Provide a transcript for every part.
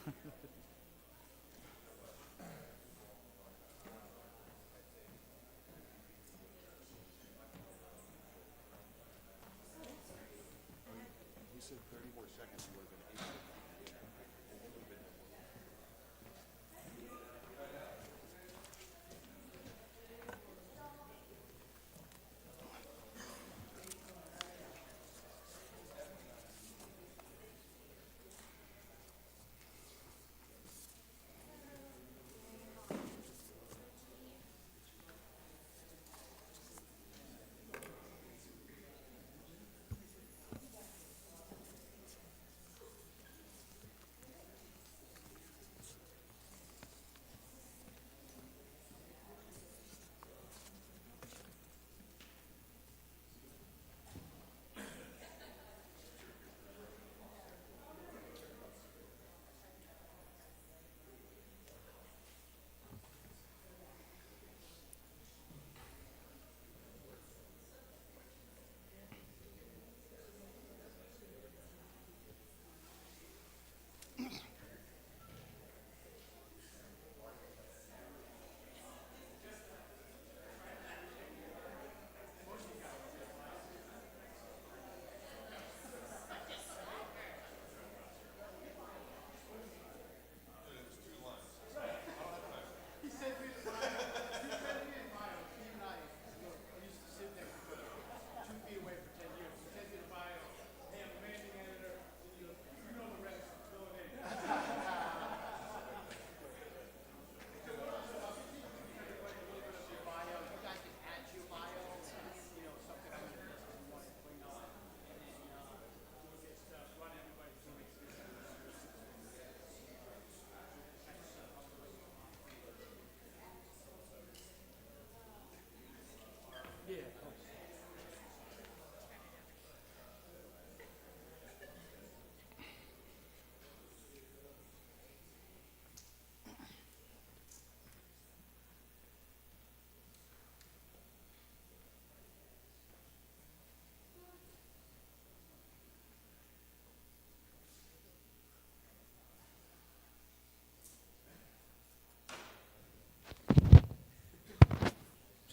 He said 30 more seconds, he would have been able to.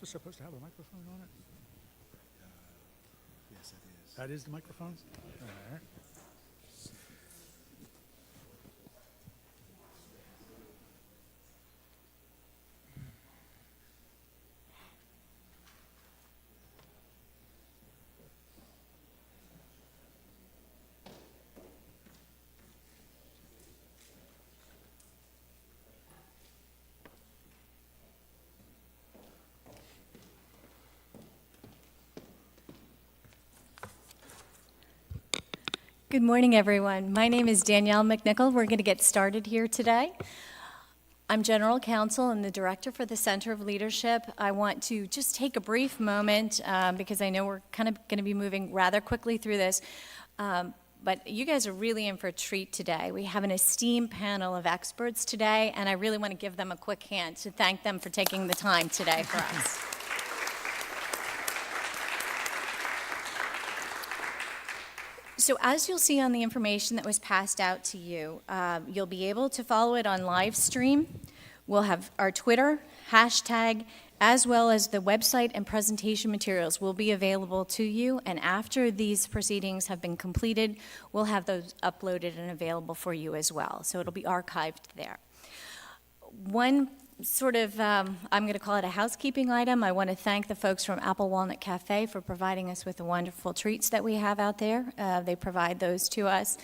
Is this supposed to have a microphone on it? Yes, it is. That is the microphone? All right. Good morning, everyone. My name is Danielle McNichol. We're going to get started here today. I'm General Counsel and the Director for the Center of Leadership. I want to just take a brief moment because I know we're kind of going to be moving rather quickly through this. But you guys are really in for a treat today. We have an esteemed panel of experts today, and I really want to give them a quick hand to thank them for taking the time today for us. So as you'll see on the information that was passed out to you, you'll be able to follow it on live stream. We'll have our Twitter, hashtag, as well as the website and presentation materials will be available to you. And after these proceedings have been completed, we'll have those uploaded and available for you as well. So it'll be archived there. One sort of, I'm going to call it a housekeeping item. I want to thank the folks from Apple Walnut Cafe for providing us with the wonderful treats that we have out there. They provide those to us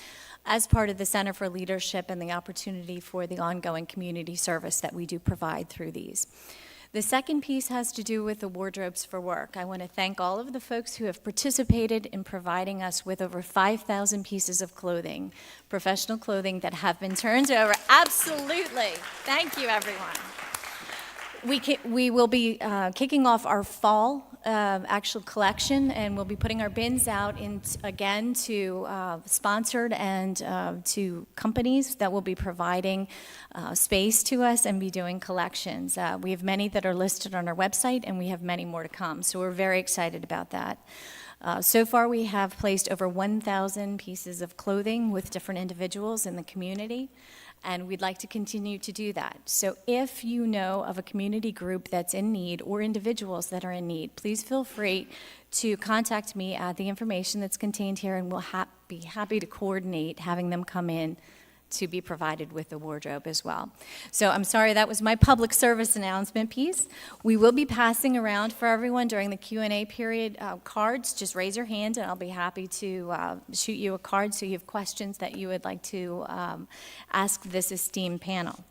as part of the Center for Leadership and the opportunity for the ongoing community service that we do provide through these. The second piece has to do with the Wardrobes for Work. I want to thank all of the folks who have participated in providing us with over 5,000 pieces of clothing, professional clothing that have been turned over. Absolutely. Thank you, everyone. We will be kicking off our fall actual collection, and we'll be putting our bins out again to sponsored and to companies that will be providing space to us and be doing collections. We have many that are listed on our website, and we have many more to come, so we're very excited about that. So far, we have placed over 1,000 pieces of clothing with different individuals in the community, and we'd like to continue to do that. So if you know of a community group that's in need or individuals that are in need, please feel free to contact me at the information that's contained here, and we'll be happy to coordinate having them come in to be provided with the wardrobe as well. So I'm sorry, that was my public service announcement piece. We will be passing around for everyone during the Q&A period cards. Just raise your hand and I'll be happy to shoot you a card so you have questions that you would like to ask this esteemed panel.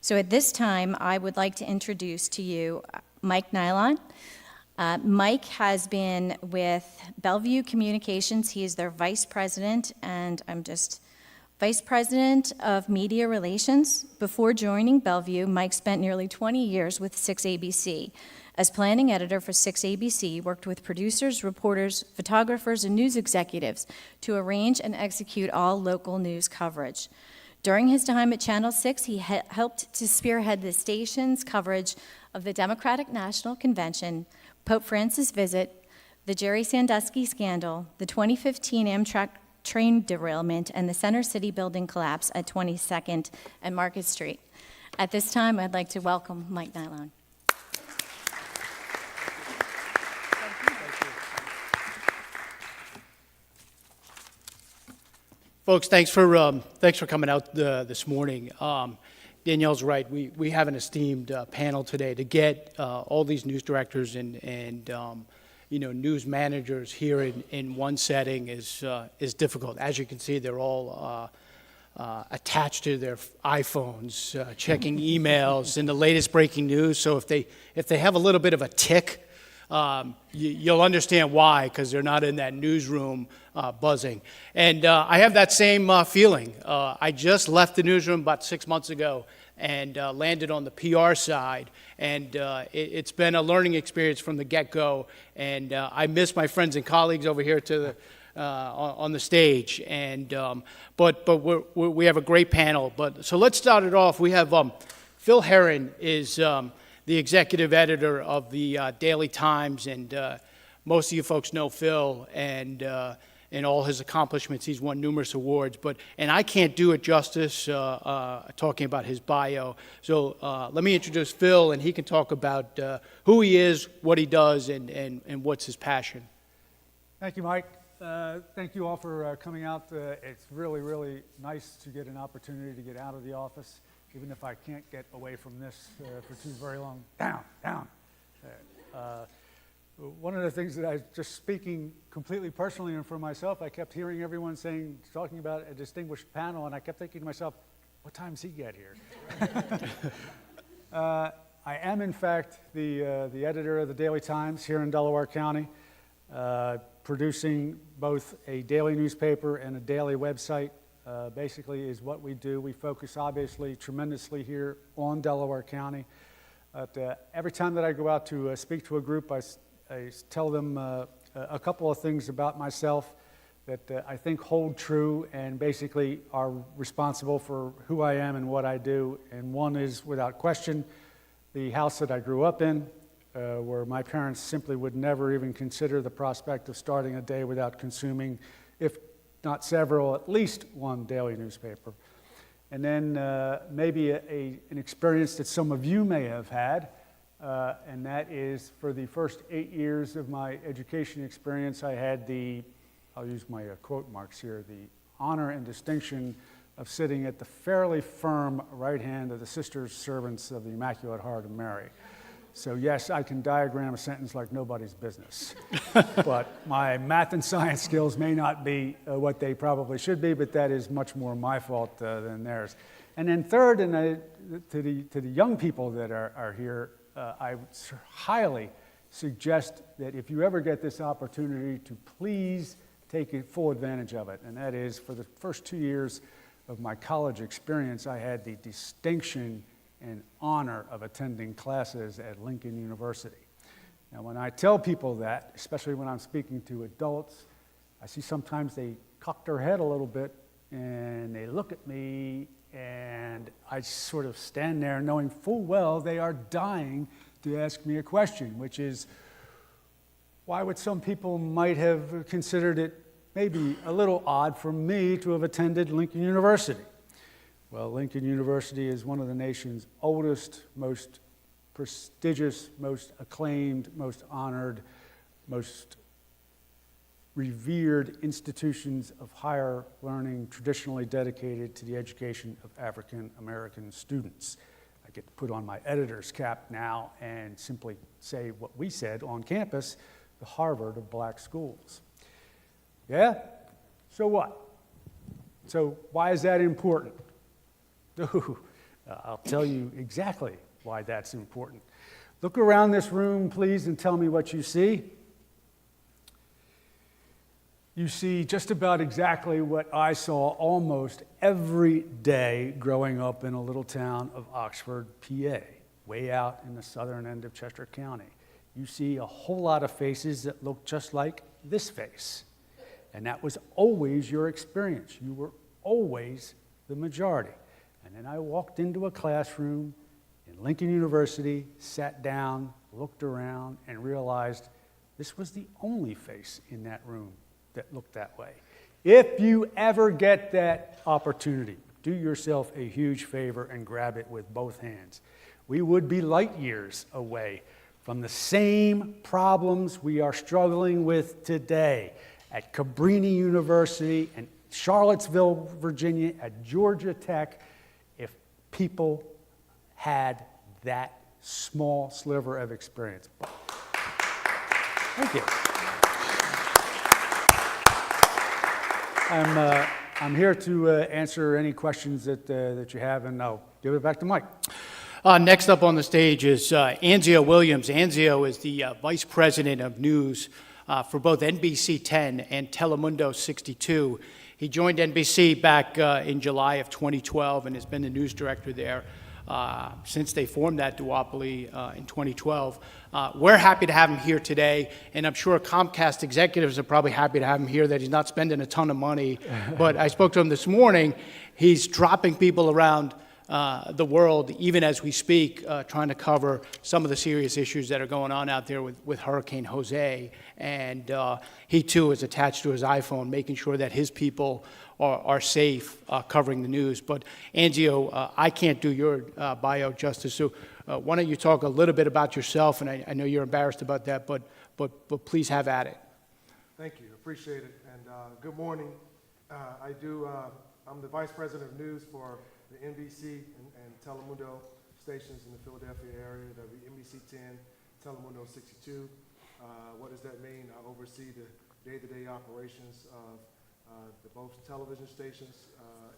So at this time, I would like to introduce to you Mike Nylon. Mike has been with Bellevue Communications. He is their vice president, and Vice President of Media Relations. Before joining Bellevue, Mike spent nearly 20 years with 6ABC. As planning editor for 6ABC, he worked with producers, reporters, photographers, and news executives to arrange and execute all local news coverage. During his time at Channel 6, he helped to spearhead the station's coverage of the Democratic National Convention, Pope Francis' visit, the Jerry Sandusky scandal, the 2015 Amtrak train derailment, and the Center City building collapse at 22nd and Market Street. At this time, I'd like to welcome Mike Nylon. Folks, thanks for coming out this morning. Danielle's right. We have an esteemed panel today to get all these news directors and news managers here in one setting is difficult. As you can see, they're all attached to their iPhones, checking emails and the latest breaking news. So if they have a little bit of a tick, you'll understand why, because they're not in that newsroom buzzing. And I have that same feeling. I just left the newsroom about 6 months ago and landed on the PR side. And it's been a learning experience from the get-go. And I miss my friends and colleagues over here on the stage. And but we have a great panel. So let's start it off. We have Phil Herron is the executive editor of the Daily Times, and most of you folks know Phil and all his accomplishments. He's won numerous awards, and I can't do it justice talking about his bio. So let me introduce Phil, and he can talk about who he is, what he does, and what's his passion. Thank you, Mike. Thank you all for coming out. It's really, really nice to get an opportunity to get out of the office, even if I can't get away from this for too very long. Down. One of the things that I was just speaking completely personally and for myself, I kept hearing everyone talking about a distinguished panel, and I kept thinking to myself, what time does he get here? I am, in fact, the editor of the Daily Times here in Delaware County, producing both a daily newspaper and a daily website. Basically is what we do. We focus obviously tremendously here on Delaware County. Every time that I go out to speak to a group, I tell them a couple of things about myself that I think hold true and basically are responsible for who I am and what I do. And one is, without question, the house that I grew up in, where my parents simply would never even consider the prospect of starting a day without consuming, if not several, at least one daily newspaper. And then maybe an experience that some of you may have had, and that is for the first 8 years of my education experience, I had I'll use my quote marks here, the honor and distinction of sitting at the fairly firm right hand of the Sisters Servants of the Immaculate Heart of Mary. So yes, I can diagram a sentence like nobody's business. But my math and science skills may not be what they probably should be, but that is much more my fault than theirs. And then third, to the young people that are here, I would highly suggest that if you ever get this opportunity to please take full advantage of it. And that is, for the first 2 years of my college experience, I had the distinction and honor of attending classes at Lincoln University. Now, when I tell people that, especially when I'm speaking to adults, I see sometimes they cock their head a little bit and they look at me, and I sort of stand there knowing full well they are dying to ask me a question, which is, Why would some people might have considered it maybe a little odd for me to have attended Lincoln University? Well, Lincoln University is one of the nation's oldest, most prestigious, most acclaimed, most honored, most revered institutions of higher learning traditionally dedicated to the education of African American students. I get to put on my editor's cap now and simply say what we said on campus, the Harvard of black schools. Yeah? So what? So why is that important? I'll tell you exactly why that's important. Look around this room, please, and tell me what you see. You see just about exactly what I saw almost every day growing up in a little town of Oxford, PA, way out in the southern end of Chester County. You see a whole lot of faces that look just like this face. And that was always your experience. You were always the majority. And then I walked into a classroom in Lincoln University, sat down, looked around, and realized this was the only face in that room that looked that way. If you ever get that opportunity, do yourself a huge favor and grab it with both hands. We would be light years away from the same problems we are struggling with today at Cabrini University and Charlottesville, Virginia, at Georgia Tech, if people had that small sliver of experience. Thank you. I'm here to answer any questions that you have, and I'll give it back to Mike. Next up on the stage is Anzio Williams. Anzio is the Vice President of News for both NBC 10 and Telemundo 62. He joined NBC back in July of 2012 and has been the news director there since they formed that duopoly in 2012. We're happy to have him here today, and I'm sure Comcast executives are probably happy to have him here, that he's not spending a ton of money. But I spoke to him this morning. He's dropping people around the world, even as we speak, trying to cover some of the serious issues that are going on out there with Hurricane Jose. And he, too, is attached to his iPhone, making sure that his people are safe covering the news. But, Anzio, I can't do your bio justice, so why don't you talk a little bit about yourself? And I know you're embarrassed about that, but please have at it. Thank you. Appreciate it. And good morning. I'm the Vice President of News for the NBC and Telemundo stations in the Philadelphia area, NBC 10, Telemundo 62. What does that mean? I oversee the day-to-day operations of both television stations,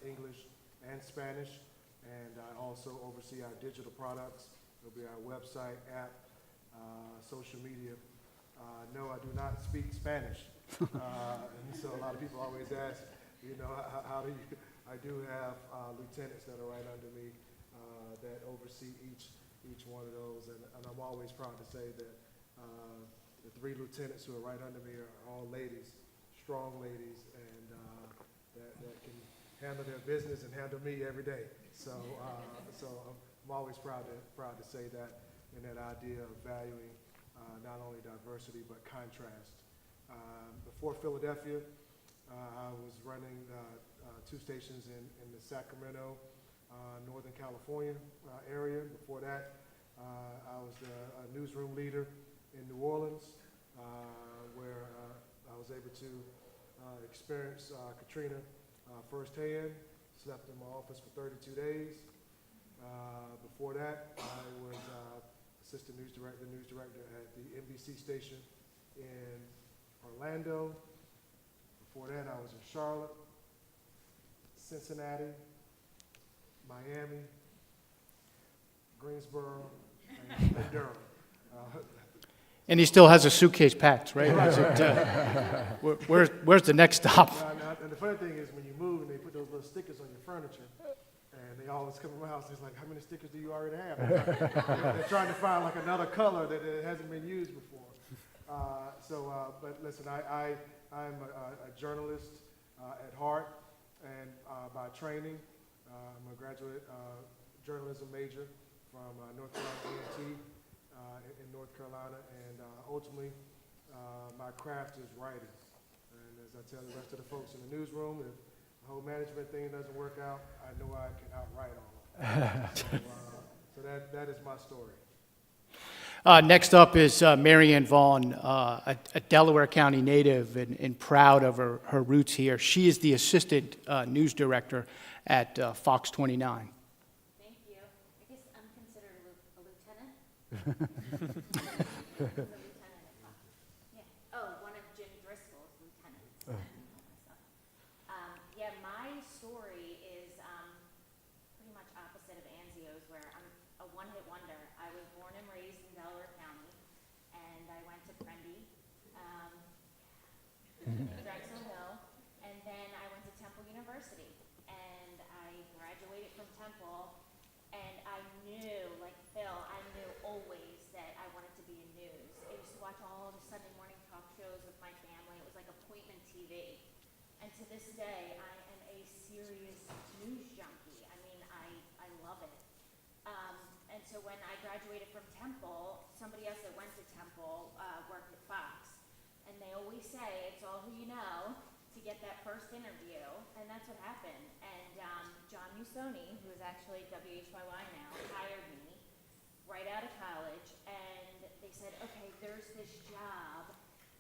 English and Spanish, and I also oversee our digital products. It'll be our website, app, social media. No, I do not speak Spanish, and so a lot of people always ask, how do you? I do have lieutenants that are right under me that oversee each one of those, and I'm always proud to say that the three lieutenants who are right under me are all ladies, strong ladies, and that can handle their business and handle me every day. So I'm always proud to say that, and that idea of valuing not only diversity but contrast. Before Philadelphia, I was running two stations in the Sacramento, Northern California area. Before that, I was a newsroom leader in New Orleans, where I was able to experience Katrina firsthand. Slept in my office for 32 days. Before that, I was assistant news director at the NBC station in Orlando. Before that, I was in Charlotte, Cincinnati, Miami, Greensboro, and Durham. And he still has a suitcase packed, right? Is it, where's the next stop? And the funny thing is, when you move and they put those little stickers on your furniture, and they always come to my house, it's like, how many stickers do you already have? They're trying to find like another color that it hasn't been used before. But listen, I'm a journalist at heart and by training. I'm a graduate journalism major from North Carolina A&T in North Carolina, and ultimately my craft is writing. And as I tell the rest of the folks in the newsroom, if the whole management thing doesn't work out, I know I can outwrite all of them. So that is my story. Next up is Mary Ann Vaughn, a Delaware County native and proud of her roots here. She is the assistant news director at Fox 29. Thank you. I guess I'm considered a lieutenant. A lieutenant at Fox. Yeah. Oh, one of Jim Driscoll's lieutenants. Yeah, my story is pretty much opposite of Anzio's, where I'm a one-hit wonder. I was born and raised in Delaware County, and I went to Prendy, Drexel Hill, and then I went to Temple University. And I graduated from Temple, and I knew, like Phil, I knew always that I wanted to be in news. I used to watch all the Sunday morning talk shows with my family. It was like appointment TV. And to this day, I am a serious news junkie. I mean, I love it. And so when I graduated from Temple, somebody else that went to Temple worked at Fox. And they always say, it's all who you know to get that first interview, and that's what happened. And John Musoni, who is actually WHYY now, hired me right out of college, and they said, okay, there's this job,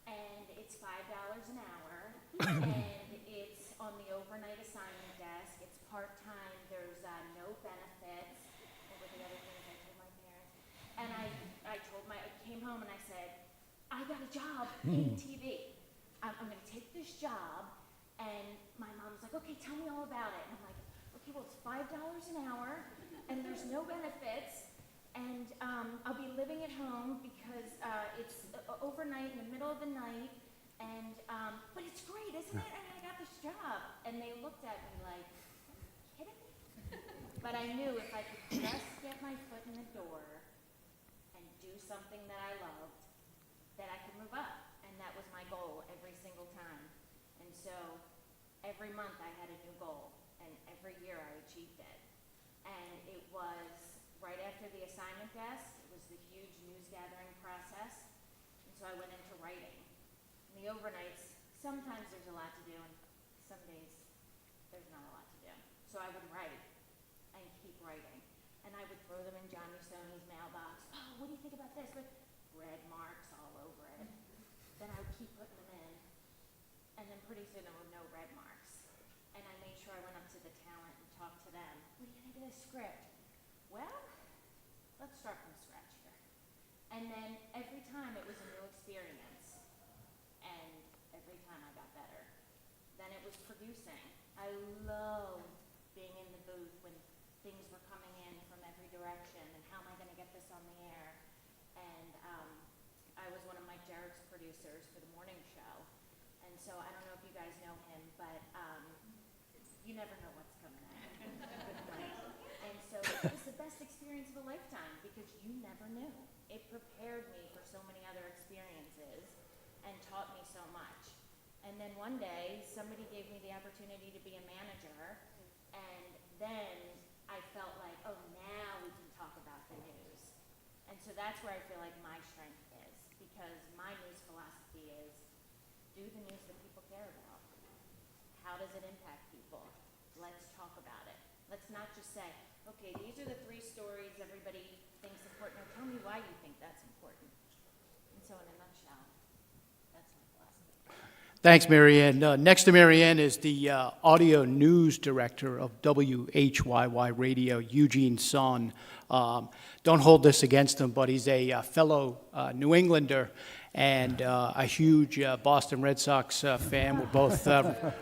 and it's $5 an hour, and it's on the overnight assignment desk, it's part-time, there's no benefits, what were the other things I told my parents? And I came home and I said, I got a job in TV. I'm going to take this job. And my mom was like, okay, tell me all about it. And I'm like, okay, well, it's $5 an hour, and there's no benefits, and I'll be living at home because it's overnight in the middle of the night, and but it's great, isn't it? I got this job. And they looked at me like, are you kidding me? But I knew if I could just get my foot in the door and do something that I loved, that I could move up. And that was my goal every single time. And so every month I had a new goal, and every year I achieved it. And it was right after the assignment desk, it was the huge news gathering process, and so I went into writing. In the overnights, sometimes there's a lot to do, and some days there's not a lot to do. So I would write and keep writing. And I would throw them in John Musoni's mailbox. Oh, what do you think about this? With red marks all over it. Then I would keep putting them in. And then pretty soon there were no red marks. And I made sure I went up to the talent and talked to them. What do you think of this script? Well, let's start from scratch here. And then every time it was a new experience. And every time I got better. Then it was producing. I loved being in the booth when things were coming in from every direction. And how am I going to get this on the air? And I was one of Mike Jarrett's producers for the morning show. And so I don't know if you guys know him, but you never know what's coming at you with Mike. And so it was the best experience of a lifetime because you never knew. It prepared me for so many other experiences and taught me so much. And then one day, somebody gave me the opportunity to be a manager, and then I felt like, oh, now we can talk about the news. And so that's where I feel like my strength is, because my news philosophy is do the news that people care about. How does it impact people? Let's talk about it. Let's not just say, okay, these are the 3 stories everybody thinks important. Now tell me why you think that's important. And so in a nutshell, that's my philosophy. Thanks, Mary Ann. Next to Mary Ann is the audio news director of WHYY Radio, Eugene Son. Don't hold this against him, but he's a fellow New Englander and a huge Boston Red Sox fan. We're both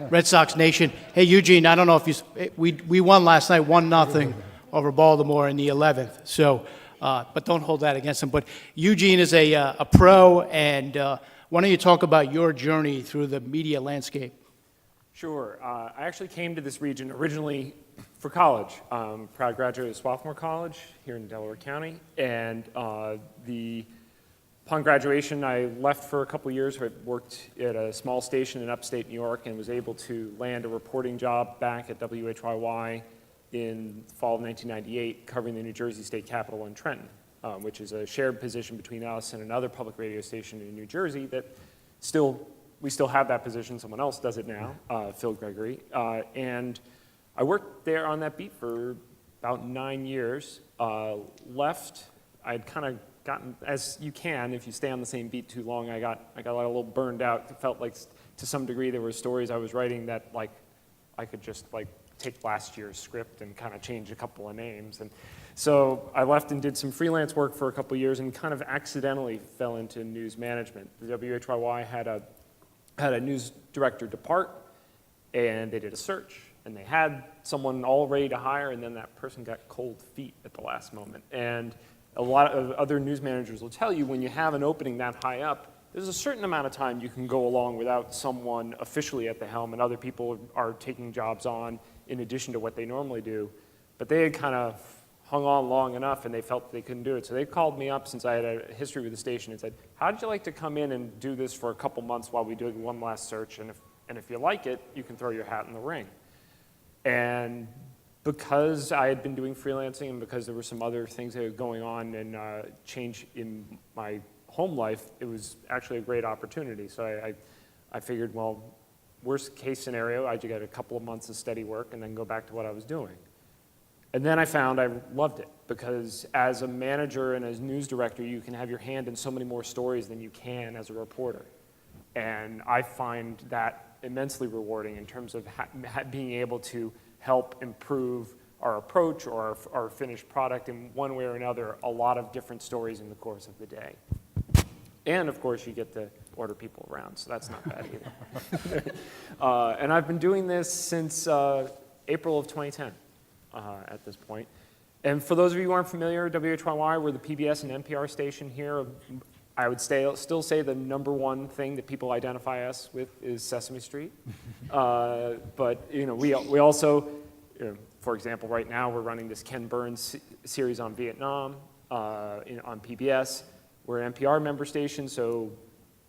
Red Sox Nation. Hey, Eugene, I don't know if we won last night 1-0 over Baltimore in the 11th. So, but don't hold that against him. But Eugene is a pro, and why don't you talk about your journey through the media landscape? Sure. I actually came to this region originally for college. Proud graduate of Swarthmore College here in Delaware County. And upon graduation, I left for a couple years. I worked at a small station in upstate New York and was able to land a reporting job back at WHYY in the fall of 1998, covering the New Jersey State Capitol in Trenton. which is a shared position between us and another public radio station in New Jersey that we still have that position. Someone else does it now, Phil Gregory. And I worked there on that beat for about 9 years. Left, I'd kind of gotten, as you can, if you stay on the same beat too long, I got a little burned out. It felt like, to some degree, there were stories I was writing that, like, I could just, like, take last year's script and kind of change a couple of names. And so I left and did some freelance work for a couple of years and kind of accidentally fell into news management. The WHYY had a news director depart, and they did a search. And they had someone all ready to hire, and then that person got cold feet at the last moment. And a lot of other news managers will tell you when you have an opening that high up, there's a certain amount of time you can go along without someone officially at the helm, and other people are taking jobs on in addition to what they normally do. But they had kind of hung on long enough, and they felt they couldn't do it. So they called me up, since I had a history with the station, and said, how'd you like to come in and do this for a couple months while we do one last search, and if you like it, you can throw your hat in the ring. And because I had been doing freelancing and because there were some other things that were going on and change in my home life, it was actually a great opportunity. So I figured, well, worst case scenario, I'd get a couple of months of steady work and then go back to what I was doing. And then I found I loved it, because as a manager and as news director, you can have your hand in so many more stories than you can as a reporter. And I find that immensely rewarding in terms of being able to help improve our approach or our finished product in one way or another, a lot of different stories in the course of the day. And of course, you get to order people around, so that's not bad either. And I've been doing this since April of 2010 at this point. And for those of you who aren't familiar, WHYY, we're the PBS and NPR station here. I would still say the number one thing that people identify us with is Sesame Street. But we also, for example, right now we're running this Ken Burns series on Vietnam on PBS. We're an NPR member station, so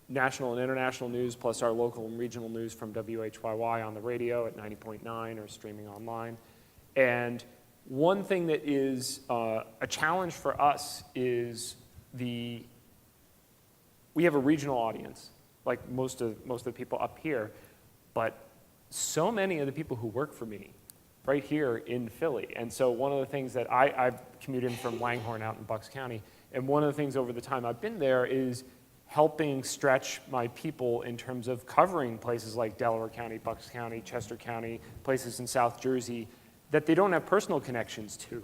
national and international news plus our local and regional news from WHYY on the radio at 90.9 or streaming online. And one thing that is a challenge for us is we have a regional audience, like most of the people up here, but so many of the people who work for me right here in Philly. And so one of the things that I've commuted in from Langhorne out in Bucks County, and one of the things over the time I've been there is helping stretch my people in terms of covering places like Delaware County, Bucks County, Chester County, places in South Jersey that they don't have personal connections to,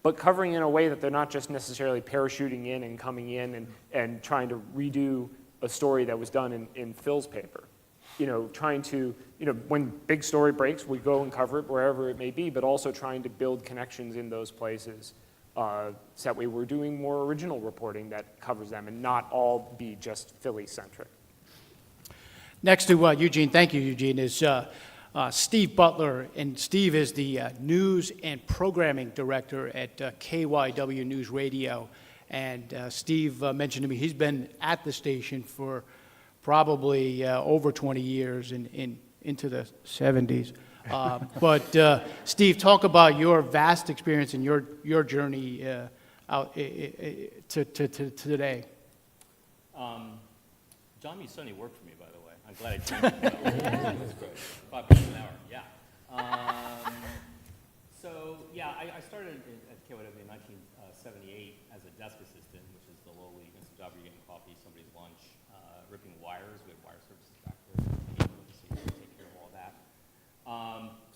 but covering in a way that they're not just necessarily parachuting in and coming in and trying to redo a story that was done in Phil's paper. Trying to, when big story breaks, we go and cover it wherever it may be, but also trying to build connections in those places. So that way we're doing more original reporting that covers them and not all be just Philly-centric. Next to Eugene, thank you, Eugene, is Steve Butler, and Steve is the News and Programming Director at KYW News Radio. And Steve mentioned to me he's been at the station for probably over 20 years and into the 70s. But Steve, talk about your vast experience and your journey out to today. John Musoni worked for me, by the way. I'm glad I changed that. That's great. $5 an hour, yeah. I started at KYW in 1978 as a desk assistant, which is the lowly instant job where you're getting coffee, somebody's lunch, ripping wires. We had wire services back there. Take care of all that.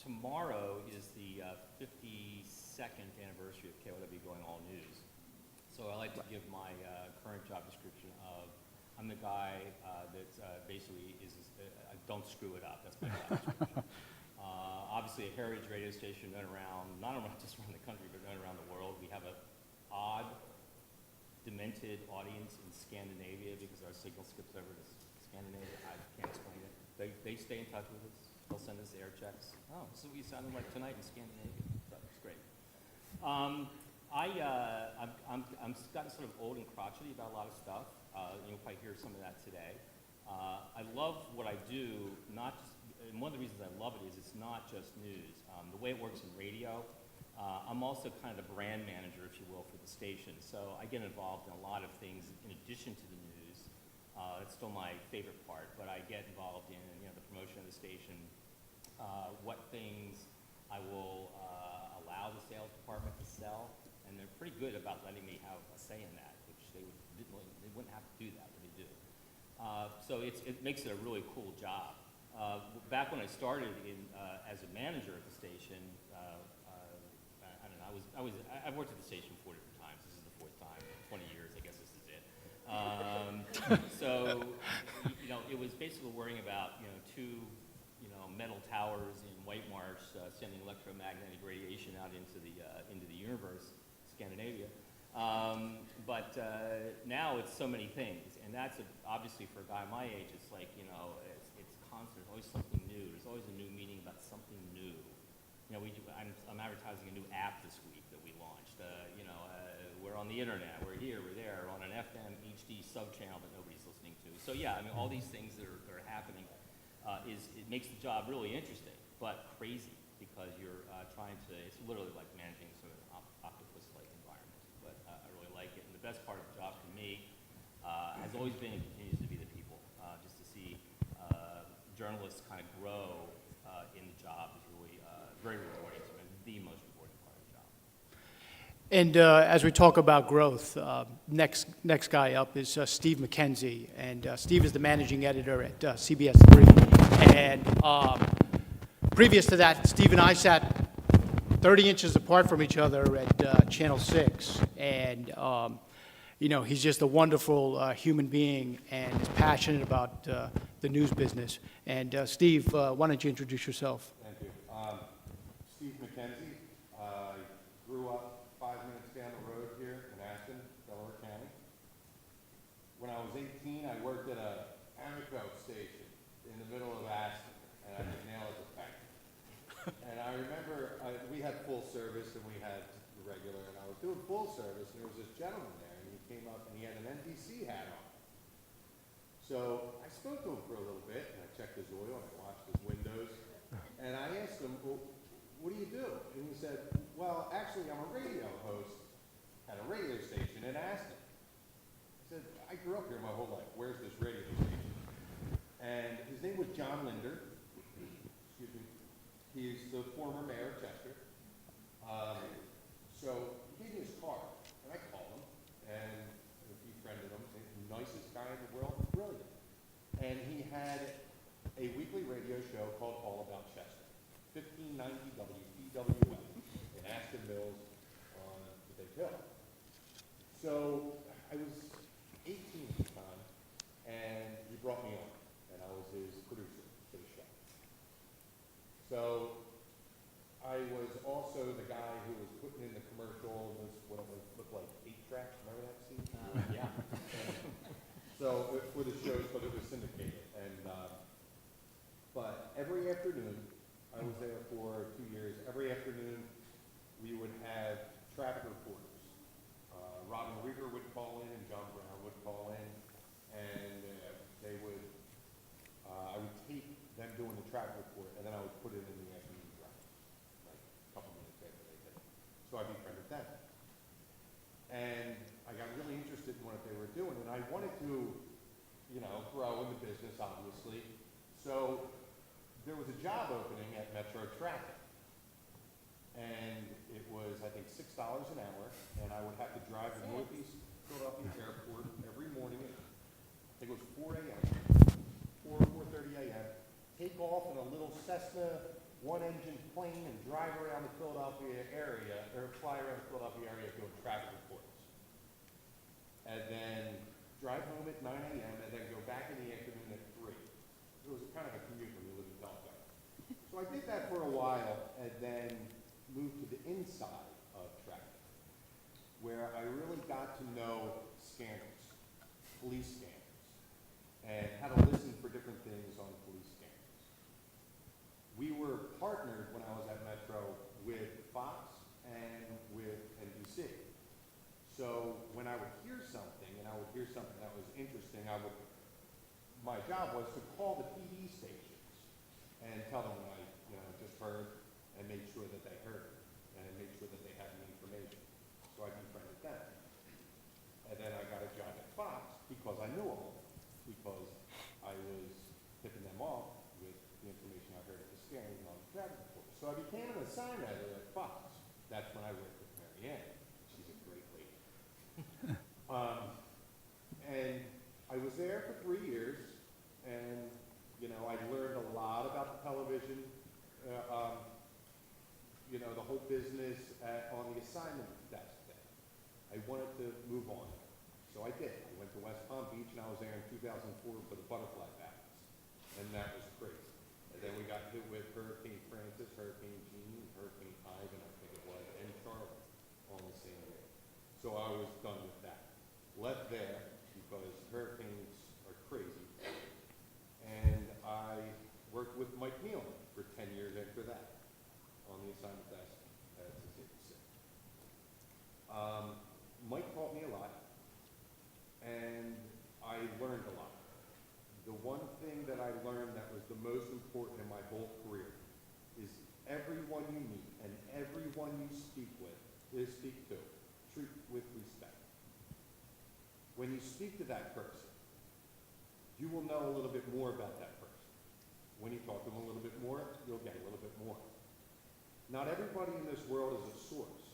Tomorrow is the 52nd anniversary of KYW going all news. So I like to give my current job description of I'm the guy that basically don't screw it up. That's my job description. Obviously, a heritage radio station known around, not just around the country, but known around the world. We have an odd, demented audience in Scandinavia because our signal skips over to Scandinavia. I can't explain it. They stay in touch with us. They'll send us air checks. Oh, this is what you sounded like tonight in Scandinavia. So it's great. I'm gotten sort of old and crotchety about a lot of stuff. You'll probably hear some of that today. I love what I do, and one of the reasons I love it is it's not just news. The way it works in radio, I'm also kind of the brand manager, if you will, for the station. So I get involved in a lot of things in addition to the news. It's still my favorite part, but I get involved in the promotion of the station, what things I will allow the sales department to sell, and they're pretty good about letting me have a say in that, which they wouldn't have to do that, but they do. So it makes it a really cool job. Back when I started as a manager at the station, I don't know, I've worked at the station 4 different times. This is the 4th time, 20 years, I guess this is it. So, it was basically worrying about, 2, metal towers in White Marsh sending electromagnetic radiation out into the universe, Scandinavia. But now it's so many things, and that's obviously for a guy my age, it's like, it's constant, always something new. There's always a new meeting about something new. I'm advertising a new app this week that we launched. We're on the internet, we're here, we're there, we're on an FM HD sub-channel that nobody's listening to. So yeah, all these things that are happening, it makes the job really interesting, but crazy, because you're it's literally like managing sort of an octopus-like environment. But I really like it, and the best part of the job for me has always been and continues to be the people. Just to see journalists kind of grow in the job is really very rewarding to me, the most rewarding part of the job. And as we talk about growth, next guy up is Steve McKenzie, and Steve is the managing editor at CBS 3. And previous to that, Steve and I sat 30 inches apart from each other at Channel 6, and he's just a wonderful human being and is passionate about the news business. And Steve, why don't you introduce yourself? Thank you. Steve McKenzie. I grew up 5 minutes down the road here in Aston, Delaware County. When I was 18, I worked at a Amoco station in the middle of Aston, and I could nail as a peck. And I remember we had full service and we had the regular, and I was doing full service, and there was this gentleman there, and he came up and he had an NBC hat on. So I spoke to him for a little bit, and I checked his oil, and I watched his windows, and I asked him, well, what do you do? And he said, well, actually, I'm a radio host at a radio station in Aston. I said, I grew up here my whole life. Where's this radio station? And his name was John Linder. Excuse me. He's the former mayor of Chester. So he gave me his card, and I called him, and befriended him. He's the nicest guy in the world, brilliant. And he had a weekly radio show called All About Chester, 1590 WPWF in Aston Mills on the Big Hill. So I was 18 at the time, and he brought me on, and I was his producer for the show. So I was also the guy who was putting in the commercial, what it looked like 8 tracks, remember that, Steve? Yeah. So for the shows, but it was syndicated, and but every afternoon, I was there for 2 years. Every afternoon, we would have traffic reporters. Robin Rieger would call in, and John Brown would call in, and they would. I would tape them doing the traffic report, and then I would put it in the afternoon drive, like a couple minutes after they did it. So I befriended them, and I got really interested in what they were doing, and I wanted to, grow in the business, obviously. So there was a job opening at Metro Traffic, and it was, I think, $6 an hour, and I would have to drive to Northeast Philadelphia Airport every morning at, I think it was 4 a.m., 4:30 a.m., take off in a little Cessna one-engine plane and drive around the Philadelphia area, or fly around the Philadelphia area doing traffic reports. And then drive home at 9 a.m., and then go back in the afternoon at 3. It was kind of a commute when you live in Delaware. So I did that for a while, and then moved to the inside of traffic, where I really got to know scanners, police scanners, and how to listen for different things on police scanners. We were partnered when I was at Metro with Fox and with NBC. So when I would hear something, and I would hear something that was interesting, my job was to call the TV stations and tell them what I just heard, and make sure that they heard it, and make sure knew them because I was tipping them off with the information I heard at the scaring on the traffic report. So I became an assigned editor at Fox. That's when I worked with Mary Ann. She's a great lady. And I was there for 3 years, and, you know, I learned a lot about the television, you know, the whole business on the assignment desk there. I wanted to move on. So I did. I went to West Palm Beach, and I was there in 2004 for the Butterfly Battles, and that was crazy. And then we got hit with Hurricane Francis, Hurricane Jeannie, Hurricane Ivan, I think it was, and Charlie on the same day. So I was done with that. Left there because hurricanes are crazy, and I worked with Mike Nealon for 10 years after that on the assignment desk at 686. Mike taught me a lot, and I learned a lot. The one thing that I learned that was the most important in my whole career is everyone you meet and everyone you speak to, treat with respect. When you speak to that person, you will know a little bit more about that person. When you talk to them a little bit more, you'll get a little bit more. Not everybody in this world is a source,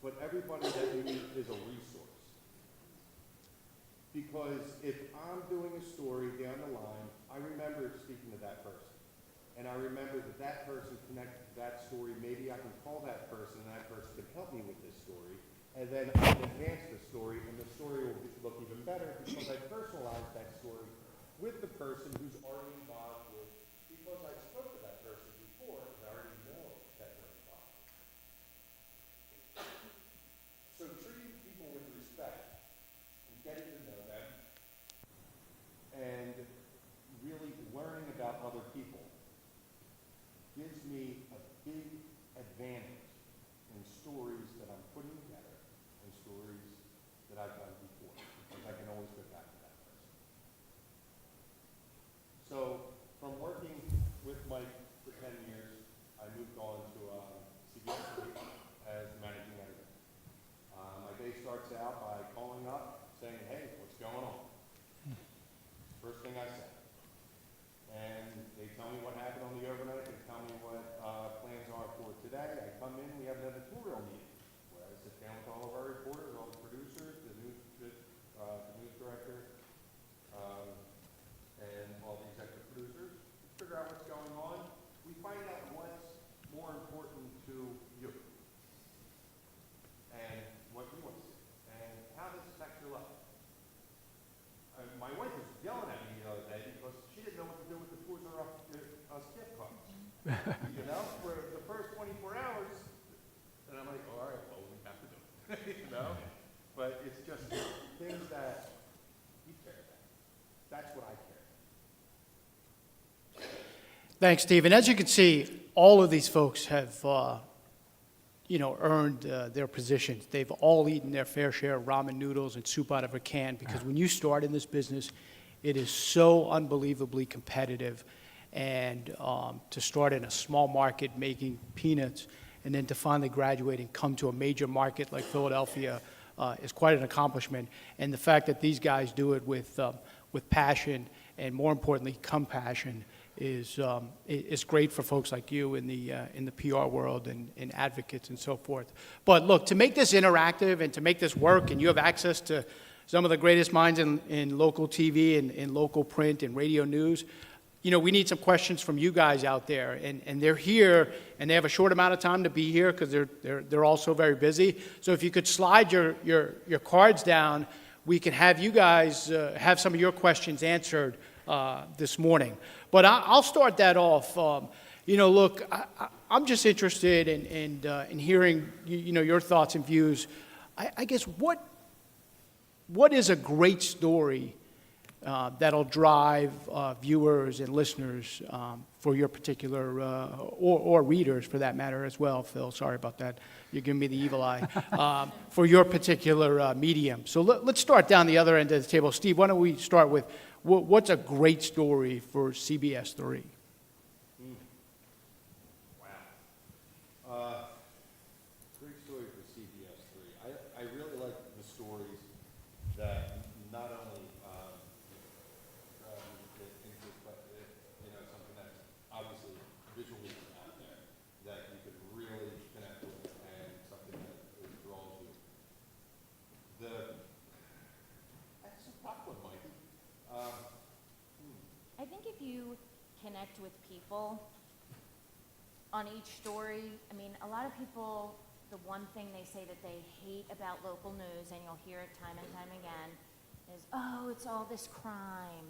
but everybody that you meet is a resource. Because if I'm doing a story down the line, I remember speaking to that person. And I remember that that person connected to that story. Maybe I can call that person, and that person can help me with this story. And then I can advance the story, and the story will look even better because I personalized that story with the person who's already involved with, because I spoke to that person before, and I already know that they're involved. So treating people with respect and getting to know them and really learning about other people gives me a big advantage in stories that I'm putting together and stories that I've done before, because I can always go back to that person. So from working with Mike for 10 years, I moved on to CBS 3 as managing editor. My day starts out by calling up, saying, hey, what's going on? First thing I say. And they tell me what happened on the overnight, they tell me what plans are for today. I come in, we have an editorial meeting, where I sit down with all of our reporters, all the producers, the news director, and all the executive producers, figure out what's going on. We find out what's more important to you, and what you want to see, and how this affects your life. My wife was yelling at me the other day because she didn't know what to do with the Toys R Us gift cards. You know, for the first 24 hours, and I'm like, all right, well, we have to do it. You know? But it's just things that you care about. That's what I care about. Thanks, Steve. And as you can see, all of these folks have, earned their positions. They've all eaten their fair share of ramen noodles and soup out of a can, because when you start in this business, it is so unbelievably competitive. And to start in a small market making peanuts, and then to finally graduate and come to a major market like Philadelphia is quite an accomplishment. And the fact that these guys do it with passion and, more importantly, compassion is great for folks like you in the PR world and advocates and so forth. But look, to make this interactive and to make this work, and you have access to some of the greatest minds in local TV and in local print and radio news, we need some questions from you guys out there, and they're here, and they have a short amount of time to be here because they're also very busy. So if you could slide your cards down, we can have you guys have some of your questions answered this morning. But I'll start that off. Look, I'm just interested in hearing your thoughts and views. I guess what is a great story that'll drive viewers and listeners for your particular, or readers for that matter as well, Phil, sorry about that, you're giving me the evil eye, for your particular medium. So let's start down the other end of the table. Steve, why don't we start with, what's a great story for CBS 3? Wow. Great story for CBS 3. I really like the stories that not only connect with people on each story. I mean, a lot of people, the one thing they say that they hate about local news, and you'll hear it time and time again, is, oh, it's all this crime.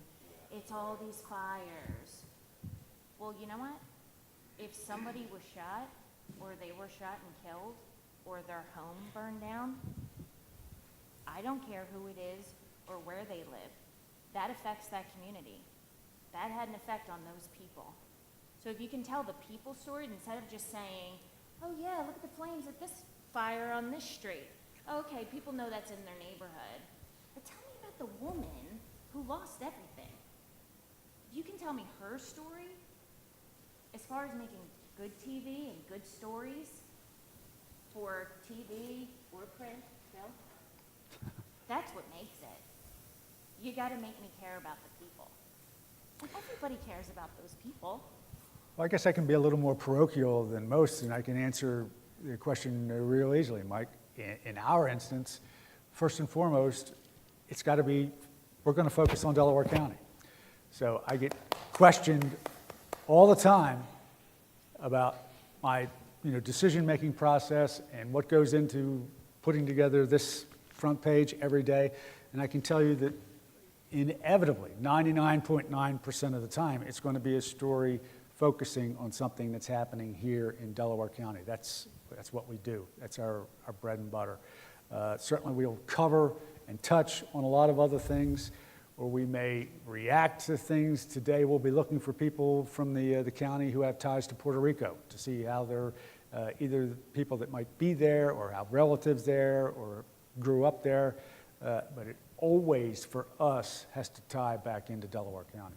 It's all these fires. Well, you know what? If somebody was shot, or they were shot and killed, or their home burned down, I don't care who it is or where they live. That affects that community. That had an effect on those people. So if you can tell the people story instead of just saying, oh yeah, look at the flames at this fire on this street. Okay, people know that's in their neighborhood. But tell me about the woman who lost everything. If you can tell me her story, as far as making good TV and good stories for TV or print, Bill, that's what makes it. You gotta make me care about the people. And everybody cares about those people. Well, I guess I can be a little more parochial than most, and I can answer the question real easily, Mike. In our instance, first and foremost, it's got to be, we're going to focus on Delaware County. So I get questioned all the time about my decision-making process and what goes into putting together this front page every day. And I can tell you that inevitably, 99.9% of the time, it's going to be a story focusing on something that's happening here in Delaware County. That's what we do. That's our bread and butter. Certainly we'll cover and touch on a lot of other things, or we may react to things. Today we'll be looking for people from the county who have ties to Puerto Rico to see how they're either people that might be there or have relatives there or grew up there. But it always, for us, has to tie back into Delaware County.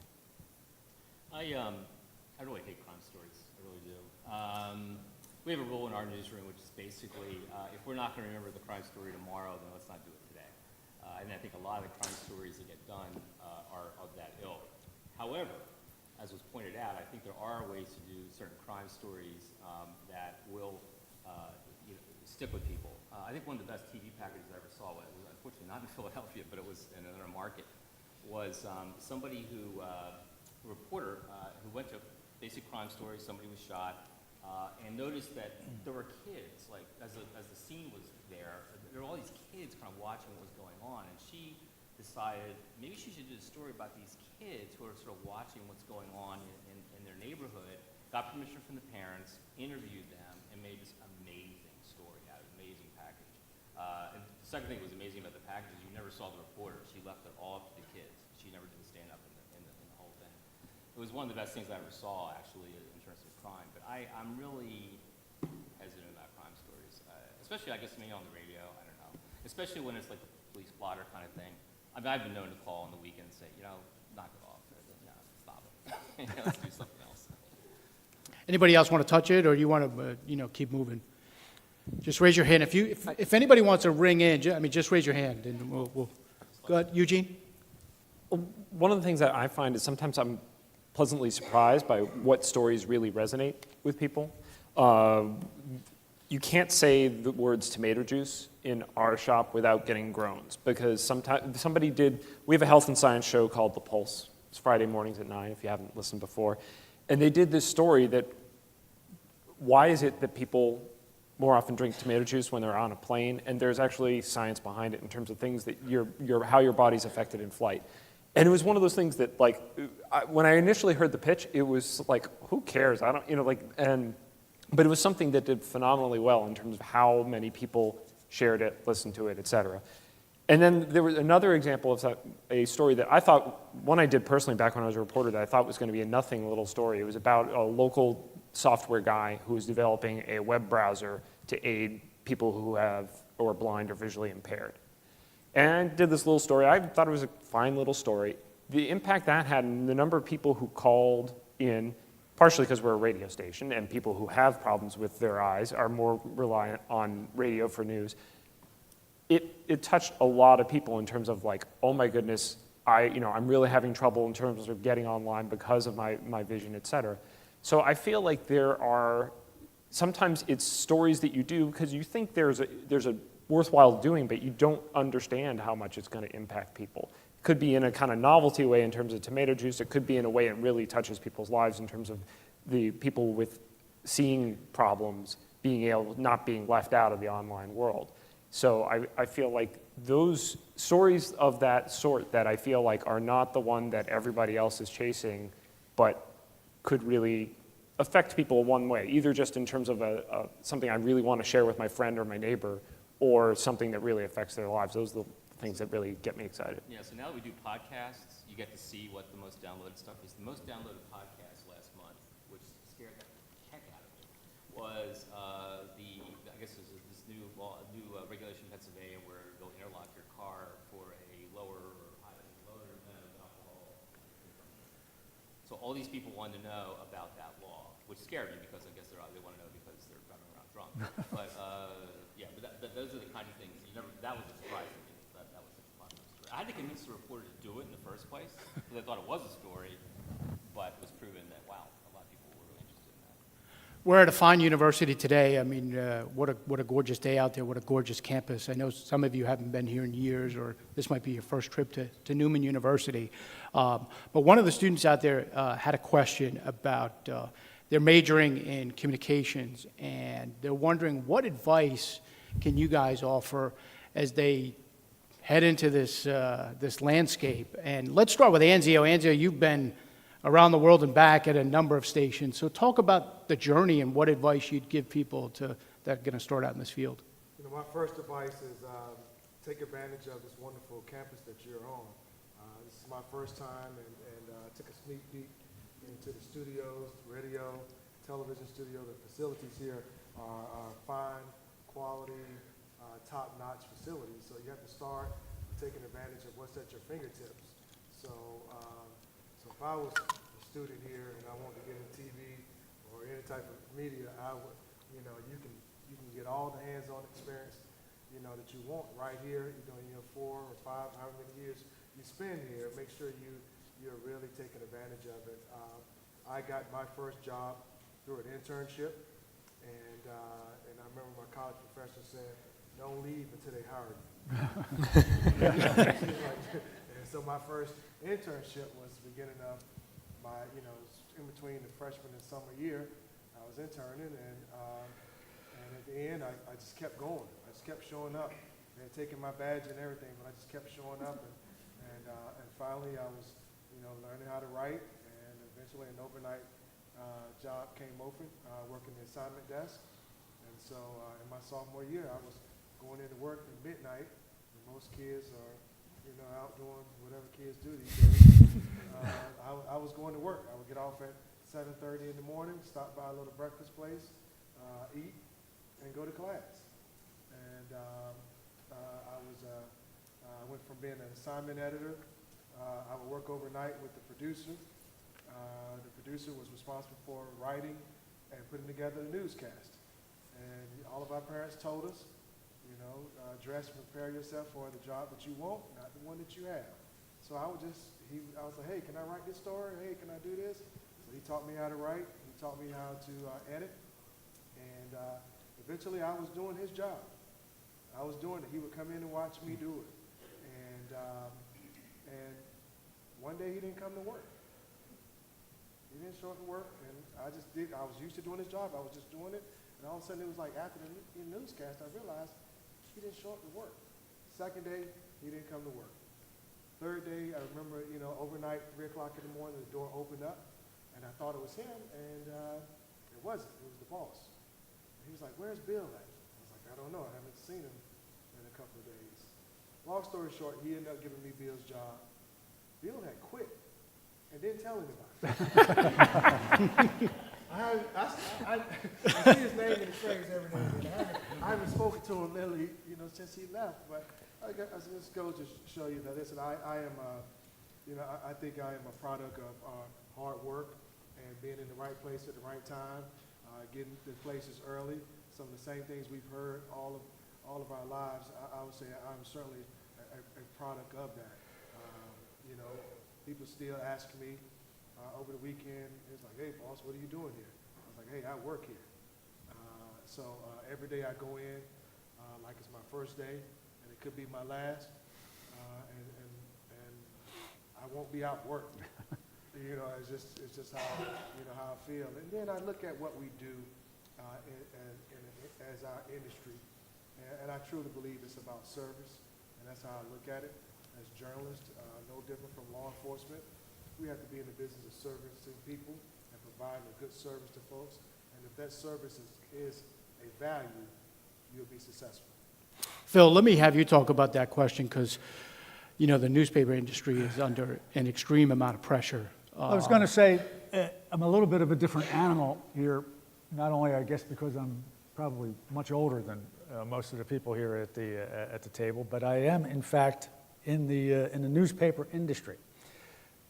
I really hate crime stories. I really do. We have a rule in our newsroom, which is basically, if we're not going to remember the crime story tomorrow, then let's not do it today. And I think a lot of the crime stories that get done are of that ilk. However, as was pointed out, I think there are ways to do certain crime stories that will stick with people. I think one of the best TV packages I ever saw, was unfortunately not in Philadelphia, but it was in another market, was somebody who, a reporter who went to basic crime story, somebody was shot, and noticed that there were kids, like as the scene was there were all these kids kind of watching what was going on, and she decided maybe she should do a story about these kids who are sort of watching what's going on in their neighborhood, got permission from the parents, interviewed them, and made this amazing story out of it, amazing package. And the second thing that was amazing about the package is you never saw the reporter. She left it all up to the kids. She never did the stand-up in the whole thing. It was one of the best things I ever saw, actually, in terms of crime. But I'm really hesitant about crime stories, especially, I guess, maybe on the radio. I don't know. Especially when it's like a police blotter kind of thing. I mean, I've been known to call on the weekend and say, knock it off. Stop it. Let's do something else. Anybody else want to touch it, or you want to, keep moving? Just raise your hand. If anybody wants to ring in, just raise your hand, and we'll go ahead, Eugene. One of the things that I find is sometimes I'm pleasantly surprised by what stories really resonate with people. You can't say the words tomato juice in our shop without getting groans, because sometimes we have a health and science show called The Pulse. It's Friday mornings at 9 if you haven't listened before. And they did this story that, why is it that people more often drink tomato juice when they're on a plane? And there's actually science behind it in terms of things that how your body's affected in flight. And it was one of those things that, when I initially heard the pitch, it was like, who cares? I don't, but it was something that did phenomenally well in terms of how many people shared it, listened to it, et cetera. And then there was another example of a story that I thought, one I did personally back when I was a reporter, that I thought was going to be a nothing little story. It was about a local software guy who was developing a web browser to aid people who are blind or visually impaired. And I did this little story. I thought it was a fine little story. The impact that had, and the number of people who called in, partially because we're a radio station and people who have problems with their eyes are more reliant on radio for news, it touched a lot of people in terms of oh my goodness, I'm really having trouble in terms of getting online because of my vision, et cetera. So I feel like sometimes it's stories that you do because you think there's a worthwhile doing, but you don't understand how much it's going to impact people. could be in a kind of novelty way in terms of tomato juice. It could be in a way it really touches people's lives in terms of the people with seeing problems not being left out of the online world. So I feel like those stories of that sort that I feel like are not the one that everybody else is chasing, but could really affect people one way, either just in terms of something I really want to share with my friend or my neighbor, or something that really affects their lives. Those are the things that really get me excited. Yeah, so now that we do podcasts, you get to see what the most downloaded stuff is. The most downloaded podcast last month, which scared the heck out of me, was I guess there's this new law, regulation in Pennsylvania where they'll interlock your car for a lower amount of alcohol. So all these people wanted to know about that law, which scared me because I guess they want to know because they're driving around drunk. But yeah, but those are the kind of things that was a surprise to me. That was such a popular story. I had to convince the reporter to do it in the first place because I thought it was a story, but it was proven that wow, a lot of people were really interested in that. We're at a fine university today. I mean, what a gorgeous day out there. What a gorgeous campus. I know some of you haven't been here in years, or this might be your first trip to Newman University. But one of the students out there had a question about they're majoring in communications, and they're wondering what advice can you guys offer as they head into this landscape. And let's start with Anzio. Anzio, you've been around the world and back at a number of stations. So talk about the journey and what advice you'd give people that are going to start out in this field. My first advice is take advantage of this wonderful campus that you're on. This is my first time, and took a sneak peek into the studios, radio, television studio. The facilities here are fine, quality, top-notch facilities. So you have to start taking advantage of what's at your fingertips. So if I was a student here and I wanted to get in TV or any type of media, I would, you can get all the hands-on experience, that you want right here. 4 or 5, however many years you spend here. Make sure you're really taking advantage of it. I got my first job through an internship, and I remember my college professor said, "Don't leave until they hire you." And so my first internship was the beginning of my, in between the freshman and summer year. I was interning, and at the end, I just kept going. I just kept showing up. They had taken my badge and everything, but I just kept showing up, and finally I was, learning how to write, and eventually an overnight job came open, working the assignment desk. And so in my sophomore year, I was going into work at midnight, and most kids are, out doing whatever kids do these days. I was going to work. I would get off at 7:30 in the morning, stop by a little breakfast place, eat, and go to class. And I went from being an assignment editor. I would work overnight with the producer. The producer was responsible for writing and putting together the newscast. And all of our parents told us, dress and prepare yourself for the job that you want, not the one that you have. So I was like, hey, can I write this story? Hey, can I do this? So he taught me how to write. He taught me how to edit. And eventually I was doing his job. I was doing it. He would come in and watch me do it. And one day he didn't come to work. He didn't show up to work, and I was used to doing his job. I was just doing it. And all of a sudden it was like after the newscast, I realized he didn't show up to work. Second day, he didn't come to work. Third day, I remember, overnight, 3 o'clock in the morning, the door opened up, and I thought it was him, and it wasn't. It was the boss. And he was like, "Where's Bill at?" I was like, "I don't know. I haven't seen him in a couple of days." Long story short, he ended up giving me Bill's job. Bill had quit and didn't tell anybody. I see his name in the phrase every day and then. I haven't spoken to him literally, since he left. But I just go to show you that. Listen, I am, I think I am a product of hard work and being in the right place at the right time, getting to places early. Some of the same things we've heard all of our lives. I would say I'm certainly a product of that. People still ask me over the weekend. It's like, "Hey, boss, what are you doing here?" I was like, "Hey, I work here." So every day I go in like it's my first day, and it could be my last. And I won't be outworked. You know, it's just how, how I feel. And then I look at what we do as our industry, and I truly believe it's about service, and that's how I look at it as journalists, no different from law enforcement. We have to be in the business of servicing people and providing a good service to folks, and if that service is a value, you'll be successful. Phil, let me have you talk about that question because, the newspaper industry is under an extreme amount of pressure. I was going to say, I'm a little bit of a different animal here, not only, I guess, because I'm probably much older than most of the people here at the table, but I am, in fact, in the newspaper industry.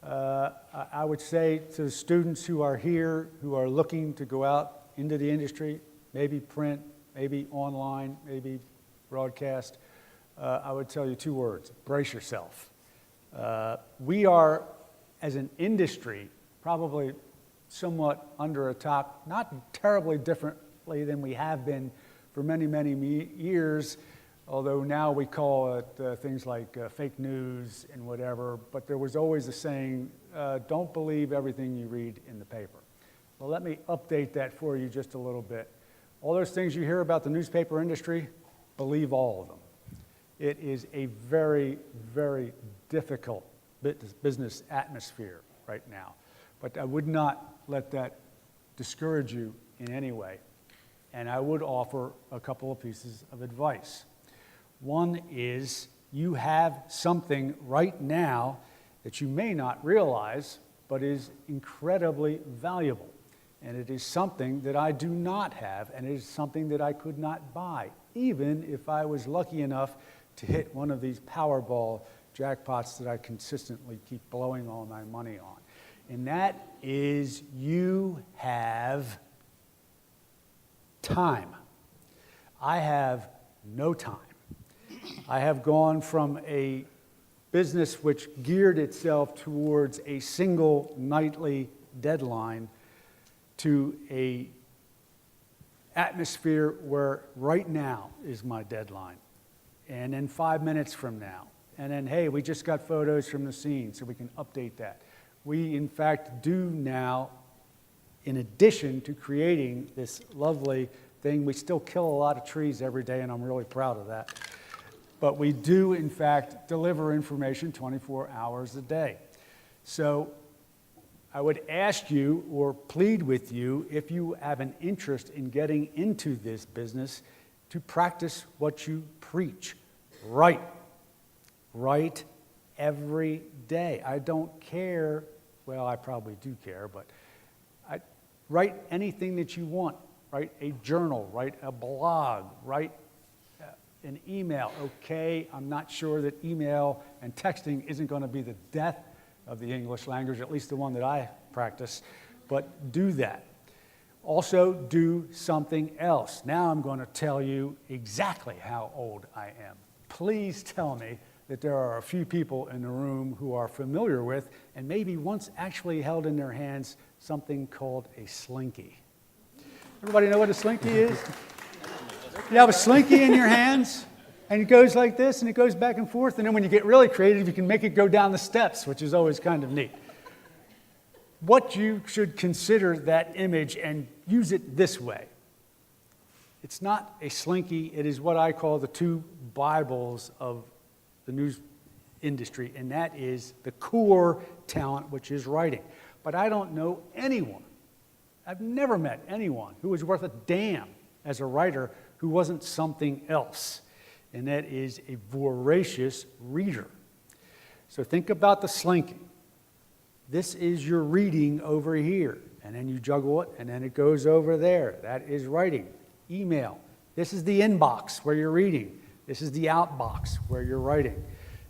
I would say to students who are here, who are looking to go out into the industry, maybe print, maybe online, maybe broadcast, I would tell you 2 words: brace yourself. We are, as an industry, probably somewhat under attack, not terribly differently than we have been for many, many years, although now we call it things like fake news and whatever, but there was always a saying, don't believe everything you read in the paper. Well, let me update that for you just a little bit. All those things you hear about the newspaper industry, believe all of them. It is a very, very difficult business atmosphere right now, but I would not let that discourage you in any way. And I would offer a couple of pieces of advice. One is you have something right now that you may not realize, but is incredibly valuable. And it is something that I do not have, and it is something that I could not buy, even if I was lucky enough to hit one of these Powerball jackpots that I consistently keep blowing all my money on. And that is you have time. I have no time. I have gone from a business which geared itself towards a single nightly deadline to a atmosphere where right now is my deadline, and then 5 minutes from now, and then, hey, we just got photos from the scene, so we can update that. We, in fact, do now, in addition to creating this lovely thing, we still kill a lot of trees every day, and I'm really proud of that. But we do, in fact, deliver information 24 hours a day. So I would ask you or plead with you, if you have an interest in getting into this business, to practice what you preach. Write. Write every day. I don't care, well, I probably do care, but write anything that you want. Write a journal, write a blog, write an email. Okay, I'm not sure that email and texting isn't going to be the death of the English language, at least the one that I practice, but do that. Also, do something else. Now I'm going to tell you exactly how old I am. Please tell me that there are a few people in the room who are familiar with and maybe once actually held in their hands something called a slinky. Everybody know what a slinky is? You have a slinky in your hands, and it goes like this, and it goes back and forth, and then when you get really creative, you can make it go down the steps, which is always kind of neat. What you should consider that image and use it this way. It's not a slinky, it is what I call the 2 Bibles of the news industry, and that is the core talent, which is writing. But I don't know anyone, I've never met anyone who was worth a damn as a writer who wasn't something else, and that is a voracious reader. So think about the slinky. This is your reading over here, and then you juggle it, and then it goes over there. That is writing. Email. This is the inbox where you're reading. This is the outbox where you're writing.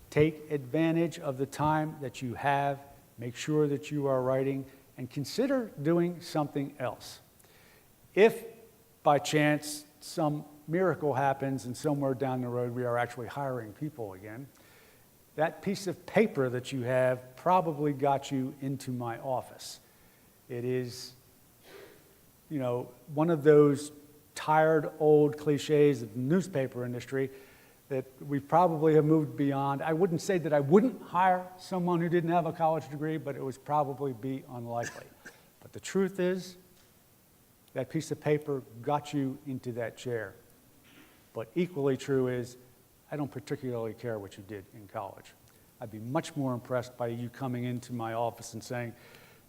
Take advantage of the time that you have. Make sure that you are writing, and consider doing something else. If, by chance, some miracle happens and somewhere down the road we are actually hiring people again, that piece of paper that you have probably got you into my office. It is, one of those tired old cliches of the newspaper industry, that we probably have moved beyond. I wouldn't say that I wouldn't hire someone who didn't have a college degree, but it would probably be unlikely. But the truth is, that piece of paper got you into that chair. But equally true is, I don't particularly care what you did in college. I'd be much more impressed by you coming into my office and saying,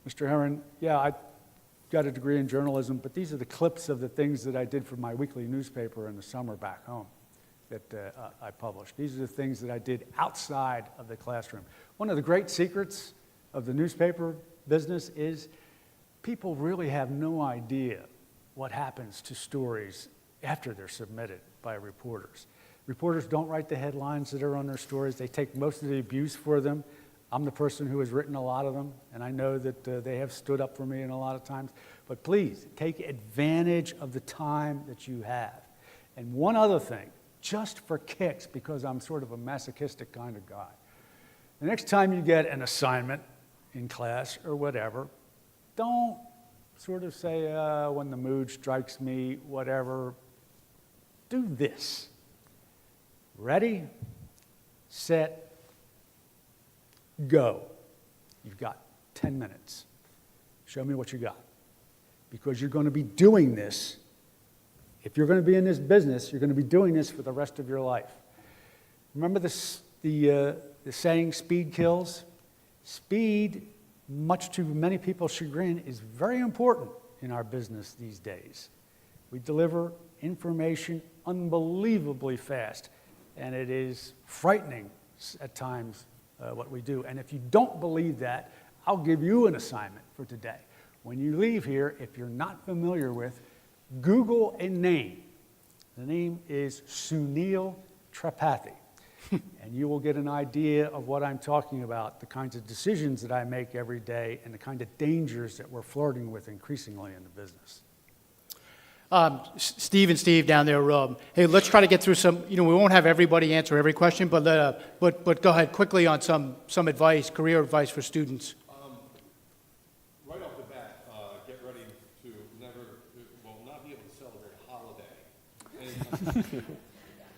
Mr. Herron, yeah, I got a degree in journalism, but these are the clips of the things that I did for my weekly newspaper in the summer back home that I published. These are the things that I did outside of the classroom. One of the great secrets of the newspaper business is people really have no idea what happens to stories after they're submitted by reporters. Reporters don't write the headlines that are on their stories. They take most of the abuse for them. I'm the person who has written a lot of them, and I know that they have stood up for me in a lot of times. But please, take advantage of the time that you have. And one other thing, just for kicks, because I'm sort of a masochistic kind of guy. The next time you get an assignment in class or whatever, don't sort of say, when the mood strikes me, whatever. Do this. Ready, set, go. You've got 10 minutes. Show me what you got. Because you're going to be doing this. If you're going to be in this business, you're going to be doing this for the rest of your life. Remember the saying, speed kills? Speed, much to many people's chagrin, is very important in our business these days. We deliver information unbelievably fast, and it is frightening at times what we do. And if you don't believe that, I'll give you an assignment for today. When you leave here, if you're not familiar with, Google a name. The name is Sunil Tripathi. And you will get an idea of what I'm talking about, the kinds of decisions that I make every day and the kind of dangers that we're flirting with increasingly in the business. Steve and Steve down there, hey, let's try to get through some, we won't have everybody answer every question, but go ahead quickly on some advice, career advice for students. Right off the bat, get ready to not be able to celebrate a holiday anytime soon.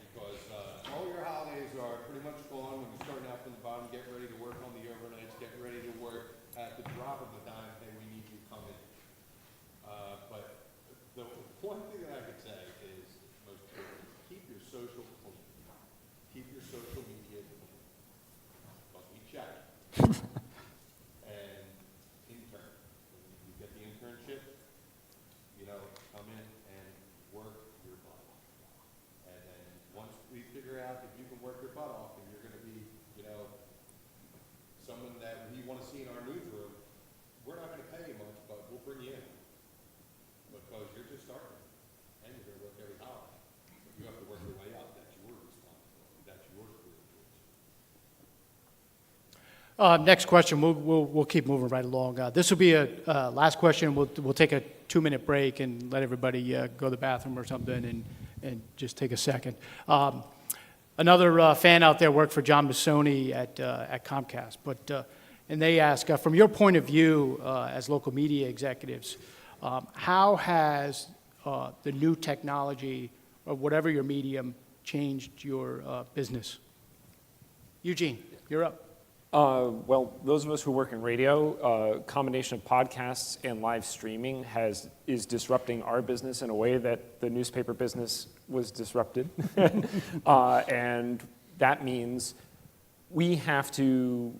Because all your holidays are pretty much gone when you're starting out from the bottom. Get ready to work on the overnights. Get ready to work at the drop of a dime. Hey, we need you coming. But the one thing that I could say is most important, keep your social clean. Keep your social media clean. Because we check it. And intern. When you get the internship, come in and work your butt off. And then once we figure out if you can work your butt off and you're going to be, someone that we want to see in our newsroom, we're not going to pay you much, but we'll bring you in. Because you're just starting, and you're going to work every holiday. If you have to work your way up, that's your responsibility. That's your career choice. Next question, we'll keep moving right along. This will be a last question. We'll take a 2-minute break and let everybody go to the bathroom or something and just take a second. Another fan out there worked for John Massoni at Comcast, and they ask, from your point of view as local media executives, how has the new technology, or whatever your medium, changed your business? Eugene, you're up. Well, those of us who work in radio, a combination of podcasts and live streaming is disrupting our business in a way that the newspaper business was disrupted. And that means we have to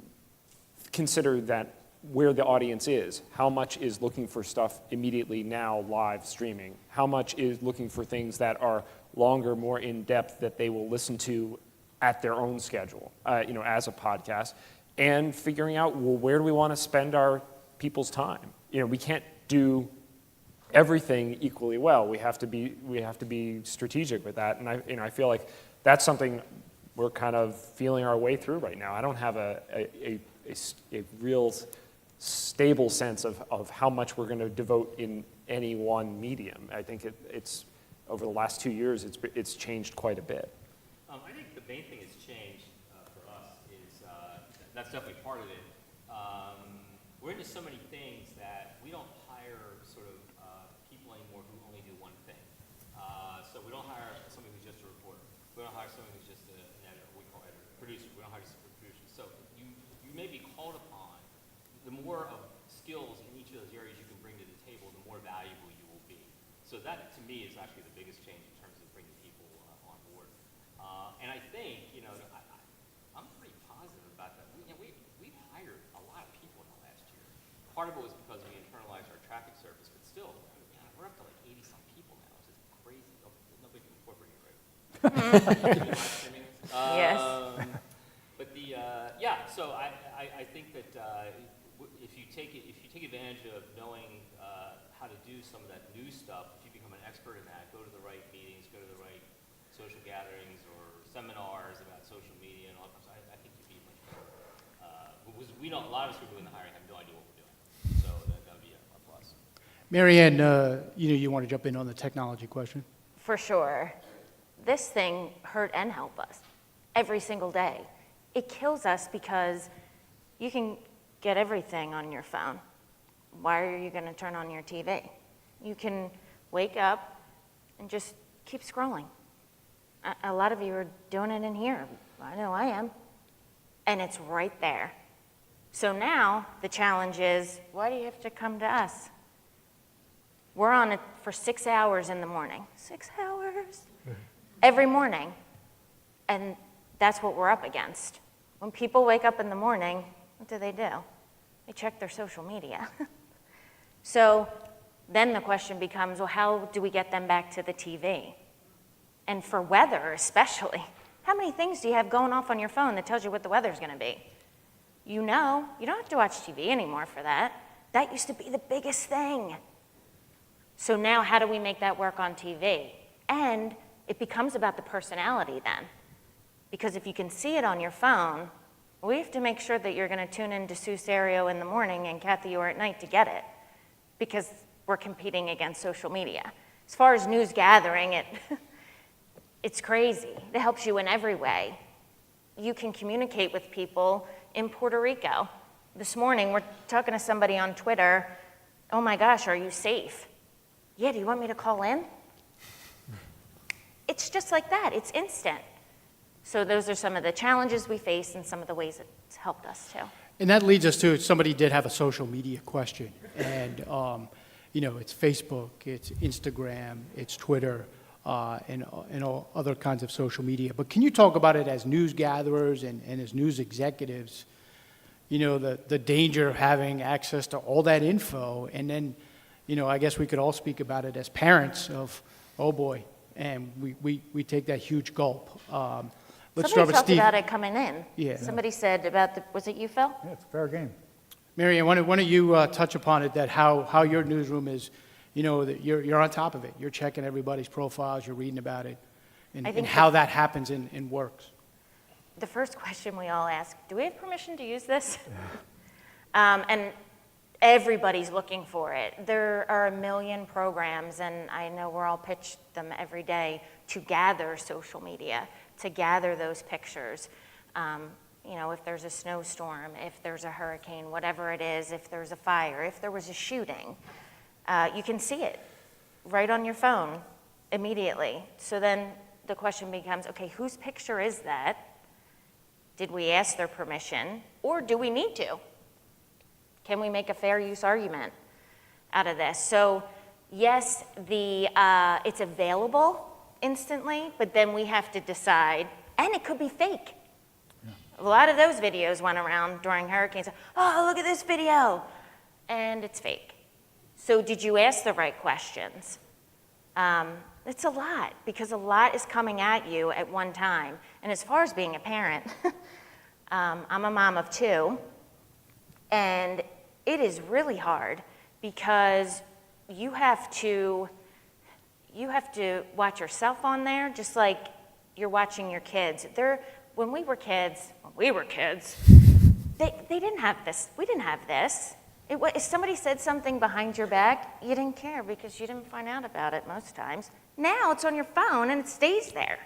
consider that where the audience is, how much is looking for stuff immediately now live streaming, how much is looking for things that are longer, more in-depth that they will listen to at their own schedule, as a podcast. And figuring out, where do we want to spend our people's time? We can't do everything equally well. We have to be strategic with that. And I feel like that's something we're kind of feeling our way through right now. I don't have a real stable sense of how much we're going to devote in any one medium. I think it's over the last 2 years, it's changed quite a bit. I think the main thing that's changed for us is that's definitely part of it. We're into so many things that we don't hire sort of people anymore who only do one thing. So we don't hire somebody who's just a reporter. We don't hire somebody who's just a So that, to me, is actually the biggest change in terms of bringing people on board. And I think, you know, I'm pretty positive about that. We've hired a lot of people in the last year. Part of it was because we internalized our traffic service, but still, we're up to like 80-some people now, which is crazy. Nobody can incorporate it, right? Live streaming. Yes. But yeah, so I think that if you take advantage of knowing how to do some of that new stuff, if you become an expert in that, go to the right meetings, go to the right social gatherings or seminars about social media and all that stuff, I think you'd be much better. We know a lot of us who are doing the hiring have no idea what we're doing, so that would be a plus. Mary Ann, you want to jump in on the technology question? For sure. This thing hurt and help us every single day. It kills us because you can get everything on your phone. Why are you going to turn on your TV? You can wake up and just keep scrolling. A lot of you are doing it in here. I know I am. And it's right there. So now the challenge is, why do you have to come to us? We're on it for 6 hours in the morning. 6 hours? Every morning. And that's what we're up against. When people wake up in the morning, what do? They check their social media. So then the question becomes, well, how do we get them back to the TV? And for weather especially, how many things do you have going off on your phone that tells you what the weather's going to be? You know, you don't have to watch TV anymore for that. That used to be the biggest thing. So now how do we make that work on TV? And it becomes about the personality then. Because if you can see it on your phone, we have to make sure that you're going to tune into Sue Serio in the morning and Kathy Orr at night to get it. Because we're competing against social media. As far as news gathering, it's crazy. It helps you in every way. You can communicate with people in Puerto Rico. This morning, we're talking to somebody on Twitter. Oh my gosh, are you safe? Yeah, do you want me to call in? It's just like that. It's instant. So those are some of the challenges we face and some of the ways it's helped us too. And that leads us to, somebody did have a social media question. And, it's Facebook, it's Instagram, it's Twitter, and all other kinds of social media. But can you talk about it as news gatherers and as news executives, the danger of having access to all that info? And then, I guess we could all speak about it as parents of, oh boy, and we take that huge gulp. Let's start Somebody with talked Steve. about it coming in. Yeah. Somebody said about was it you, Phil? Yeah, it's fair game. Mary Ann, why don't you touch upon it, that how your newsroom is, that you're on top of it. You're checking everybody's profiles, you're reading about it, and I think how that happens and works. The first question we all ask, do we have permission to use this? And everybody's looking for it. There are a million programs, and I know we're all pitched them every day to gather social media, to gather those pictures. If there's a snowstorm, if there's a hurricane, whatever it is, if there's a fire, if there was a shooting, you can see it right on your phone immediately. So then the question becomes, okay, whose picture is that? Did we ask their permission, or do we need to? Can we make a fair use argument out of this? So yes, it's available instantly, but then we have to decide, and it could be fake. A lot of those videos went around during hurricanes. Oh, look at this video. And it's fake. So did you ask the right questions? It's a lot, because a lot is coming at you at one time. And as far as being a parent, I'm a mom of 2, and it is really hard because you have to watch yourself on there just like you're watching your kids. When we were kids, they didn't have this. We didn't have this. If somebody said something behind your back, you didn't care because you didn't find out about it most times. Now it's on your phone and it stays there.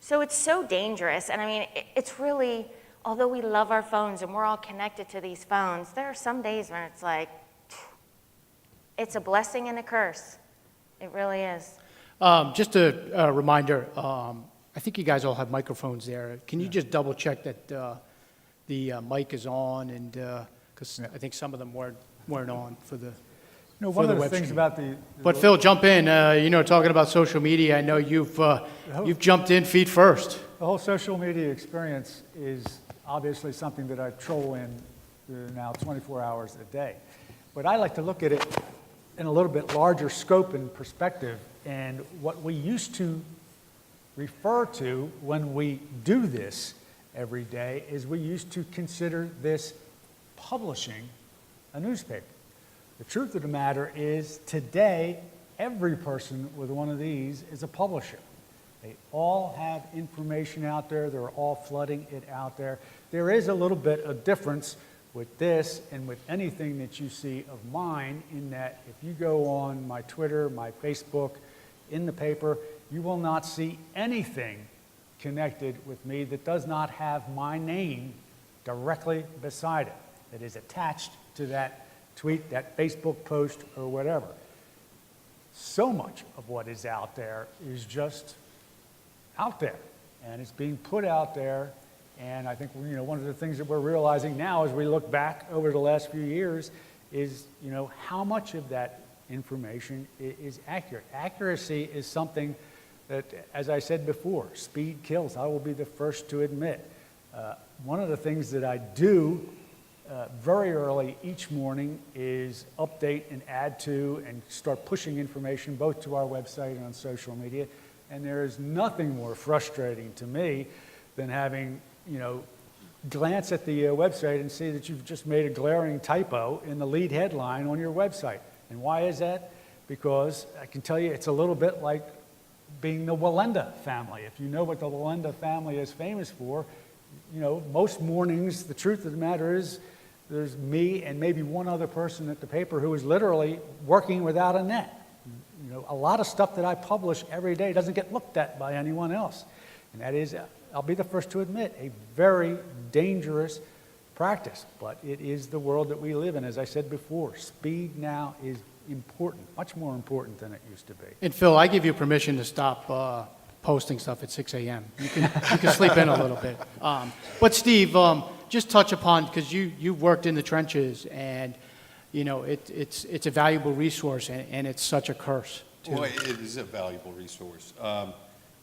So it's so dangerous. And I mean, it's really, although we love our phones and we're all connected to these phones, there are some days when it's like, it's a blessing and a curse. It really is. Just a reminder, I think you guys all have microphones there. Can you just double check that the mic is on, and because I think some of them weren't on for the You know, for one the of the web things stream. about the. But Phil, jump in, you know, talking about social media, I know you've jumped in feet first. The whole social media experience is obviously something that I troll in now 24 hours a day. But I like to look at it in a little bit larger scope and perspective. And what we used to refer to when we do this every day is we used to consider this publishing a newspaper. The truth of the matter is today, every person with one of these is a publisher. They all have information out there. They're all flooding it out there. There is a little bit of difference with this and with anything that you see of mine in that if you go on my Twitter, my Facebook, in the paper, you will not see anything connected with me that does not have my name directly beside it, that is attached to that tweet, that Facebook post, or whatever. So much of what is out there is just out there, and it's being put out there. And I think, you know, one of the things that we're realizing now as we look back over the last few years is, you know, how much of that information is accurate. Accuracy is something that, as I said before, speed kills. I will be the first to admit. One of the things that I do very early each morning is update and add to and start pushing information both to our website and on social media. And there is nothing more frustrating to me than having, you know, glance at the website and see that you've just made a glaring typo in the lead headline on your website. And why is that? Because I can tell you it's a little bit like being the Wallenda family. If you know what the Wallenda family is famous for, you know, most mornings, the truth of the matter is, there's me and maybe one other person at the paper who is literally working without a net. You know, a lot of stuff that I publish every day doesn't get looked at by anyone else. And that is, I'll be the first to admit, a very dangerous practice. But it is the world that we live in. As I said before, speed now is important, much more important than it used to be. And Phil, I give you permission to stop posting stuff at 6 a.m. You can sleep in a little bit. But Steve, just touch upon, because you've worked in the trenches, and you know it's a valuable resource, and it's such a curse too. Well, it is a valuable resource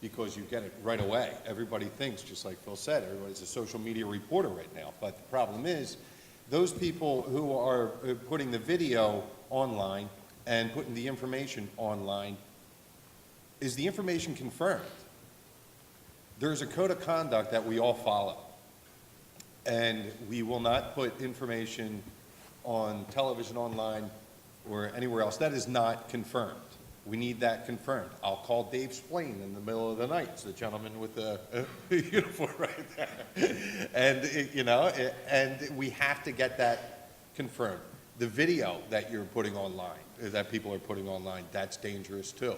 because you get it right away. Everybody thinks, just like Phil said, everybody's a social media reporter right now. But the problem is, those people who are putting the video online and putting the information online, is the information confirmed? There's a code of conduct that we all follow. And we will not put information on television, online, or anywhere else. That is not confirmed. We need that confirmed. I'll call Dave Splain in the middle of the night. It's the gentleman with the uniform right there. And, you know, and we have to get that confirmed. The video that you're putting online, that people are putting online, that's dangerous too.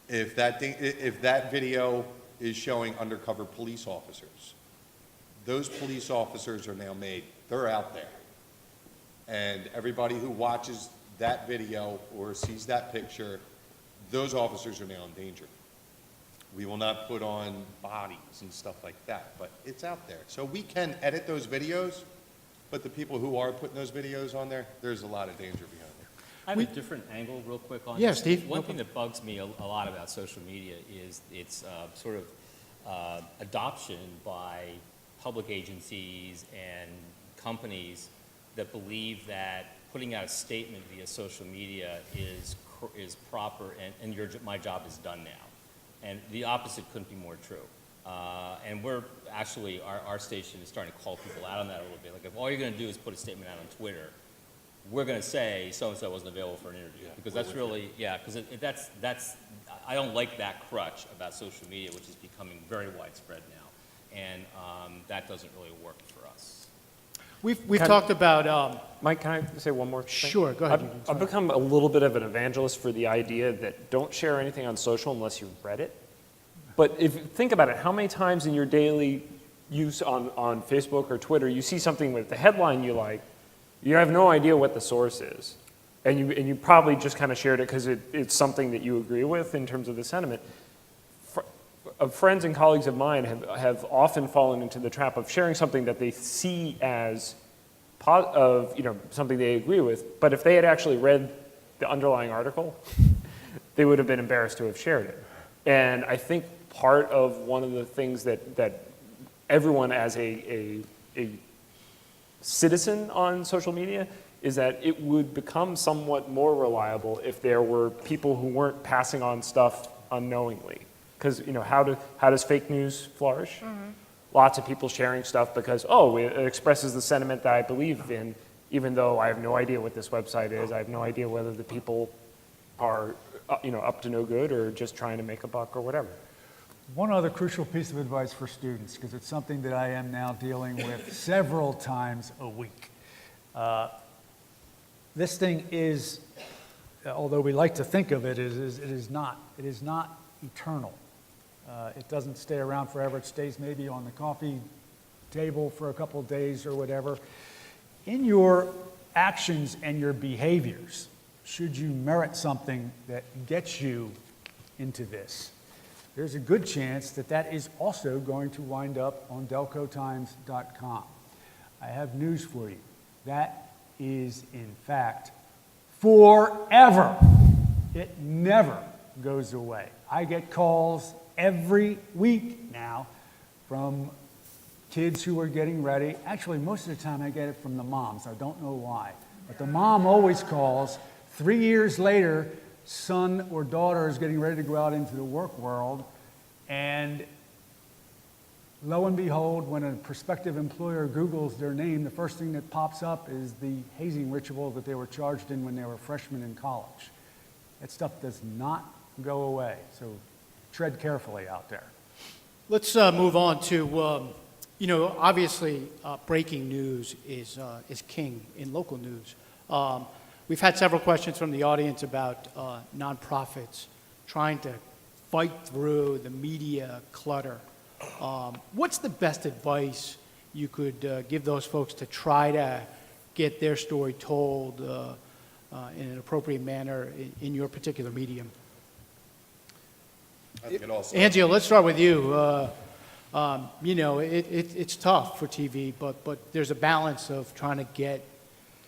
If that video is showing undercover police officers, those police officers are now made. They're out there. And everybody who watches that video or sees that picture, those officers are now in danger. We will not put on bodies and stuff like that, but it's out there. So we can edit those videos, but the people who are putting those videos on there, there's a lot of danger behind there. I have a different angle real quick on Yeah, this. Steve. One thing that bugs me a lot about social media is its sort of adoption by public agencies and companies that believe that putting out a statement via social media is proper and my job is done now. And the opposite couldn't be more true. And we're actually, our station is starting to call people out on that a little bit. Like if all you're going to do is put a statement out on Twitter, we're going to say so-and-so wasn't available for an interview. Because that's really, because that's, I don't like that crutch about social media, which is becoming very widespread now. And that doesn't really work for us. We've talked about, Mike, can I say one more thing? Sure, go ahead. I've become a little bit of an evangelist for the idea that don't share anything on social unless you've read it. But think about it, how many times in your daily use on Facebook or Twitter, you see something with the headline you like, you have no idea what the source is. And you probably just kind of shared it because it's something that you agree with in terms of the sentiment. Friends and colleagues of mine have often fallen into the trap of sharing something that they see as something they agree with. But if they had actually read the underlying article, they would have been embarrassed to have shared it. And I think part of one of the things that everyone as a citizen on social media is that it would become somewhat more reliable if there were people who weren't passing on stuff unknowingly. Because, how does fake news flourish? Lots of people sharing stuff because, it expresses the sentiment that I believe in, even though I have no idea what this website is. I have no idea whether the people are, up to no good or just trying to make a buck or whatever. One other crucial piece of advice for students, because it's something that I am now dealing with several times a week. This thing is, although we like to think of it, it is not eternal. It doesn't stay around forever. It stays maybe on the coffee table for a couple of days or whatever. In your actions and your behaviors, should you merit something that gets you into this, there's a good chance that that is also going to wind up on delcotimes.com. I have news for you. That is, in fact, forever. It never goes away. I get calls every week now from kids who are getting ready. Actually, most of the time I get it from the moms. I don't know why. But the mom always calls. 3 years later, son or daughter is getting ready to go out into the work world, and lo and behold, when a prospective employer Googles their name, the first thing that pops up is the hazing ritual that they were charged in when they were freshmen in college. That stuff does not go away, so tread carefully out there. Let's move on to, obviously breaking news is king in local news. We've had several questions from the audience about nonprofits trying to fight through the media clutter. What's the best advice you could give those folks to try to get their story told in an appropriate manner in your particular medium? I think it all starts- Angela, let's start with you. It's tough for TV, but there's a balance of trying to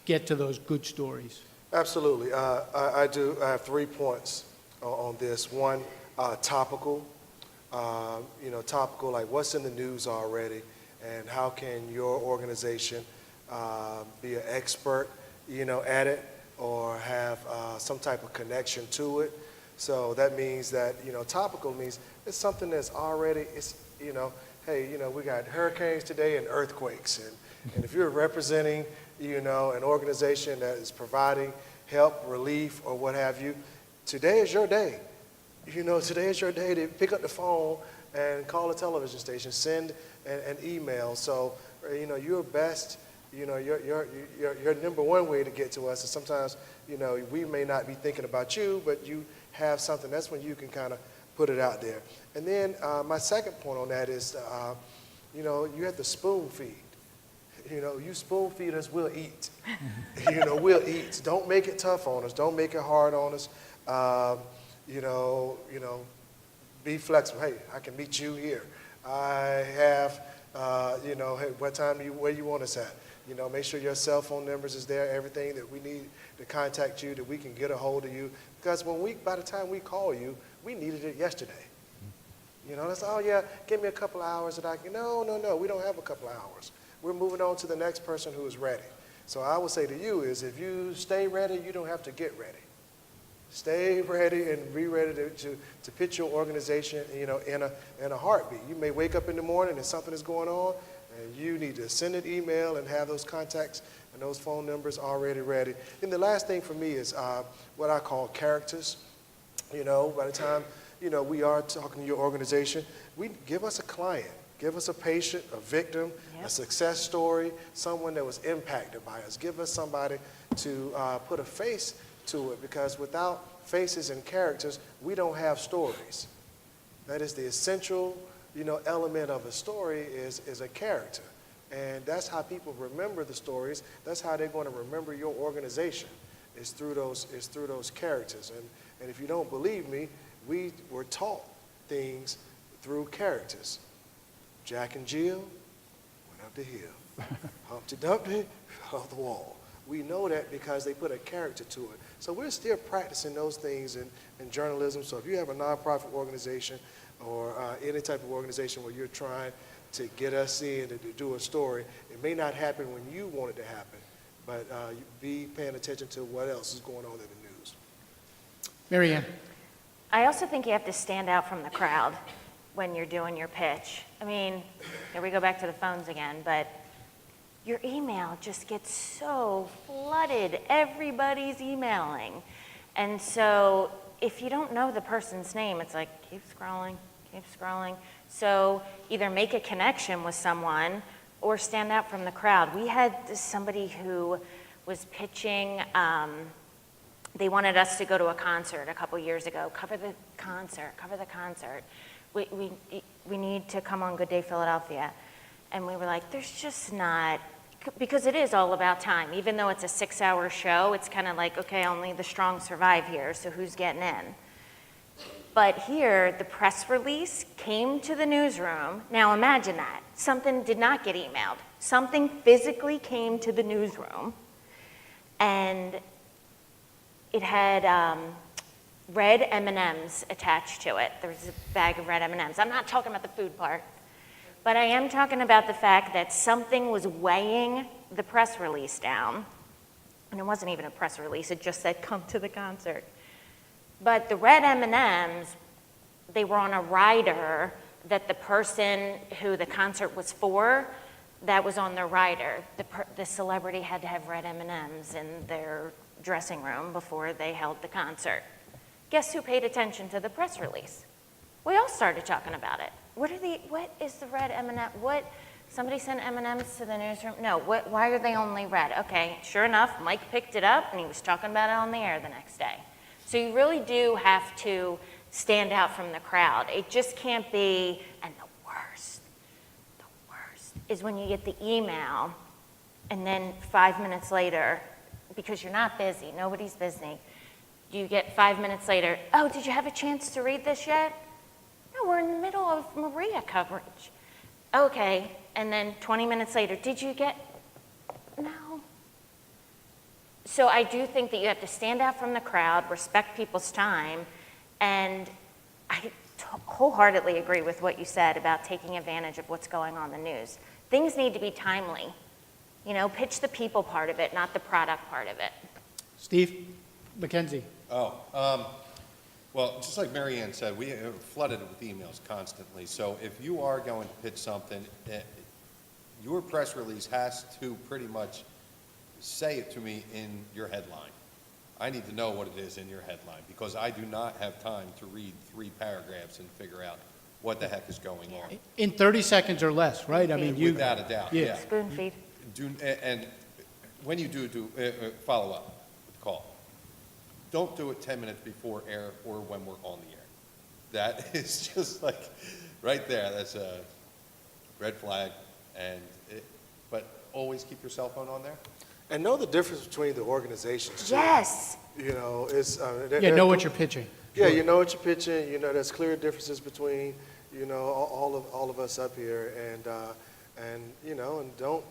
get to those good stories. Absolutely. I have 3 points on this. One, topical. Topical, like what's in the news already, and how can your organization be an expert, at it, or have some type of connection to it. So that means that, topical means it's something that's already, we got hurricanes today and earthquakes. And if you're representing, an organization that is providing help, relief, or what have you, today is your day. Today is your day to pick up the phone and call a television station, send an email. So, your best, your number one way to get to us is sometimes, we may not be thinking about you, but you have something. That's when you can kind of put it out there. And then my second point on that is, you have to spoon feed. You spoon feed us, we'll eat. We'll eat. Don't make it tough on us. Don't make it hard on us. Be flexible. Hey, I can meet you here. I have, hey, what time where you want us at? Make sure your cell phone numbers is there, everything that we need to contact you, that we can get a hold of you. Because by the time we call you, we needed it yesterday. That's, oh yeah, give me a couple of hours that I can, no, we don't have a couple of hours. We're moving on to the next person who is ready. So I would say to you is if you stay ready, you don't have to get ready. Stay ready and be ready to pitch your organization, in a heartbeat. You may wake up in the morning and something is going on, and you need to send an email and have those contacts and those phone numbers already ready. And the last thing for me is what I call characters. By the time, we are talking to your organization, give us a client. Give us a patient, a victim, a success story, someone that was impacted by us. Give us somebody to put a face to it, because without faces and characters, we don't have stories. That is the essential, element of a story is a character. And that's how people remember the stories. That's how they're going to remember your organization, is through those characters. And if you don't believe me, we were taught things through characters. Jack and Jill, when Dumpty Hill, Humpty Dumpty off the wall. We know that because they put a character to it. So we're still practicing those things in journalism. So if you have a nonprofit organization or any type of organization where you're trying to get us in to do a story, it may not happen when you want it to happen, but you be paying attention to what else is going on in the news. Mary Ann? I also think you have to stand out from the crowd when you're doing your pitch. I mean, here we go back to the phones again, but your email just gets so flooded. Everybody's emailing. And so if you don't know the person's name, it's like, keep scrolling, keep scrolling. So either make a connection with someone or stand out from the crowd. We had somebody who was pitching, they wanted us to go to a concert a couple years ago. Cover the concert, cover the concert. We need to come on Good Day Philadelphia. And we were like, there's just not, because it is all about time. Even though it's a 6-hour show, it's kind of like, okay, only the strong survive here, so who's getting in? But here, the press release came to the newsroom. Now imagine that. Something did not get emailed. Something physically came to the newsroom, and it had red M&Ms attached to it. There was a bag of red M&Ms. I'm not talking about the food part. But I am talking about the fact that something was weighing the press release down. And it wasn't even a press release, it just said, come to the concert. But the red M&Ms, they were on a rider that the person who the concert was for, that was on their rider. The celebrity had to have red M&Ms in their dressing room before they held the concert. Guess who paid attention to the press release? We all started talking about it. What is the red M&M? Somebody sent M&Ms to the newsroom? No, why are they only red? Okay, sure enough, Mike picked it up and he was talking about it on the air the next day. So you really do have to stand out from the crowd. It just can't be, and the worst is when you get the email and then 5 minutes later, because you're not busy, nobody's busy, you get 5 minutes later, oh, did you have a chance to read this yet? No, we're in the middle of Maria coverage. Okay, and then 20 minutes later, did you get, no. So I do think that you have to stand out from the crowd, respect people's time, and I wholeheartedly agree with what you said about taking advantage of what's going on in the news. Things need to be timely. You know, pitch the people part of it, not the product part of it. Steve? Mackenzie? Well, just like Mary Ann said, we are flooded with emails constantly. So if you are going to pitch something, your press release has to pretty much say it to me in your headline. I need to know what it is in your headline because I do not have time to read 3 paragraphs and figure out what the heck is going on. In 30 seconds or less, right? I mean, you. Without a doubt, Yeah. yeah. Spoon feed. And when you do follow up with the call, don't do it 10 minutes before air or when we're on the air. That is just like, right there, that's a red flag. But always keep your cell phone on there. And know the difference between the organizations too. Yes. You know, it's Yeah, know what you're pitching. Yeah, you know what you're pitching. You know, there's clear differences between all of us up here, and you know, and don't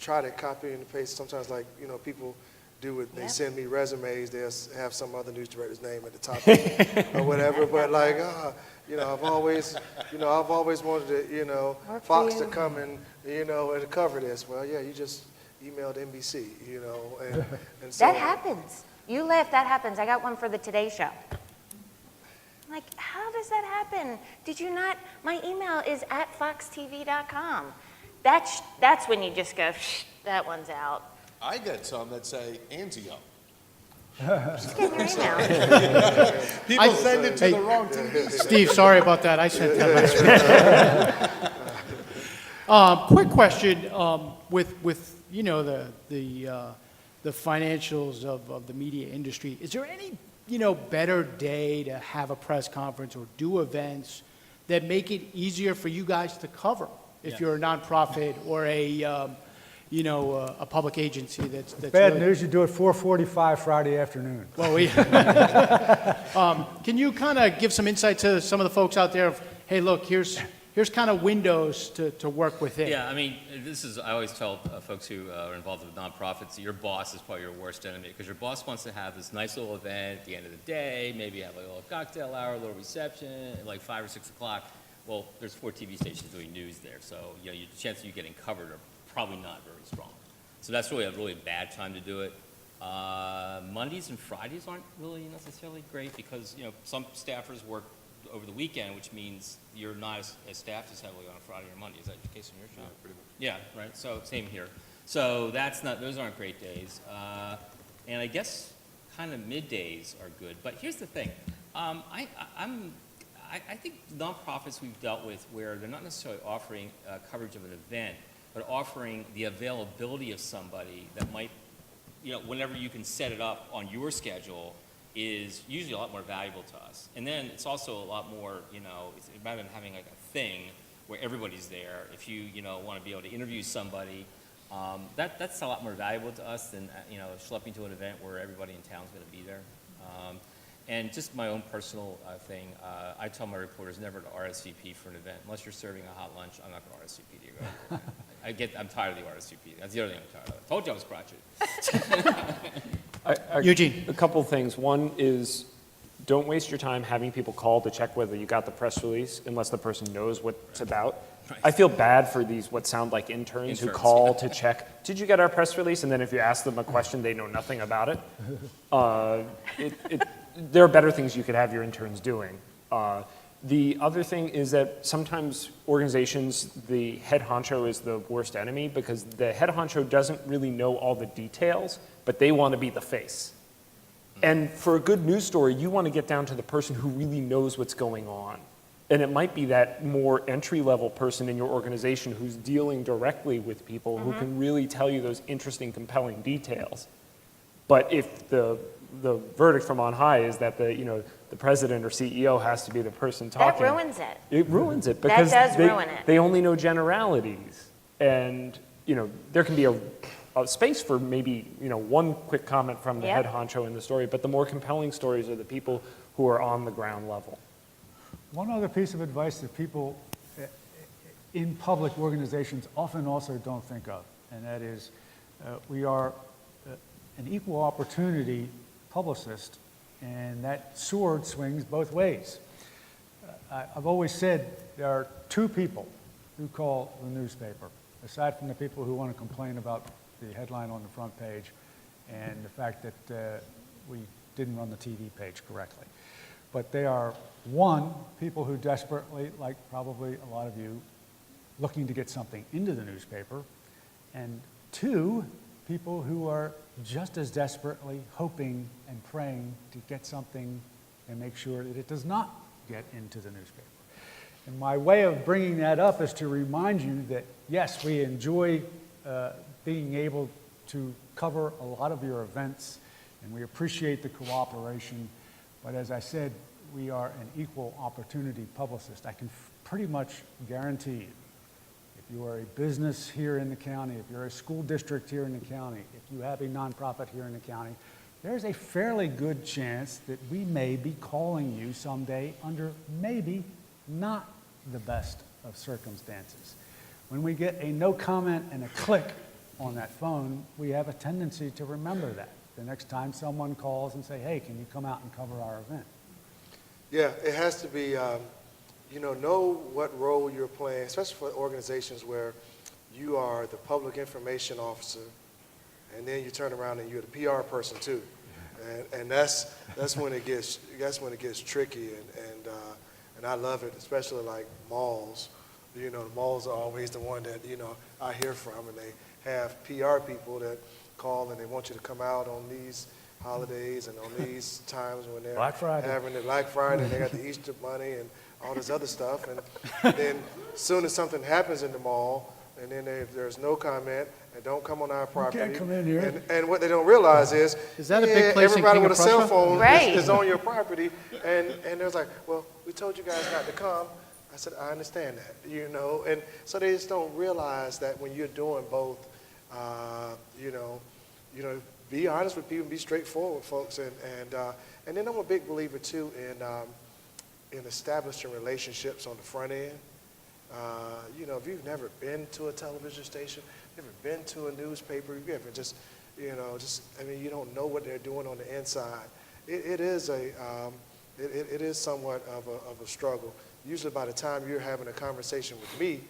try to copy and paste. Sometimes, like people do with they send me resumes. They'll have some other news director's name at the top or whatever. But like, I've always wanted to, Fox to come and and cover this. Well, yeah, you just emailed NBC, and so That happens. You laugh, that happens. I got one for the Today Show. I'm like, how does that happen? Did you not? My email is at foxtv.com. That's when you just go, that one's out. I get some that say Anzio. Just get your email. People send it to Hey, the wrong TV. Steve, sorry about that. I sent that last week. Quick question, with the financials of the media industry, is there any, better day to have a press conference or do events that make it easier for you guys to cover if you're a nonprofit or a public agency that's Bad really- news, you do it 4:45 Friday afternoon. Well, can you kind of give some insight to some of the folks out there of, hey, look, here's here's kind of windows to work within. Yeah, I mean, I always tell folks who are involved with nonprofits, your boss is probably your worst enemy, because your boss wants to have this nice little event at the end of the day, maybe have like a little cocktail hour, a little reception, at like 5 or 6 o'clock. Well, there's 4 TV stations doing news there, so the chances of you getting covered are probably not very strong. So that's really a bad time to do it. Mondays and Fridays aren't really necessarily great because, some staffers work over the weekend, which means you're not as staffed as heavily on a Friday or Monday. Is that the case in your shop? Pretty much. Yeah, right. So same here. So those aren't great days. And I guess kind of middays are good. But here's the thing. I think nonprofits we've dealt with where they're not necessarily offering coverage of an event, but offering the availability of somebody that might, whenever you can set it up on your schedule, is usually a lot more valuable to us. And then it's also a lot more, it's rather than having like a thing where everybody's there. If you, want to be able to interview somebody, that's a lot more valuable to us than, schlepping to an event where everybody in town's going to be there. And just my own personal thing, I tell my reporters never to RSVP for an event. Unless you're serving a hot lunch, I'm not going to RSVP to your event. I'm tired of the RSVP. That's the other thing I'm tired of. I told you I was crotchety. Eugene. A couple things. One is, don't waste your time having people call to check whether you got the press release unless the person knows what it's about. Right. I feel bad for these what sound like interns who call to check, did you get our press release? And then if you ask them a question, they know nothing about it. There are better things you could have your interns doing. The other thing is that sometimes organizations, the head honcho is the worst enemy because the head honcho doesn't really know all the details, but they want to be the face. And for a good news story, you want to get down to the person who really knows what's going on. And it might be that more entry-level person in your organization who's dealing directly with people who can really tell you those interesting, compelling details. But if the verdict from on high is that the president or CEO has to be the person talking. That ruins it. It ruins it because That does ruin it. they only know generalities. And, there can be a space for maybe, one quick comment from the Yep. head honcho in the story, but the more compelling stories are the people who are on the ground level. One other piece of advice that people in public organizations often also don't think of, and that is we are an equal opportunity publicist, and that sword swings both ways. I've always said there are 2 people who call the newspaper, aside from the people who want to complain about the headline on the front page and the fact that we didn't run the TV page correctly. But they are, 1, people who desperately, like probably a lot of you, looking to get something into the newspaper, and 2, people who are just as desperately hoping and praying to get something and make sure that it does not get into the newspaper. And my way of bringing that up is to remind you that, yes, we enjoy being able to cover a lot of your events, and we appreciate the cooperation, but as I said, we are an equal opportunity publicist. I can pretty much guarantee you, if you are a business here in the county, if you're a school district here in the county, if you have a nonprofit here in the county, there's a fairly good chance that we may be calling you someday under maybe not the best of circumstances. When we get a no comment and a click on that phone, we have a tendency to remember that the next time someone calls and say, hey, can you come out and cover our event? Yeah, it has to be, know what role you're playing, especially for organizations where you are the public information officer, and then you turn around and you're the PR person too, and that's when it gets tricky, and I love it, especially like malls. The malls are always the one that I hear from, and they have PR people that call and they want you to come out on these holidays and on these times when they're Black Friday. having the Black Friday and they got the Easter bunny and all this other stuff, and then as soon as something happens in the mall, and then there's no comment and don't come on our property. can't come in here. And what they don't realize is that a big place in everybody King with of a cell Prussia? phone Right. is on your property, and they're like, well, we told you guys not to come. I said, I understand that, and so they just don't realize that when you're doing both, be honest with people, be straightforward with folks, and then I'm a big believer too in establishing relationships on the front end, If you've never been to a television station, never been to a newspaper, you ever just, you don't know what they're doing on the inside. It is somewhat of a struggle. Usually by the time you're having a conversation with me,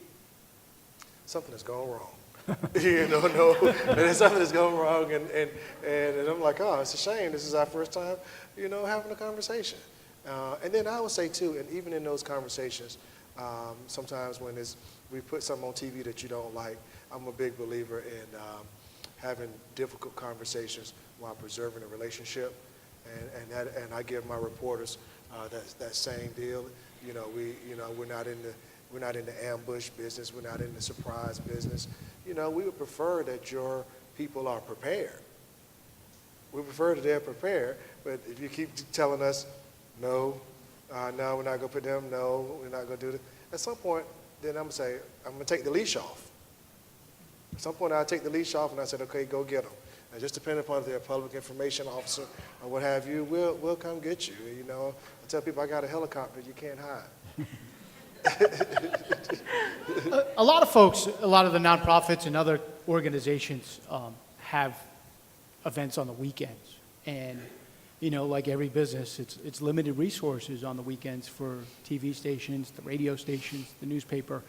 something has gone wrong. Something is going wrong, and I'm like, oh, it's a shame. This is our first time, having a conversation. And then I would say too, and even in those conversations, sometimes when we put something on TV that you don't like, I'm a big believer in having difficult conversations while preserving a relationship, and I give my reporters that same deal. We're not in the ambush business. We're not in the surprise business. We would prefer that your people are prepared. We prefer that they're prepared, but if you keep telling us, no, we're not going to put them, no, we're not going to do this, at some point, then I'm going to take the leash off. At some point, I'll take the leash off, and I said, okay, go get them. And just depending upon if they're a public information officer or what have you, we'll come get you. I tell people I got a helicopter, you can't hide. A lot of folks, a lot of the nonprofits and other organizations have events on the weekends. And, like every business, it's limited resources on the weekends for TV stations, the radio stations, the newspaper.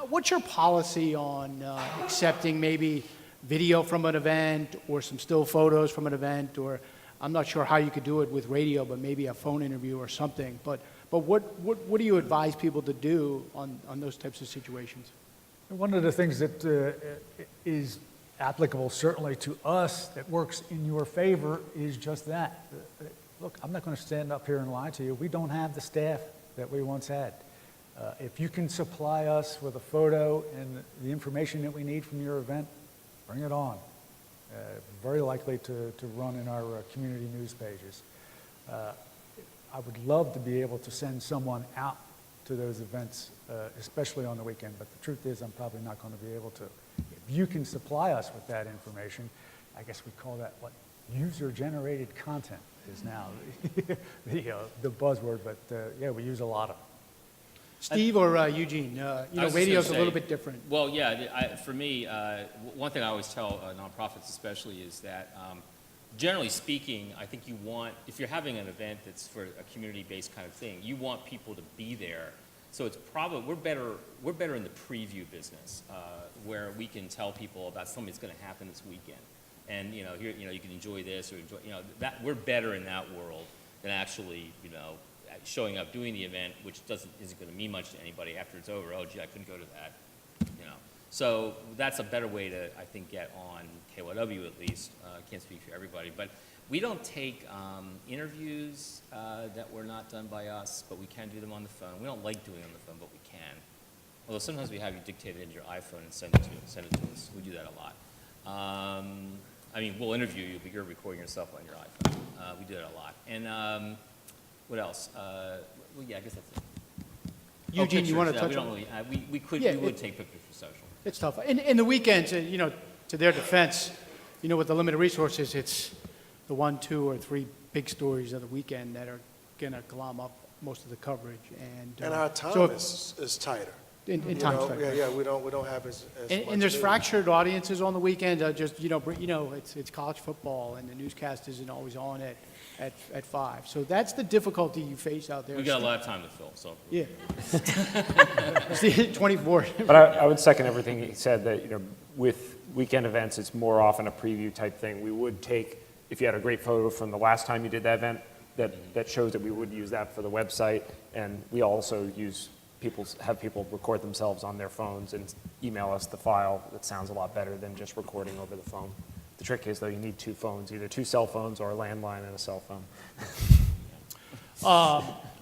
What's your policy on accepting maybe video from an event or some still photos from an event? Or I'm not sure how you could do it with radio, but maybe a phone interview or something. But what do you advise people to do on those types of situations? One of the things that is applicable certainly to us that works in your favor is just that. Look, I'm not going to stand up here and lie to you. We don't have the staff that we once had. If you can supply us with a photo and the information that we need from your event, bring it on. Very likely to run in our community news pages. I would love to be able to send someone out to those events, especially on the weekend, but the truth is I'm probably not going to be able to. If you can supply us with that information, I guess we call that what user-generated content is now the buzzword, but yeah, we use a lot of it. Steve or Eugene, radio's a little bit different. Well, yeah, for me, one thing I always tell nonprofits especially is that generally speaking, I think you want, if you're having an event that's for a community-based kind of thing, you want people to be there. So it's probably, we're better in the preview business, where we can tell people about something that's going to happen this weekend. And, here, you can enjoy this or enjoy, that we're better in that world than actually, showing up, doing the event, which isn't going to mean much to anybody after it's over. Oh, gee, I couldn't go to that, So that's a better way to, I think, get on KYW at least. Can't speak for everybody, but we don't take interviews that were not done by us, but we can do them on the phone. We don't like doing them on the phone, but we can. Although sometimes we have you dictate it into your iPhone and send it to us. We do that a lot. We'll interview you, but you're recording yourself on your iPhone. We do that a lot. And what else? I guess that's it. Eugene, you want to touch we don't on? really, we would take pictures for social. It's tough. In the weekends, to their defense, with the limited resources, it's the 1, 2, or 3 big stories of the weekend that are going to glom up most of the coverage. And our time is tighter. In time's tighter. Yeah, we don't have as much. And there's news. fractured audiences on the weekend. It's college football, and the newscast isn't always on at 5. So that's the difficulty you face out there. We got a lot of time to fill, so. Yeah. See, 24. But I would second everything he said, that, with weekend events, it's more often a preview type thing. We would take, if you had a great photo from the last time you did that event, that shows that we would use that for the website. And we also have people record themselves on their phones and email us the file. That sounds a lot better than just recording over the phone. The trick is, though, you need 2 phones, either 2 cell phones or a landline and a cell phone.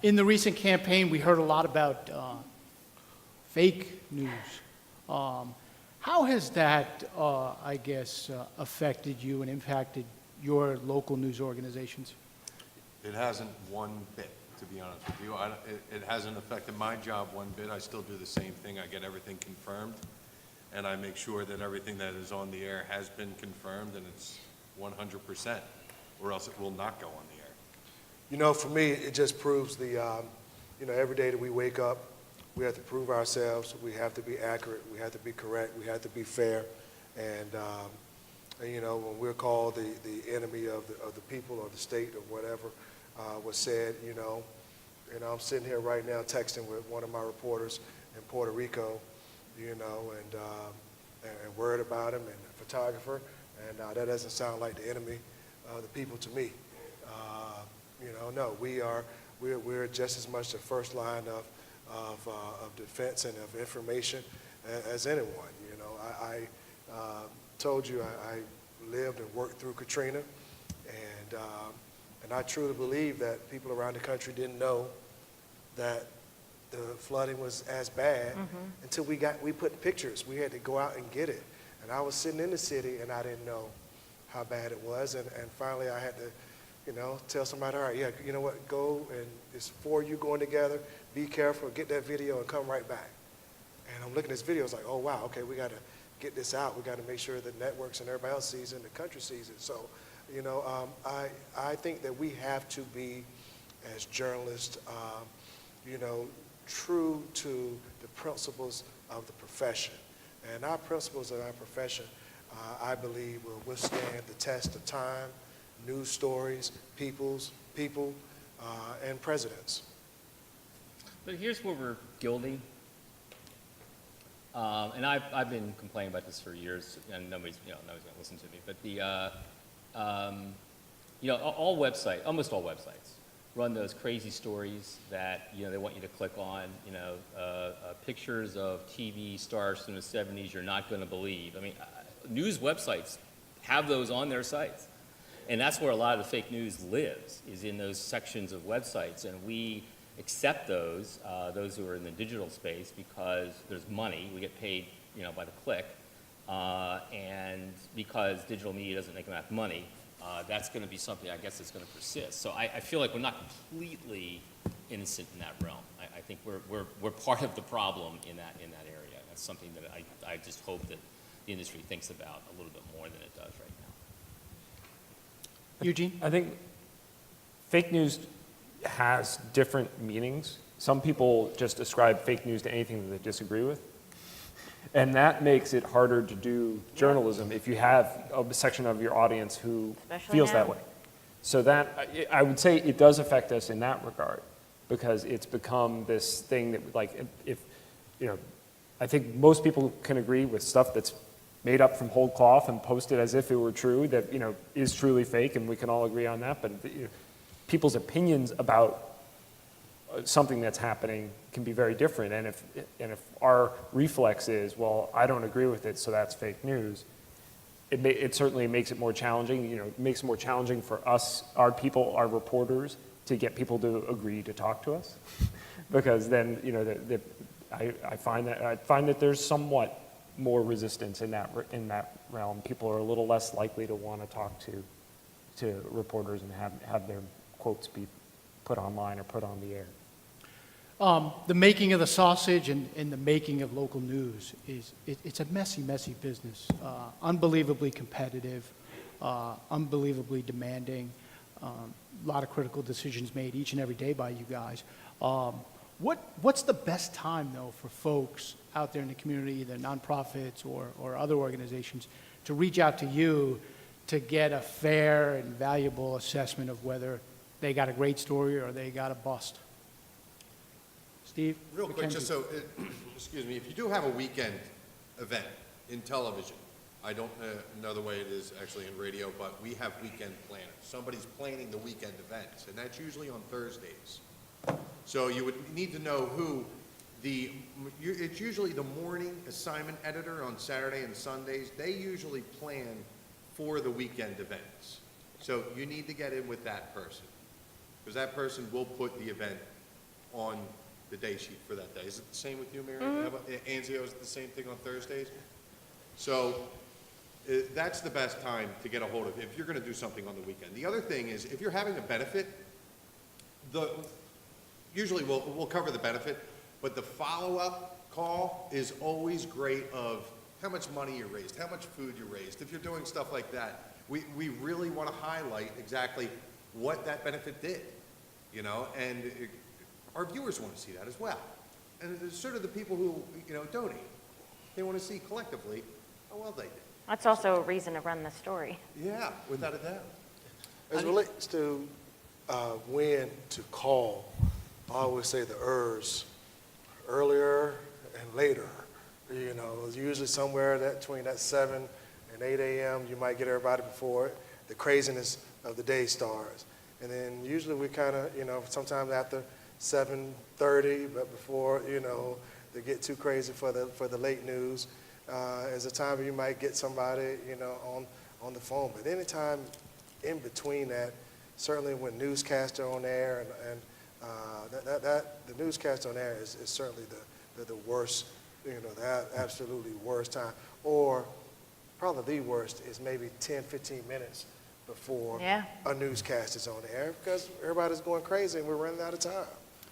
In the recent campaign, we heard a lot about fake news. How has that, affected you and impacted your local news organizations? It hasn't one bit, to be honest with you. It hasn't affected my job one bit. I still do the same thing. I get everything confirmed, and I make sure that everything that is on the air has been confirmed, and it's 100%, or else it will not go on the air. For me, it just proves every day that we wake up, we have to prove ourselves, we have to be accurate, we have to be correct, we have to be fair, and you know, when we're called the enemy of the people or the state or whatever was said, you know, I'm sitting here right now texting with one of my reporters in Puerto Rico, you know, and worried about him, and a photographer, and that doesn't sound like the enemy of the people to me. You know, no, we're just as much the first line of defense and of information as anyone. You know, I told you I lived and worked through Katrina, and I truly believe that people around the country didn't know that the flooding was as bad until we put pictures. We had to go out and get it. And I was sitting in the city and I didn't know how bad it was. And finally I had to, you know, tell somebody, all right, yeah, you know what, go, and it's 4 of you going together, be careful, get that video and come right back. And I'm looking at this video, it's like, oh wow, okay, we got to get this out. We got to make sure the networks and everybody else sees it and the country sees it. So, you know, I think that we have to be, as journalists, you know, true to the principles of the profession. And our principles of our profession, I believe, will withstand the test of time, news stories, people, and presidents. But here's where we're guilty. And I've been complaining about this for years, and nobody's going to listen to me. But you know, almost all websites run those crazy stories that, you know, they want you to click on, you know, pictures of TV stars from the 70s you're not going to believe. I mean, news websites have those on their sites. And that's where a lot of the fake news lives, is in those sections of websites. And we accept those who are in the digital space, because there's money. We get paid, you know, by the click. And because digital media doesn't make enough money, that's going to be something, I guess, that's going to persist. So I feel like we're not completely innocent in that realm. I think we're part of the problem in that area. That's something that I just hope that the industry thinks about a little bit more than it does right now. Eugene? I think fake news has different meanings. Some people just ascribe fake news to anything that they disagree with. And that makes it harder to do journalism if you have a section of your audience who feels that way. So that, I would say it does affect us in that regard, because it's become this thing that, like, if you know, I think most people can agree with stuff that's made up from whole cloth and posted as if it were true, that, you know, is truly fake, and we can all agree on that. But you know, people's opinions about something that's happening can be very different. And if our reflex is, well, I don't agree with it, so that's fake news, it certainly makes it more challenging. You know, it makes it more challenging for us, our people, our reporters, to get people to agree to talk to us, because then, you know, I find that there's somewhat more resistance in that realm. People are a little less likely to want to talk to reporters and have their quotes be put online or put on the air. The making of the sausage and the making of local news it's a messy business. Unbelievably competitive, unbelievably demanding. A lot of critical decisions made each and every day by you guys. What's the best time, though, for folks out there in the community, either nonprofits or other organizations, to reach out to you to get a fair and valuable assessment of whether they got a great story or they got a bust? Steve? Real quick, just so, excuse me, if you do have a weekend event in television, I don't know the way it is actually in radio, but we have weekend planners. Somebody's planning the weekend events, and that's usually on Thursdays. So you would need to know who it's usually the morning assignment editor on Saturday and Sundays. They usually plan for the weekend events. So you need to get in with that person, because that person will put the event on the day sheet for that day. Is it the same with you, Mary? Anzio, is it the same thing on Thursdays? So that's the best time to get a hold of if you're going to do something on the weekend. The other thing is, if you're having a benefit, usually we'll cover the benefit, but the follow-up call is always great of how much money you raised, how much food you raised. If you're doing stuff like that, we really want to highlight exactly what that benefit did, you know, and our viewers want to see that as well. And it's sort of the people who, donate. They want to see collectively how well they did. That's also a reason to run the story. Yeah, without a doubt. As it relates to when to call, I always say the ERS, earlier and later. Usually somewhere between that 7 and 8 a.m., you might get everybody before the craziness of the day starts. And then usually we kind of, sometimes after 7:30, but before, they get too crazy for the late news, is a time where you might get somebody, on the phone. But anytime in between that, certainly when newscaster on air, and the newscaster on air is certainly the worst, the absolutely worst time. Or probably the worst is maybe 10, 15 minutes before a newscast is on the air, because everybody's going crazy and we're running out of time.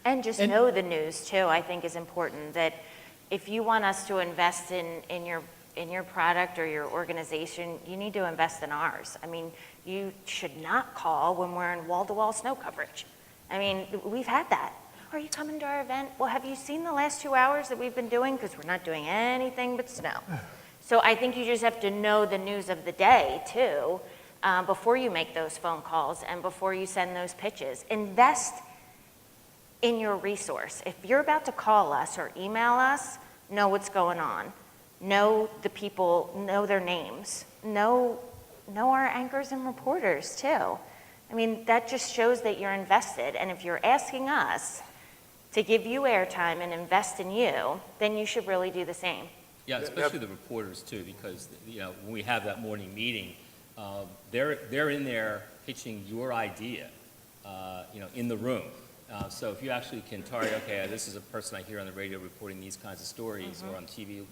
And just know the news too, I think is important, that if you want us to invest in your product or your organization, you need to invest in ours. I mean, you should not call when we're in wall-to-wall snow coverage. I mean, we've had that. Are you coming to our event? Well, have you seen the last 2 hours that we've been doing? Because we're not doing anything but snow. So I think you just have to know the news of the day too, before you make those phone calls and before you send those pitches. Invest in your resource. If you're about to call us or email us, know what's going on. Know the people, know their names. Know our anchors and reporters too. I mean, that just shows that you're invested. And if you're asking us to give you airtime and invest in you, then you should really do the same. Yeah, especially the reporters too, because, when we have that morning meeting, they're in there pitching your idea, in the room. So if you actually can target, okay, this is a person I hear on the radio reporting these kinds of stories, or on TV,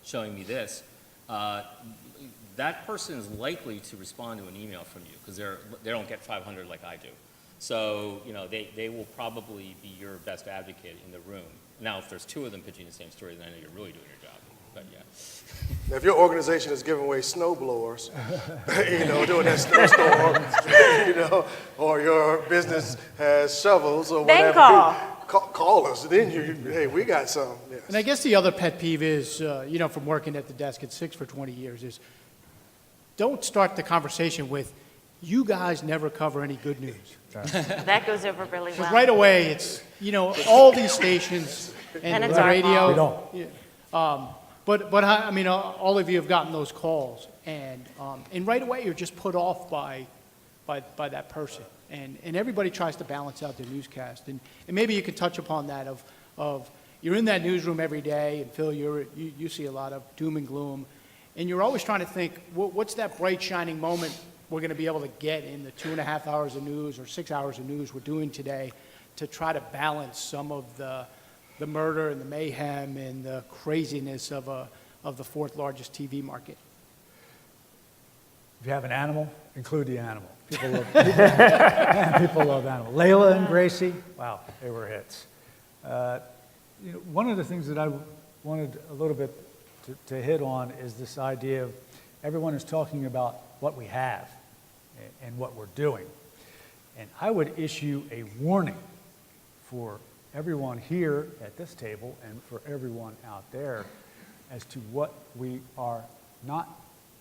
showing me this, that person is likely to respond to an email from you, because they don't get 500 like I do. So, they will probably be your best advocate in the room. Now, if there's two of them pitching the same story, then I know you're really doing your job. But yeah. Now, if your organization is giving away snow blowers, during that snowstorm, or your business has shovels or Then whatever, call us. Then hey, we got some. Yes. And I guess the other pet peeve is, from working at the desk at 6 for 20 years, is don't start the conversation with, you guys never cover any good news. That goes over really Because well. right away, it's, all these stations And and it's the our radio. fault. We don't. Yeah. But I mean, all of you have gotten those calls, and right away, you're just put off by that person. And everybody tries to balance out their newscast. And maybe you could touch upon that of you're in that newsroom every day, and Phil, you see a lot of doom and gloom, and you're always trying to think, what's that bright, shining moment we're going to be able to get in the 2.5 hours of news or 6 hours of news we're doing today to try to balance some of the murder and the mayhem and the craziness of the fourth largest TV market. If you have an animal, include the animal. People love animals. Layla and Gracie, wow, they were hits. One of the things that I wanted a little bit to hit on is this idea of everyone is talking about what we have and what we're doing. And I would issue a warning for everyone here at this table and for everyone out there as to what we are not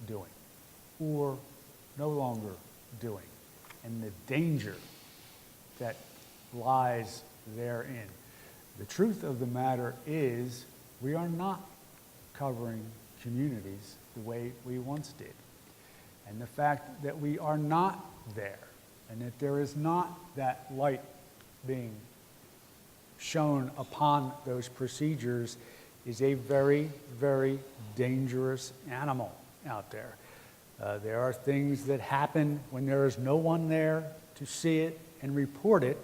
doing or no longer doing and the danger that lies therein. The truth of the matter is we are not covering communities the way we once did. And the fact that we are not there and that there is not that light being shown upon those procedures is a very, very dangerous animal out there. There are things that happen when there is no one there to see it and report it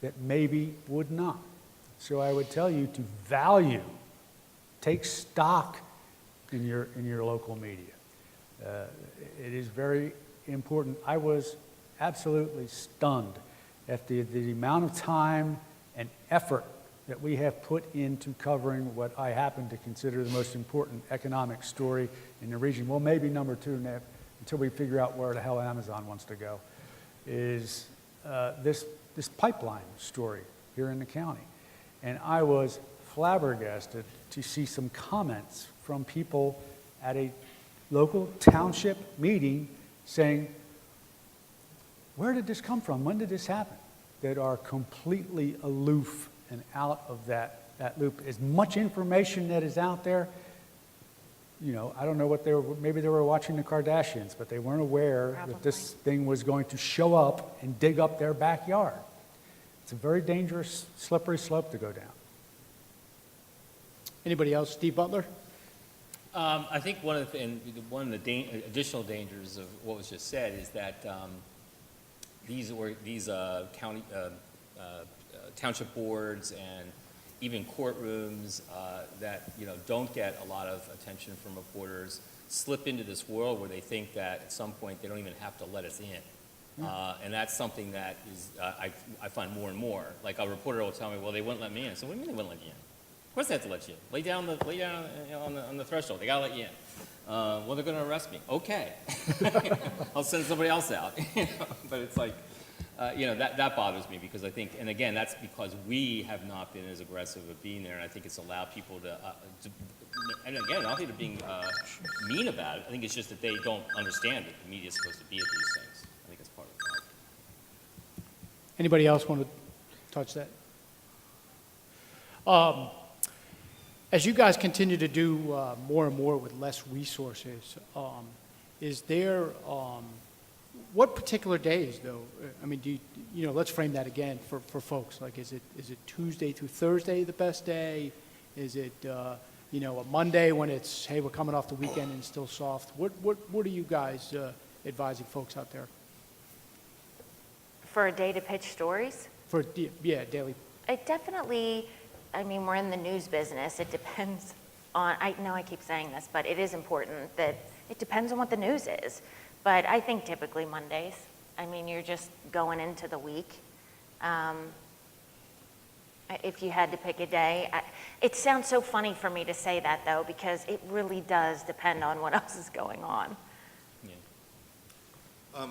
that maybe would not. So I would tell you to value, take stock in your local media. It is very important. I was absolutely stunned at the amount of time and effort that we have put into covering what I happen to consider the most important economic story in the region. Well, maybe number two, until we figure out where the hell Amazon wants to go, is this pipeline story here in the county. And I was flabbergasted to see some comments from people at a local township meeting saying, where did this come from? When did this happen? That are completely aloof and out of that loop. As much information that is out there, you know, I don't know what maybe they were watching the Kardashians, but they weren't aware that this thing was going to show up and dig up their backyard. It's a very dangerous, slippery slope to go down. Anybody else? Steve Butler? I think one of the additional dangers of what was just said is that these county township boards and even courtrooms that don't get a lot of attention from reporters slip into this world where they think that at some point they don't even have to let us in. And that's something that is I find more and more. Like a reporter will tell me, well, they wouldn't let me in. So what do you mean they wouldn't let you in? Of course they have to let you in. Lay down on the threshold. They gotta let you in. Well, they're gonna arrest me. Okay. I'll send somebody else out. But it's like, that bothers me because I think, and again, that's because we have not been as aggressive at being there, and I think it's allowed people to and again, I don't think they're being mean about it. I think it's just that they don't understand that the media is supposed to be at these things. I think it's part of the problem. Anybody else want to touch that? As you guys continue to do more and more with less resources, is there, what particular days though? I mean, let's frame that again for folks. Like, is it Tuesday through Thursday the best day? Is it, a Monday when it's, hey, we're coming off the weekend and it's still soft? What are you guys advising folks out there? For a day to pitch stories? For, daily. It definitely, we're in the news business. It depends on, I know I keep saying this, but it is important that it depends on what the news is. But I think typically Mondays. You're just going into the week. If you had to pick a day, it sounds so funny for me to say that though, because it really does depend on what else is going on. Yeah.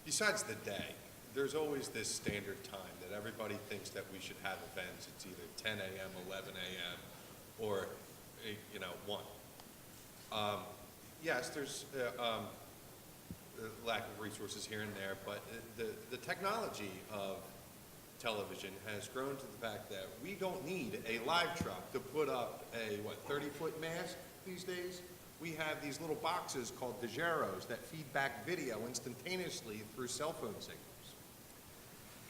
Besides the day, there's always this standard time that everybody thinks that we should have events. It's either 10 a.m., 11 a.m., or, 1. Yes, there's lack of resources here and there, but the technology of television has grown to the fact that we don't need a live truck to put up a, 30-foot mast these days? We have these little boxes called Dejeros that feed back video instantaneously through cell phone signals.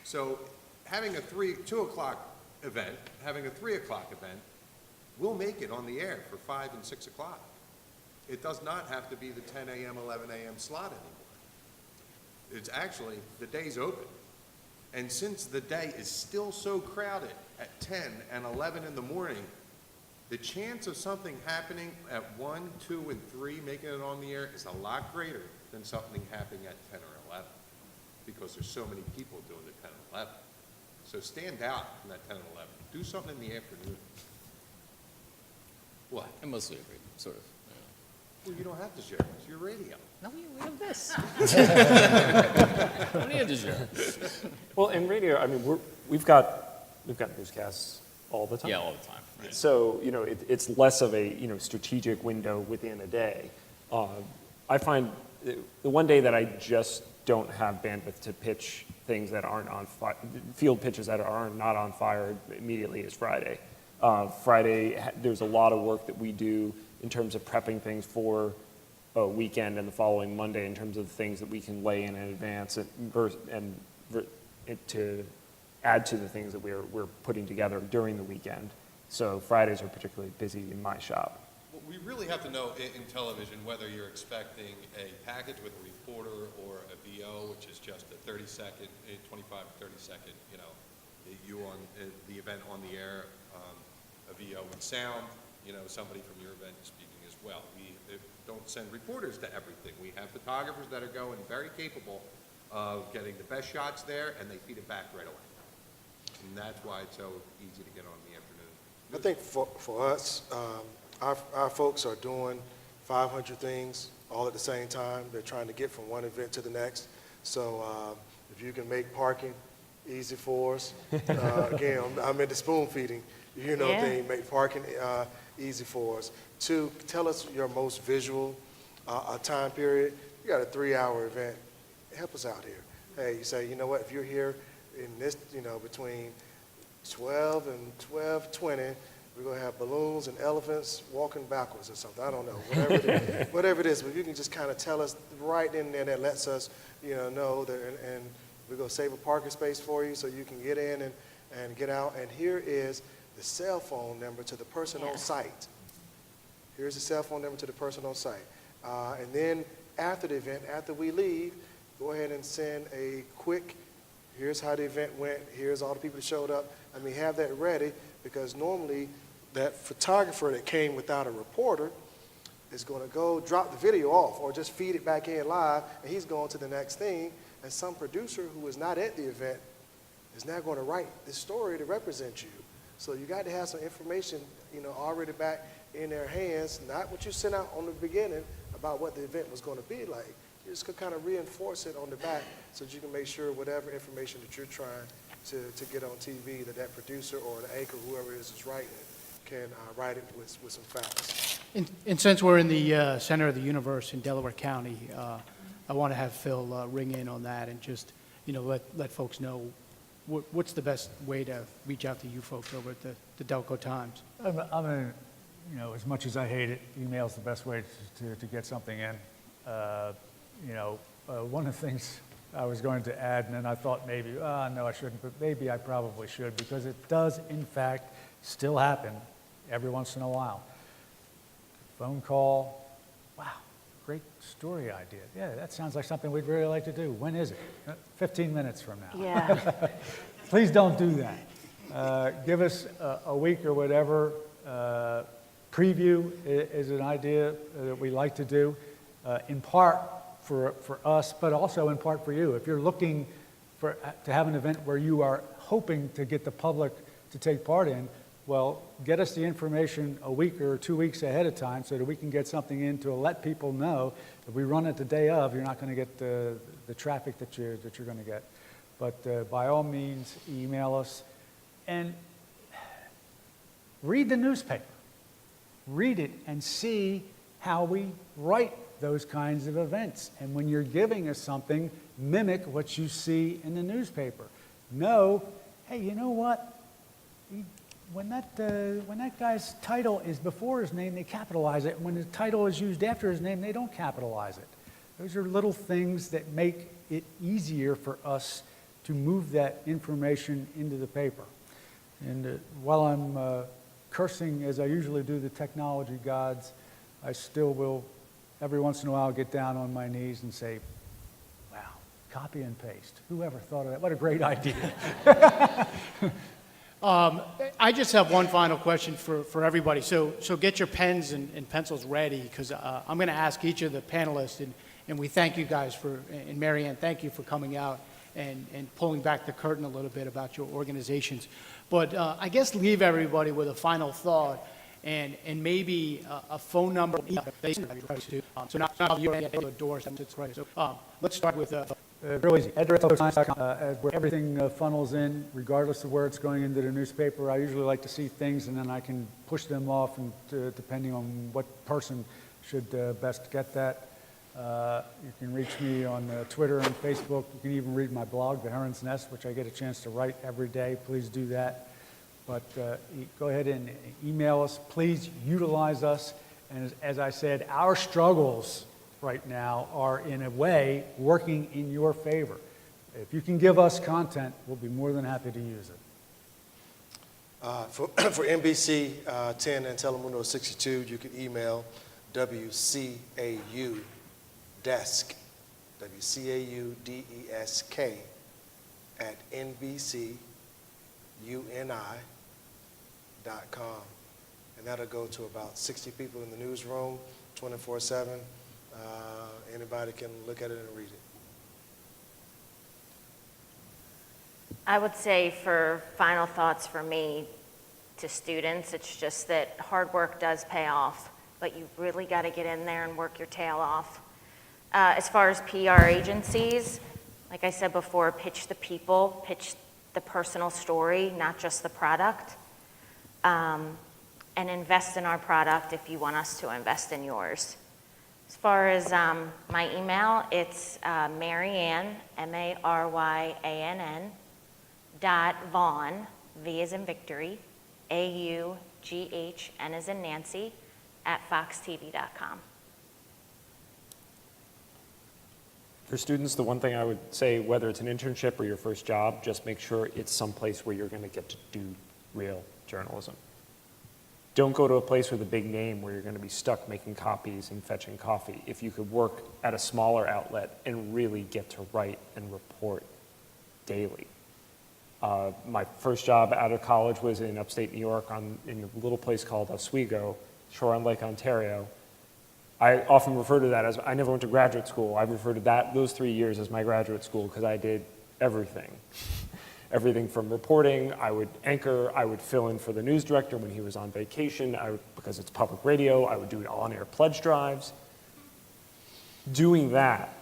So having a 2 o'clock event, having a 3 o'clock event, we'll make it on the air for 5 and 6 o'clock. It does not have to be the 10 a.m., 11 a.m. slot anymore. It's actually, the day's open. And since the day is still so crowded at 10 and 11 in the morning, the chance of something happening at 1, 2, and 3, making it on the air, is a lot greater than something happening at 10 or 11, because there's so many people doing the 10 and 11. So stand out from that 10 and 11. Do something in the afternoon. What? I mostly agree, sort of. Well, you don't have to share. It's your radio. No, we have this. We have to share. Well, in radio, we've got newscasts all the time. Yeah, all the time. Right. So, it's less of a, strategic window within a day. I find the one day that I just don't have bandwidth to pitch things that aren't on fire, field pitches that are not on fire immediately is Friday. Friday, there's a lot of work that we do in terms of prepping things for a weekend and the following Monday in terms of things that we can lay in advance and to add to the things that we're putting together during the weekend. So Fridays are particularly busy in my shop. Well, we really have to know in television whether you're expecting a package with a reporter or a VO, which is just a 30-second, 25 to 30-second, you on the event on the air, a VO with sound, somebody from your event speaking as well. We don't send reporters to everything. We have photographers that are going very capable of getting the best shots there, and they feed it back right away. And that's why it's so easy to get on in the afternoon. I think for us, our folks are doing 500 things all at the same time. They're trying to get from one event to the next. So if you can make parking easy for us, again, I'm into spoon feeding. Yeah. thing, make parking easy for us. 2, tell us your most visual time period. You got a 3-hour event. Help us out here. Hey, you say, you know what, if you're here in this, between 12 and 12:20, we're going to have balloons and elephants walking backwards or something. I don't know, whatever it is. But you can just kind of tell us right in there, that lets us, know that, and we're going to save a parking space for you so you can get in and get out. And here is the cell phone number to the person on site. Here's the cell phone number to the person on site. And then after the event, after we leave, go ahead and send a quick, here's how the event went, here's all the people that showed up. I mean, have that ready, because normally that photographer that came without a reporter is going to go drop the video off or just feed it back in live, and he's going to the next thing. And some producer who is not at the event is now going to write this story to represent you. So you got to have some information, already back in their hands, not what you sent out on the beginning about what the event was going to be like. You just could kind of reinforce it on the back so that you can make sure whatever information that you're trying to get on TV, that producer or the anchor, whoever it is writing it, can write it with some facts. And since we're in the center of the universe in Delaware County, I want to have Phil ring in on that and just, let folks know what's the best way to reach out to you folks over at the Delco Times. As much as I hate it, email's the best way to get something in. One of the things I was going to add, and then I thought maybe, no, I shouldn't, but maybe I probably should, because it does, in fact, still happen every once in a while. Phone call, wow, great story idea. Yeah, that sounds like something we'd really like to do. When is it? 15 minutes from now. Yeah. Please don't do that. Give us a week or whatever. Preview is an idea that we like to do, in part for us, but also in part for you. If you're looking to have an event where you are hoping to get the public to take part in, well, get us the information a week or 2 weeks ahead of time so that we can get something in to let people know that we run it the day of. You're not going to get the traffic that you're going to get. But by all means, email us and read the newspaper. Read it and see how we write those kinds of events. And when you're giving us something, mimic what you see in the newspaper. Know, hey, you know what? When that guy's title is before his name, they capitalize it. When the title is used after his name, they don't capitalize it. Those are little things that make it easier for us to move that information into the paper. And while I'm cursing, as I usually do, the technology gods, I still will, every once in a while, get down on my knees and say, wow, copy and paste. Whoever thought of that? What a great idea. I just have one final question for everybody. So get your pens and pencils ready, because I'm going to ask each of the panelists, and we thank you guys and Mary Ann, thank you for coming out and pulling back the curtain a little bit about your organizations. But I guess leave everybody with a final thought and maybe a phone number. So now you're at the door. So let's start with Real easy. Ed@delcotimes.com, where everything funnels in, regardless of where it's going into the newspaper. I usually like to see things, and then I can push them off, and depending on what person should best get that. You can reach me on Twitter and Facebook. You can even read my blog, The Heron's Nest, which I get a chance to write every day. Please do that. But go ahead and email us. Please utilize us. And as I said, our struggles right now are, in a way, working in your favor. If you can give us content, we'll be more than happy to use it. For NBC 10 and Telemundo 62, you can email WCAU desk, WCAUDESK at NBCUNI.com. And that'll go to about 60 people in the newsroom, 24/7. Anybody can look at it and read it. I would say for final thoughts for me to students, it's just that hard work does pay off, but you really got to get in there and work your tail off. As far as PR agencies, like I said before, pitch the people, pitch the personal story, not just the product. and invest in our product if you want us to invest in yours. As far as my email, it's Maryann, MARYANN, .Vaughn, V as in Victory, AUGHN as in Nancy, @foxtv.com. For students, the one thing I would say, whether it's an internship or your first job, just make sure it's someplace where you're going to get to do real journalism. Don't go to a place with a big name where you're going to be stuck making copies and fetching coffee. If you could work at a smaller outlet and really get to write and report daily. My first job out of college was in upstate New York in a little place called Oswego, shore on Lake Ontario. I often refer to that as, I never went to graduate school. I refer to those 3 years as my graduate school because I did everything. Everything from reporting, I would anchor, I would fill in for the news director when he was on vacation, because it's public radio, I would do on-air pledge drives. Doing that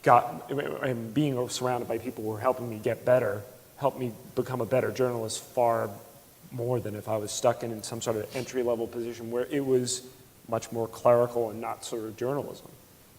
and being surrounded by people who were helping me get better, helped me become a better journalist far more than if I was stuck in some sort of entry-level position where it was much more clerical and not sort of journalism.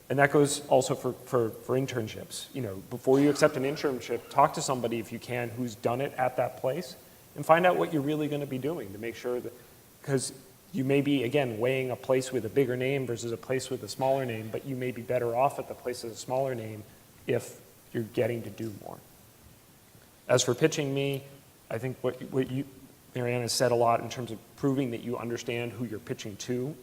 And that goes also for internships. You know, before you accept an internship, talk to somebody if you can who's done it at that place and find out what you're really going to be doing to make sure that, because you may be, again, weighing a place with a bigger name versus a place with a smaller name, but you may be better off at the place with a smaller name if you're getting to do more. As for pitching me, I think what you, Maryann, has said a lot in terms of proving that you understand who you're pitching to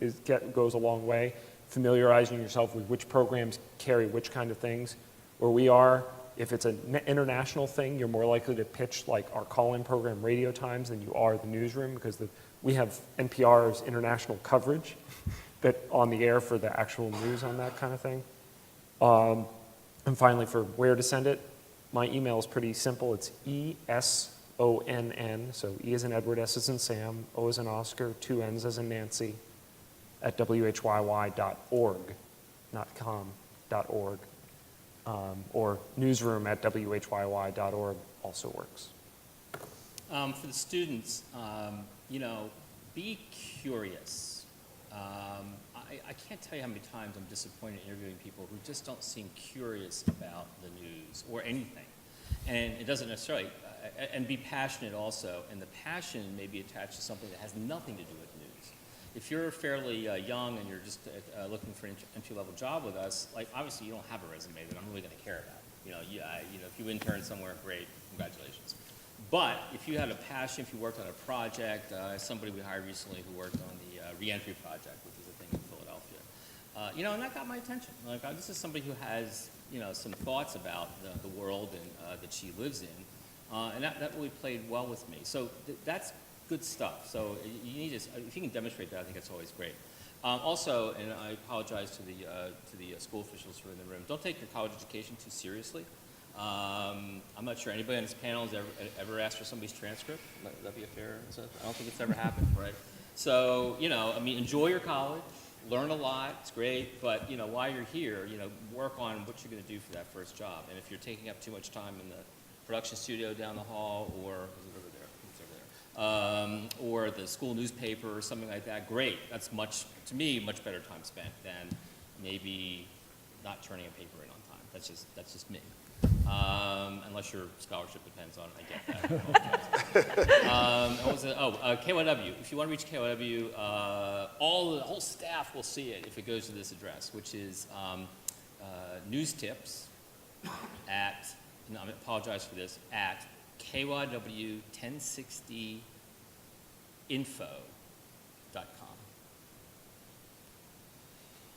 goes a long way. Familiarizing yourself with which programs carry which kind of things. Where we are, if it's an international thing, you're more likely to pitch like our call-in program Radio Times than you are the newsroom, because we have NPR's international coverage that on the air for the actual news on that kind of thing. And finally, for where to send it, my email is pretty simple. It's ESONN, so E as in Edward, S as in Sam, O as in Oscar, 2 N's as in Nancy, @whyy.org, not com.org, or newsroom@whyy.org also works. For the students, you know, be curious. I can't tell you how many times I'm disappointed interviewing people who just don't seem curious about the news or anything. And it doesn't necessarily, and be passionate also. And the passion may be attached to something that has nothing to do with news. If you're fairly young and you're just looking for an entry-level job with us, like obviously you don't have a resume that I'm really going to care about. You know, if you intern somewhere, great, congratulations. But if you had a passion, if you worked on a project, somebody we hired recently who worked on the reentry project, which is a thing in Philadelphia, you know, and that got my attention. Like, this is somebody who has, you know, some thoughts about the world and that she lives in, and that really played well with me. So that's good stuff. So you need to, if you can demonstrate that, I think that's always great. Also, and I apologize to the school officials who are in the room, don't take your college education too seriously. I'm not sure anybody on this panel has ever asked for somebody's transcript. Would that be a fair assessment? I don't think it's ever happened, right? So, you know, I mean, enjoy your college, learn a lot, it's great, but, you know, while you're here, you know, work on what you're going to do for that first job. And if you're taking up too much time in the production studio down the hall, or is it over there? It's over there. Or the school newspaper or something like that, great. That's to me, much better time spent than maybe not turning a paper in on time. That's just me. Unless your scholarship depends on it, I get that. What was it? KYW. If you want to reach KYW, the whole staff will see it if it goes to this address, which is news tips at, and I apologize for this, at KYW1060info.com.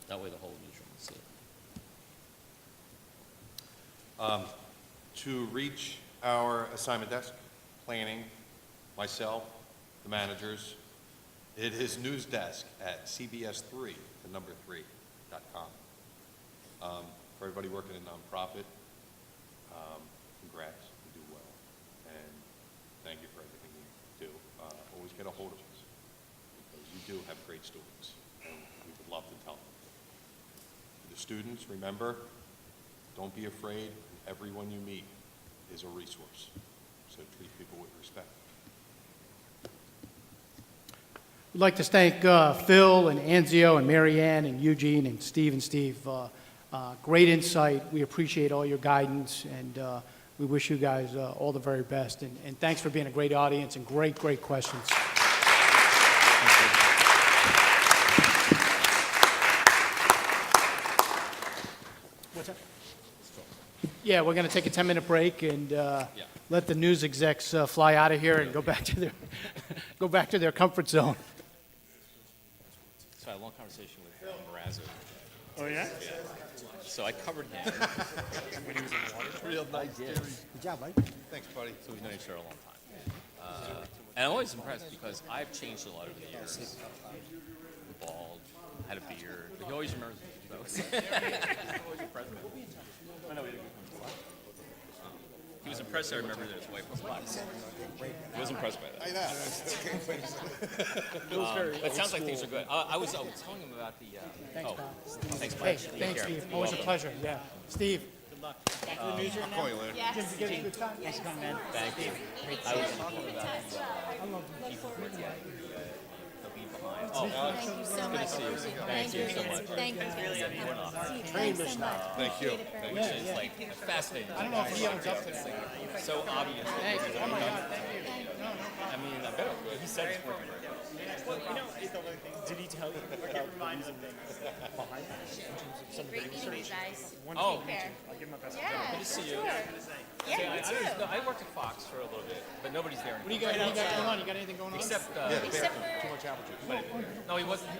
That way the whole newsroom will see it. To reach our assignment desk, planning, myself, the managers, it is newsdesk at cbs3.com. For everybody working in nonprofit, congrats, you do well, and thank you for everything you do. Always get a hold of us, because you do have great students, and we would love to tell them. For the students, remember, don't be afraid. Everyone you meet is a resource, so treat people with respect. We'd like to thank Phil and Anzio and Mary Ann and Eugene and Steve. Great insight. We appreciate all your guidance, and we wish you guys all the very best. And thanks for being a great audience and great questions. What's that? Yeah, we're going to take a 10-minute break and let the news execs fly out of here and go back to their comfort zone. So I had a long conversation with Marazzo. Oh, yeah? So I covered him. When he was in the water? Real nice, Jerry. Good job, Mike. Thanks, buddy. So we've known each other a long time. And I'm always impressed because I've changed a lot over the years. Bald, had a beard. He always remembers those. Always impressed with him. I know we had a good conversation. He was impressed that I remembered that his wife was black. He was impressed by that. I know. It sounds like things are good. I was telling him about the. Thanks, Bob. Thanks, Hey, Mike. thanks, Steve. Always a pleasure. Yeah. Steve. Good luck. I'll call you later. Jim, you get a good time? Thanks for coming, man. Thank you. I was talking about the people who the lead behind. Oh, Thank you so much. thank you so much. Thank you. Train mission. Thank you. Which is like fascinating. I don't know if he owns up to that. So obvious. Thanks. Oh, my God. Thank you. I mean, I bet he said it's working very well. Well, you know, did he tell you about the reason behind that in terms of some of the Great meeting you research? guys. Oh, Take care. I'll give him my best. Yeah, good to see you. sure. See, Yeah, you too. I worked at Fox for a little bit, but nobody's there What do anymore. you got going on? You got anything going on? Except, Except for, too much apple juice. No, he wasn't.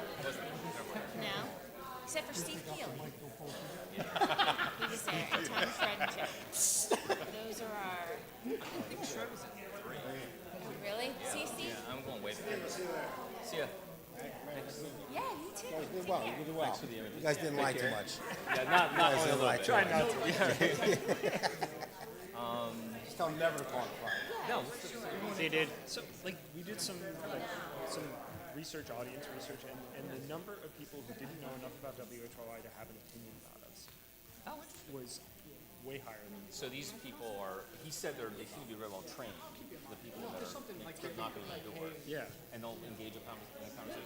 no, except for Steve Keeley. He was there, and Tom Fred too. Those are our, really? See, Steve? I'm going way back. See ya. Yeah, you too. You did well. You did well. You guys didn't lie too much. Yeah, not only a little bit. Try not to. Just tell them never to call it Friday. No, They did. So, like, we did some research, audience research, and the number of people who didn't know enough about WHYY to have an opinion about us was way higher than so these people are, he said they seem to be very well trained, the people that are knocking on the door, Yeah. and they'll engage in a conversation.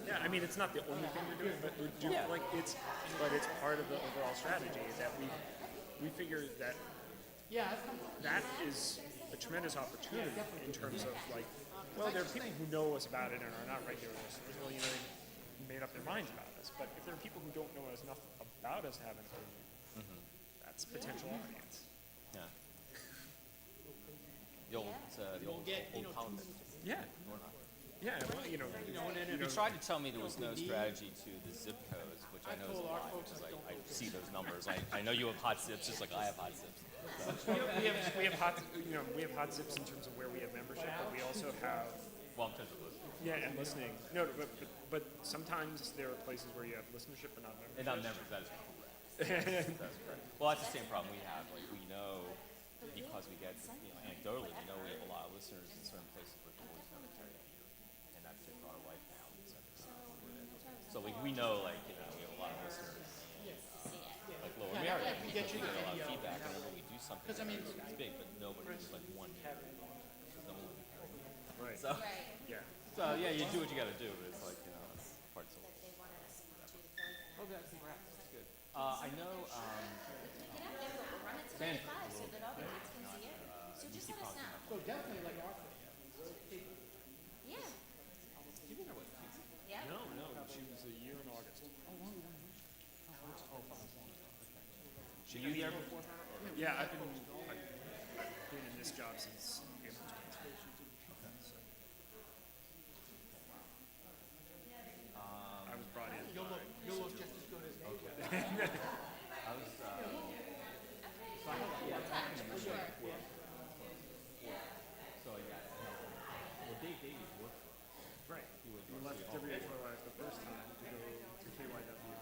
Yeah, I mean, it's not the only thing we're doing, but we're doing, like, it's part of the overall strategy that we figure that that is a tremendous opportunity in terms of, like, well, there are people who know us about it and are not regular listeners. Well, you know, they made up their minds about us. But if there are people who don't know us enough about us to have an opinion, that's potential audience. Yeah. The old politics. Yeah. Yeah, well, you know, You tried to tell me there was no strategy to the zip codes, which I know is a lie, because I see those numbers. I know you have hot zips just like I have hot zips. we have hot, we have hot zips in terms of where we have membership, but we also have, Well, in terms of listening. yeah, and listening. No, but sometimes there are places where you have listenership but not membership. And not members, that is correct. That's correct. Well, that's the same problem we have. Like, we know, because we get, anecdotally, we know we have a lot of listeners in certain places where the boys cemetery here. And that's just our life now. So we know, like, we have a lot of listeners. Like, lower, we already get a lot of feedback whenever we do something. It's big, but nobody's like one year. There's no one. Right. So, Yeah. so, yeah, you do what you gotta do, but it's like, it's parts of it. Okay, that's good. I know, Run it to Ben. 95 so that all the kids can see it. So just let us know. So definitely like our. Yeah. Yeah. No, she was a year in August. were you there before her? Or? Yeah, I've been in this job since April 20. I was brought in. You'll look just as good as they will. I was, so I had, talking to Michelle before. So I got, well, Dave Davies worked for us. Right. You left WHYY the first time to go to KYW.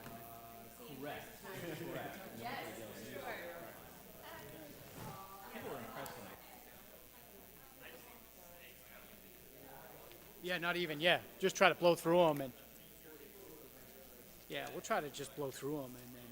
Correct. Correct. People were impressed when I. Yeah, not even, yeah. Just try to blow through them and, yeah, we'll try to just blow through them and then,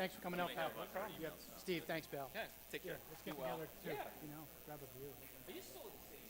Thanks for coming out, Pat. Yeah, Steve, thanks, pal. Yeah, take care. Let's get together too, you know, grab a beer. Are you still in the same?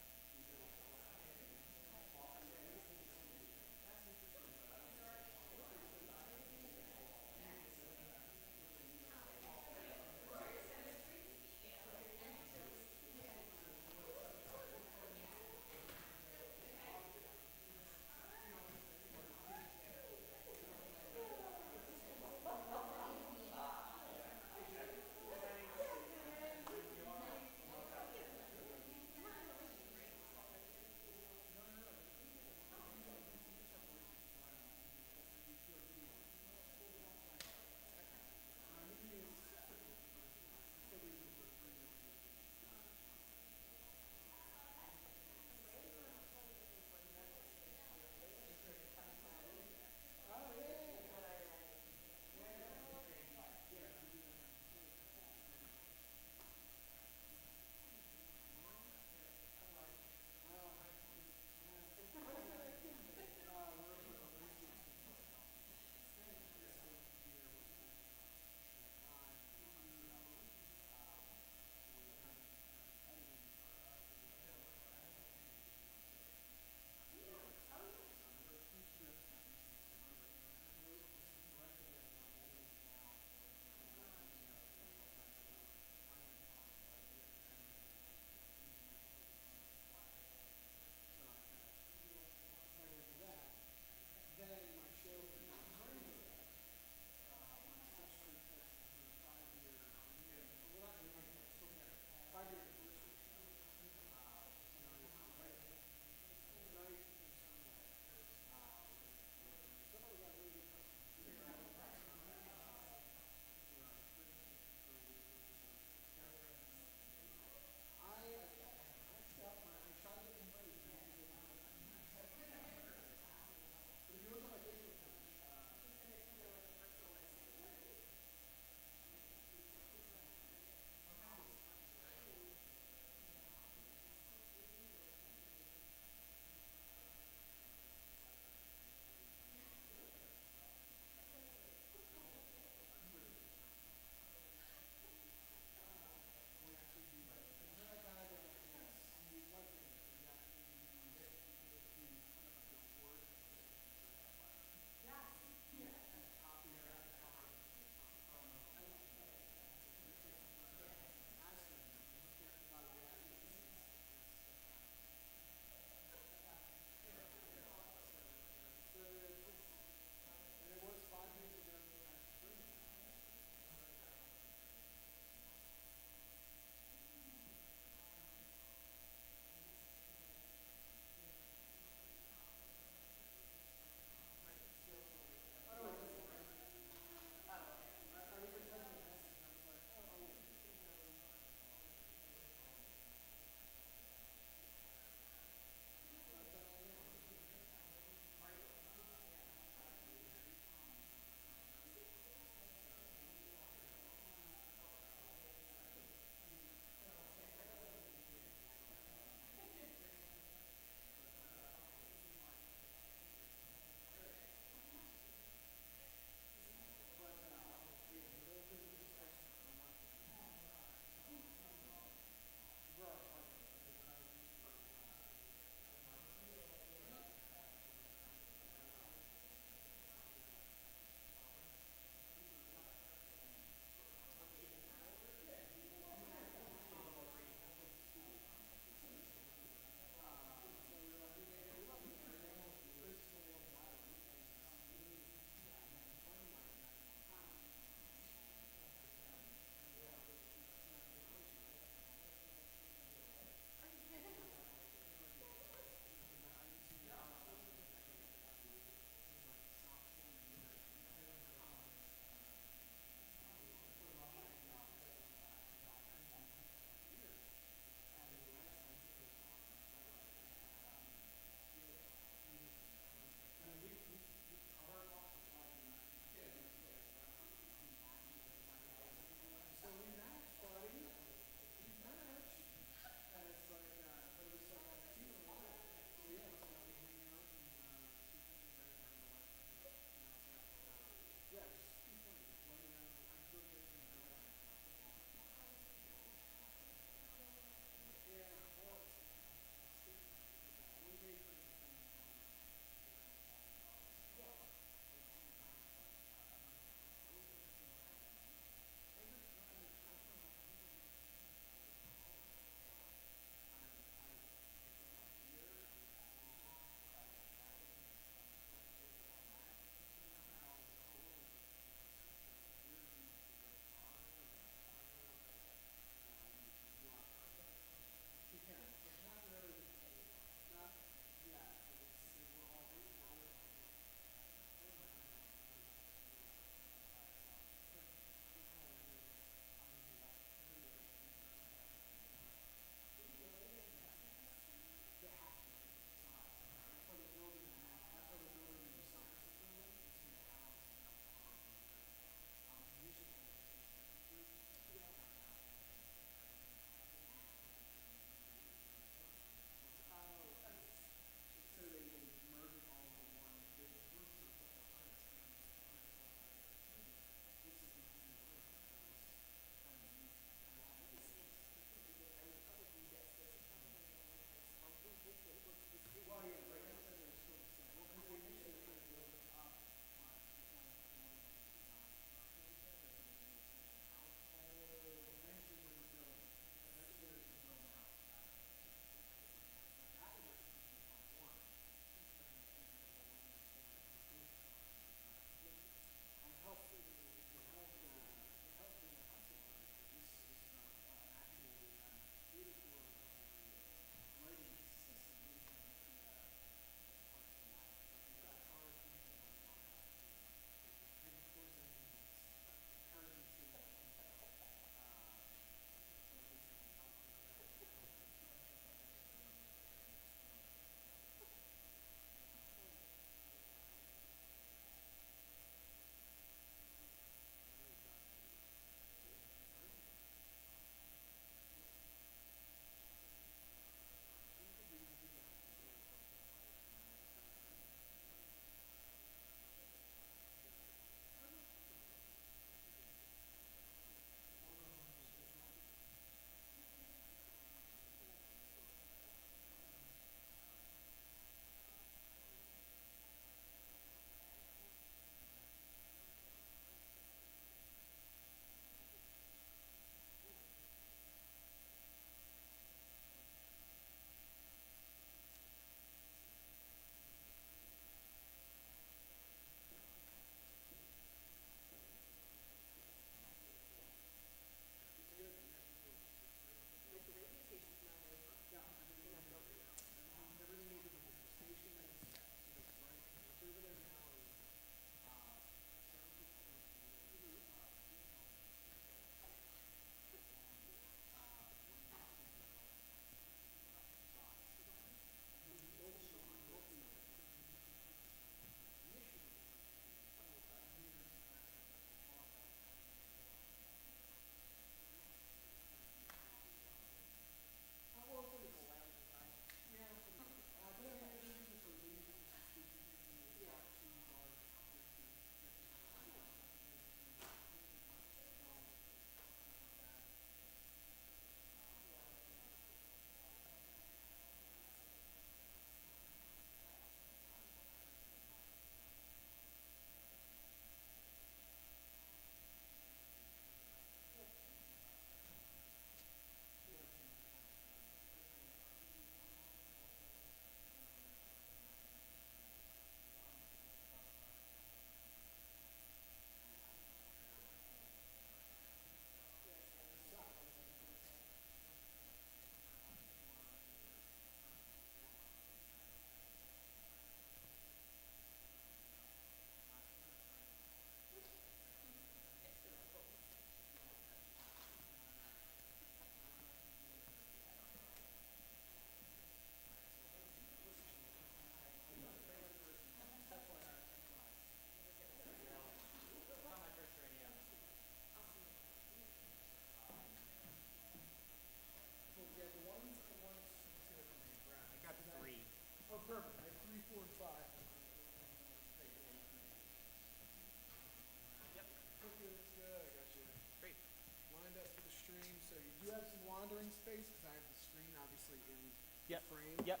actually in Yep, frame? yep.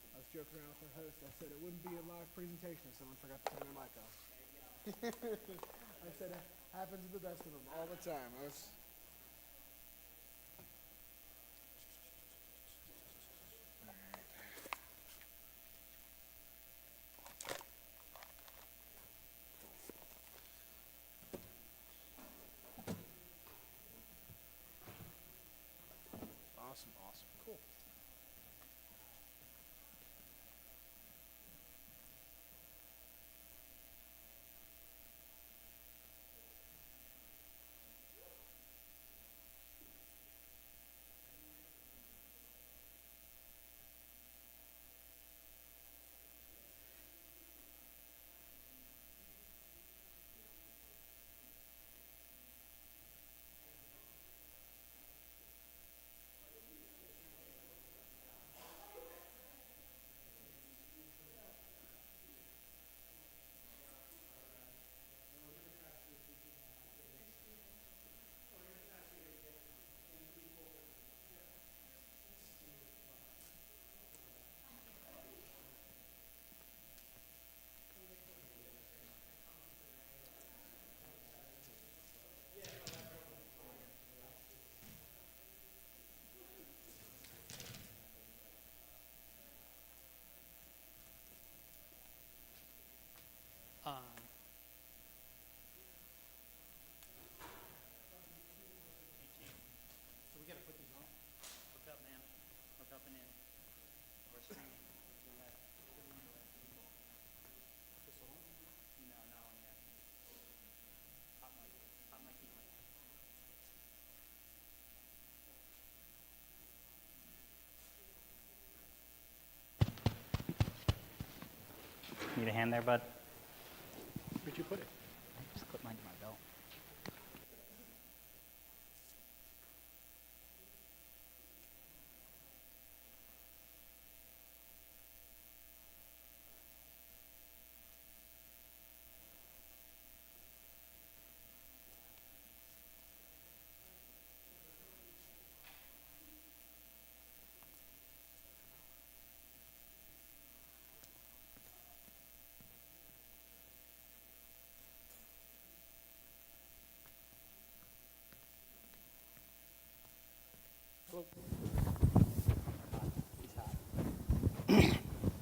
I was joking around with the host. I said it wouldn't be a live presentation if someone forgot to turn their mic off. I said it happens to the best of them all the time. I was. Awesome, awesome, cool. So we gotta put these on. Hook up, man. Hook up and in. Or stream. This on? No, not on yet. Hot mic. Hot mic, heat mic. Need a hand there, bud? Where'd you put it? Just clip mine to my belt.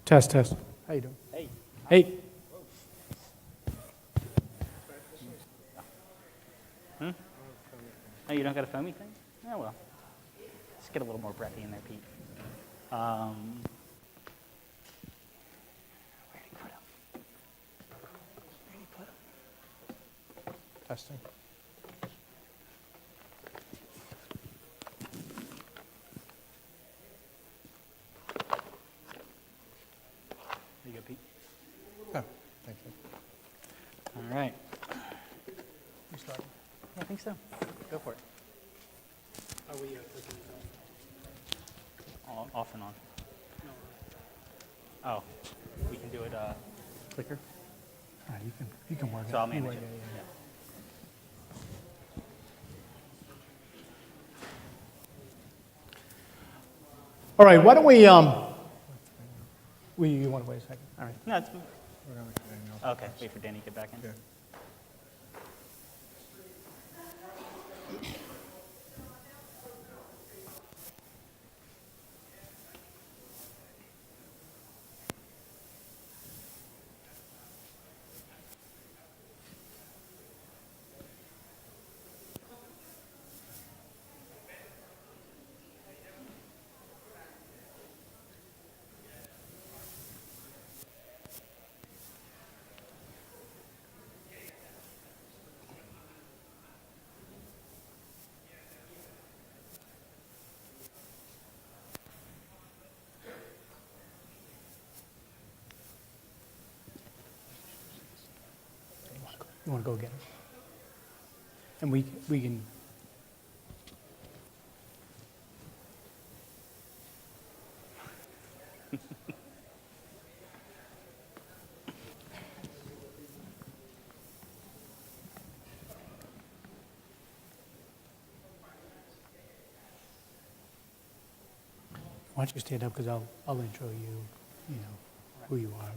Test, test. How you doing? Hey. Hey. Oh, you don't got a foamy thing? Oh, well. Just get a little more breathy in there, Pete. Where'd he put him? Where'd he put him? Testing. You go, Pete. Oh, thank you. All right. You starting? Yeah, I think so. Go for it. Are we clicking Off and on. Oh, we can do it clicker. All right, you can work it. So I'll You manage work it. yeah. All right, why don't we, you want to wait a second? All right. No, it's okay. Wait for Danny to get back in. You want to go get it? And we can, Why don't you stand up, because I'll intro you, you know, who you are.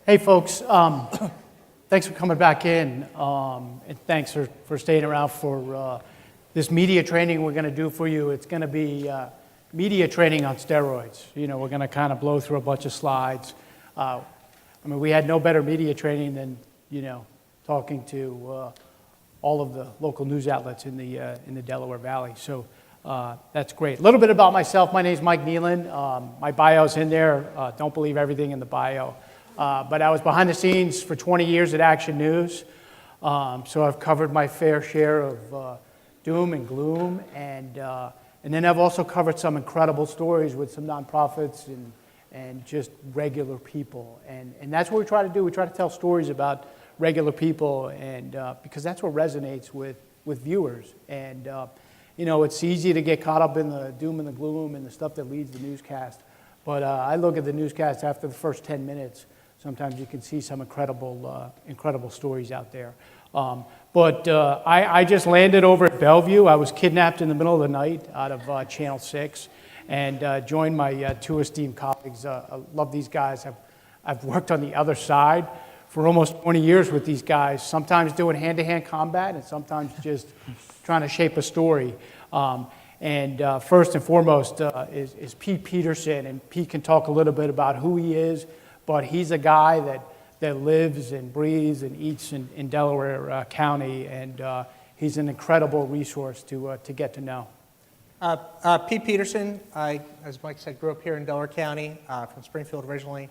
Hey, folks, thanks for coming back in, and thanks for staying around for this media training we're going to do for you. It's going to be media training on steroids. You know, we're going to kind of blow through a bunch of slides. I mean, we had no better media training than, you know, talking to all of the local news outlets in the Delaware Valley. So that's great. A little bit about myself. My name is Mike Nealon. My bio's in there. Don't believe everything in the bio. But I was behind the scenes for 20 years at Action News, so I've covered my fair share of doom and gloom, and then I've also covered some incredible stories with some nonprofits and just regular people, and that's what we try to do. We try to tell stories about regular people, and because that's what resonates with viewers, and you know, it's easy to get caught up in the doom and the gloom and the stuff that leads the newscast, but I look at the newscast after the first 10 minutes. Sometimes you can see some incredible stories out there. But I just landed over at Bellevue. I was kidnapped in the middle of the night out of Channel 6 and joined my two esteemed colleagues. I love these guys. I've worked on the other side for almost 20 years with these guys, sometimes doing hand-to-hand combat and sometimes just trying to shape a story. And first and foremost is Pete Peterson, and Pete can talk a little bit about who he is, but he's a guy that lives and breathes and eats in Delaware County, and he's an incredible resource to get to know. Pete Peterson, as Mike said, grew up here in Delaware County, from Springfield originally.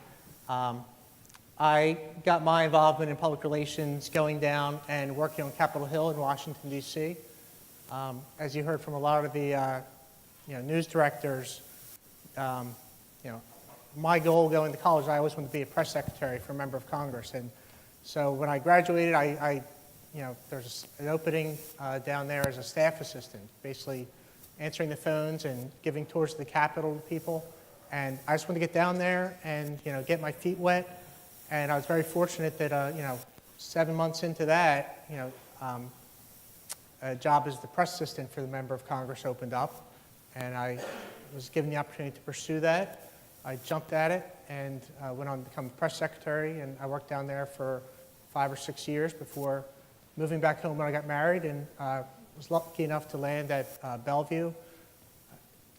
I got my involvement in public relations going down and working on Capitol Hill in Washington, D.C. As you heard from a lot of the news directors, my goal going to college, I always wanted to be a press secretary for a member of Congress. And so when I graduated, there's an opening down there as a staff assistant, basically answering the phones and giving tours to the Capitol to people. And I just wanted to get down there and, get my feet wet. And I was very fortunate that, 7 months into that, a job as the press assistant for the member of Congress opened up. And I was given the opportunity to pursue that. I jumped at it and went on to become press secretary, and I worked down there for 5 or 6 years before moving back home when I got married, and was lucky enough to land at Bellevue.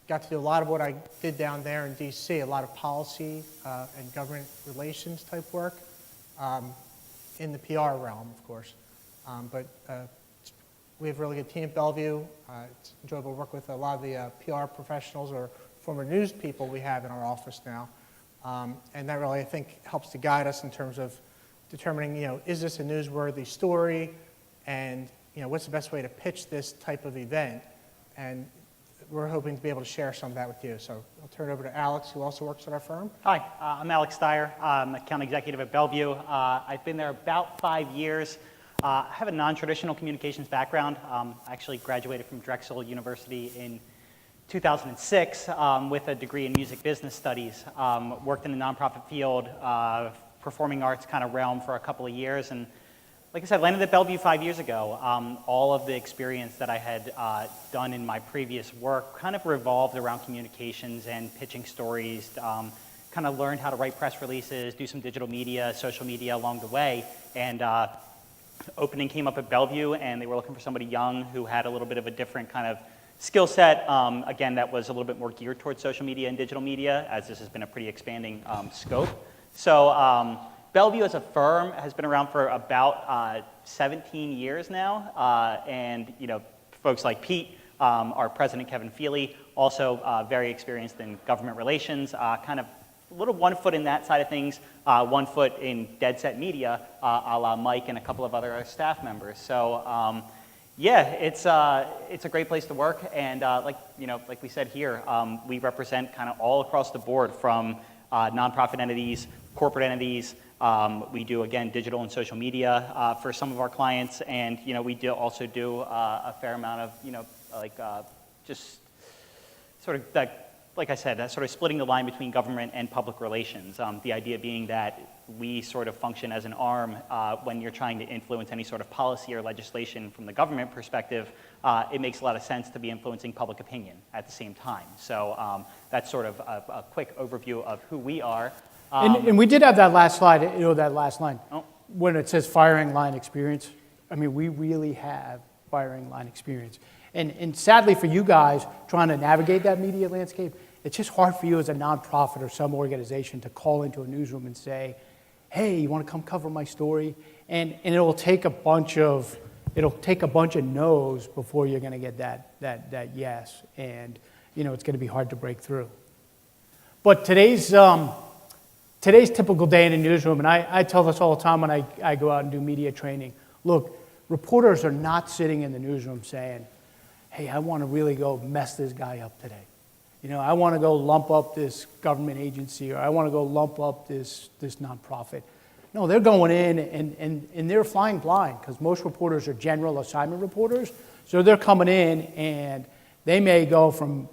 Got to do a lot of what I did down there in D.C., a lot of policy and government relations type work in the PR realm, of course. But we have a really good team at Bellevue. It's enjoyable to work with a lot of the PR professionals or former news people we have in our office now. And that really, I think, helps to guide us in terms of determining, is this a newsworthy story? And, what's the best way to pitch this type of event? And we're hoping to be able to share some of that with you. So I'll turn it over to Alex, who also works at our firm. Hi, I'm Alex Steyer. I'm account executive at Bellevue. I've been there about 5 years. I have a non-traditional communications background. I actually graduated from Drexel University in 2006 with a degree in music business studies. Worked in the nonprofit field, performing arts kind of realm for a couple of years, and like I said, landed at Bellevue 5 years ago. All of the experience that I had done in my previous work kind of revolved around communications and pitching stories. Kind of learned how to write press releases, do some digital media, social media along the way, and opening came up at Bellevue, and they were looking for somebody young who had a little bit of a different kind of skill set, again, that was a little bit more geared towards social media and digital media, as this has been a pretty expanding scope. So Bellevue as a firm has been around for about 17 years now, and folks like Pete, our president Kevin Feely, also very experienced in government relations, kind of little 1 foot in that side of things, 1 foot in Dead Set Media, a la Mike and a couple of other staff members. So yeah, it's a great place to work, and like we said here, we represent kind of all across the board from nonprofit entities, corporate entities. We do, again, digital and social media for some of our clients, and we also do a fair amount of just sort of like I said, sort of splitting the line between government and public relations. The idea being that we sort of function as an arm when you're trying to influence any sort of policy or legislation from the government perspective. It makes a lot of sense to be influencing public opinion at the same time. So that's sort of a quick overview of who we are. And we did have that last slide, that last line, Oh. when it says firing line experience. I mean, we really have firing line experience. And sadly for you guys, trying to navigate that media landscape, it's just hard for you as a nonprofit or some organization to call into a newsroom and say, hey, you want to come cover my story? And it'll take a bunch of no's before you're going to get that yes. And it's going to be hard to break through. But today's typical day in a newsroom, and I tell this all the time when I go out and do media training. Look, reporters are not sitting in the newsroom saying, hey, I want to really go mess this guy up today. I want to go lump up this government agency, or I want to go lump up this nonprofit. No, they're going in and they're flying blind, because most reporters are general assignment reporters. So they're coming in and they may go from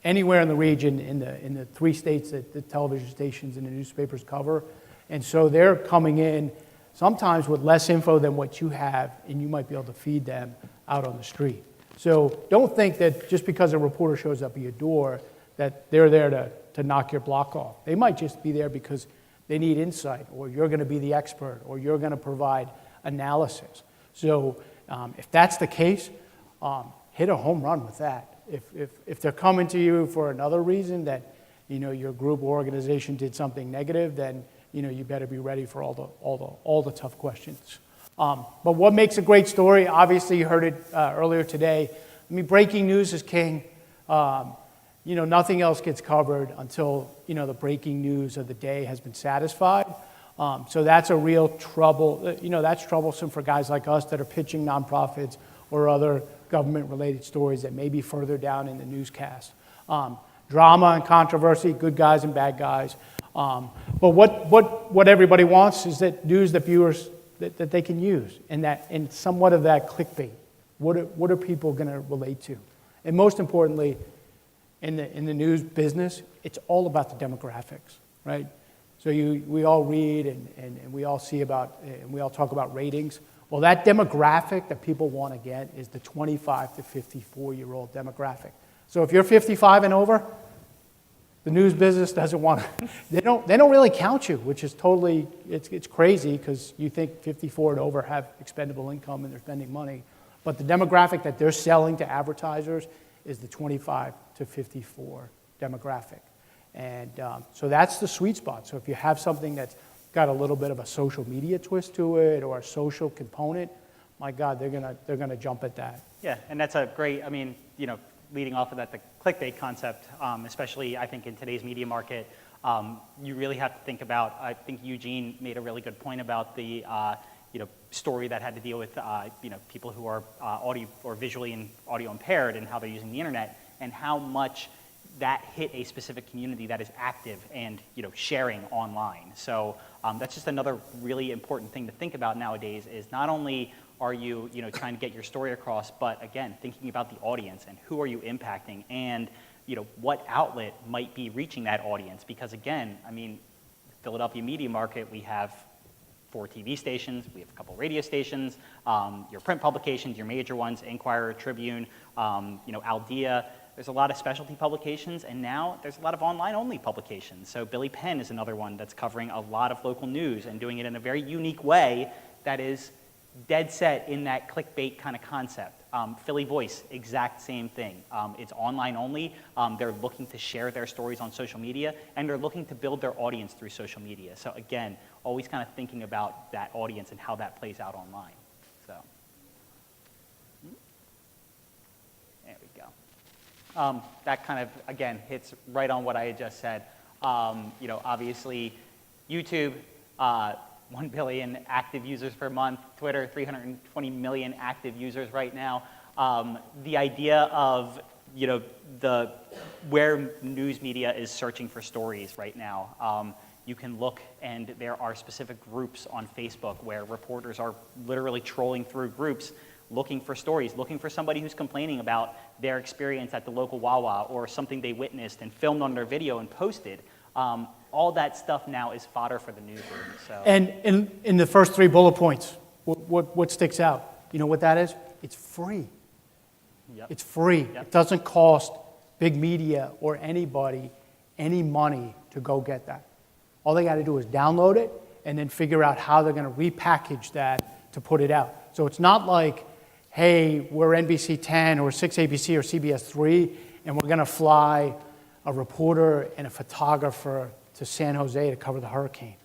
anywhere in the region in the 3 states that the television stations and the newspapers cover. And so they're coming in sometimes with less info than what you have, and you might be able to feed them out on the street. So don't think that just because a reporter shows up at your door that they're there to knock your block off. They might just be there because they need insight, or you're going to be the expert, or you're going to provide analysis. So if that's the case, hit a home run with that. If they're coming to you for another reason, that your group or organization did something negative, then you better be ready for all the tough questions. But what makes a great story? Obviously, you heard it earlier today. I mean, breaking news is king. Nothing else gets covered until the breaking news of the day has been satisfied. So that's a real trouble. That's troublesome for guys like us that are pitching nonprofits or other government-related stories that may be further down in the newscast. Drama and controversy, good guys and bad guys. But what everybody wants is that news that viewers that they can use, and somewhat of that clickbait. What are people going to relate to? And most importantly, in the news business, it's all about the demographics, right? So we all read and we all see about, and we all talk about ratings. Well, that demographic that people want to get is the 25 to 54-year-old demographic. So if you're 55 and over, the news business doesn't want to, they don't really count you, which is totally, it's crazy, because you think 54 and over have expendable income and they're spending money. But the demographic that they're selling to advertisers is the 25 to 54 demographic. And so that's the sweet spot. So if you have something that's got a little bit of a social media twist to it, or a social component, my God, they're gonna jump at that. Yeah, and that's a great, leading off of that, the clickbait concept, especially I think in today's media market, you really have to think about, I think Eugene made a really good point about the story that had to deal with people who are audio or visually and audio impaired, and how they're using the internet, and how much that hit a specific community that is active and sharing online. So that's just another really important thing to think about nowadays, is not only are you trying to get your story across, but again, thinking about the audience and who are you impacting, and what outlet might be reaching that audience. Because again, Philadelphia media market, we have 4 TV stations, we have a couple radio stations, your print publications, your major ones, Inquirer, Tribune, Aldea. There's a lot of specialty publications, and now there's a lot of online-only publications. So Billy Penn is another one that's covering a lot of local news and doing it in a very unique way that is dead set in that clickbait kind of concept. Philly Voice, exact same thing. It's online only. They're looking to share their stories on social media, and they're looking to build their audience through social media. So again, always kind of thinking about that audience and how that plays out online. So there we go. That kind of, again, hits right on what I had just said. Obviously, YouTube, 1 billion active users per month, Twitter, 320 million active users right now. The idea of, where news media is searching for stories right now. You can look, and there are specific groups on Facebook where reporters are literally trolling through groups looking for stories, looking for somebody who's complaining about their experience at the local Wawa or something they witnessed and filmed on their video and posted. All that stuff now is fodder for the newsroom. So. And in the first 3 bullet points, what sticks out? You know what that is? It's free. Yep. It's free. Yep. It doesn't cost big media or anybody any money to go get that. All they got to do is download it and then figure out how they're going to repackage that to put it out. So it's not like, hey, we're NBC 10 or 6 ABC or CBS 3, and we're going to fly a reporter and a photographer to San Jose to cover the hurricane.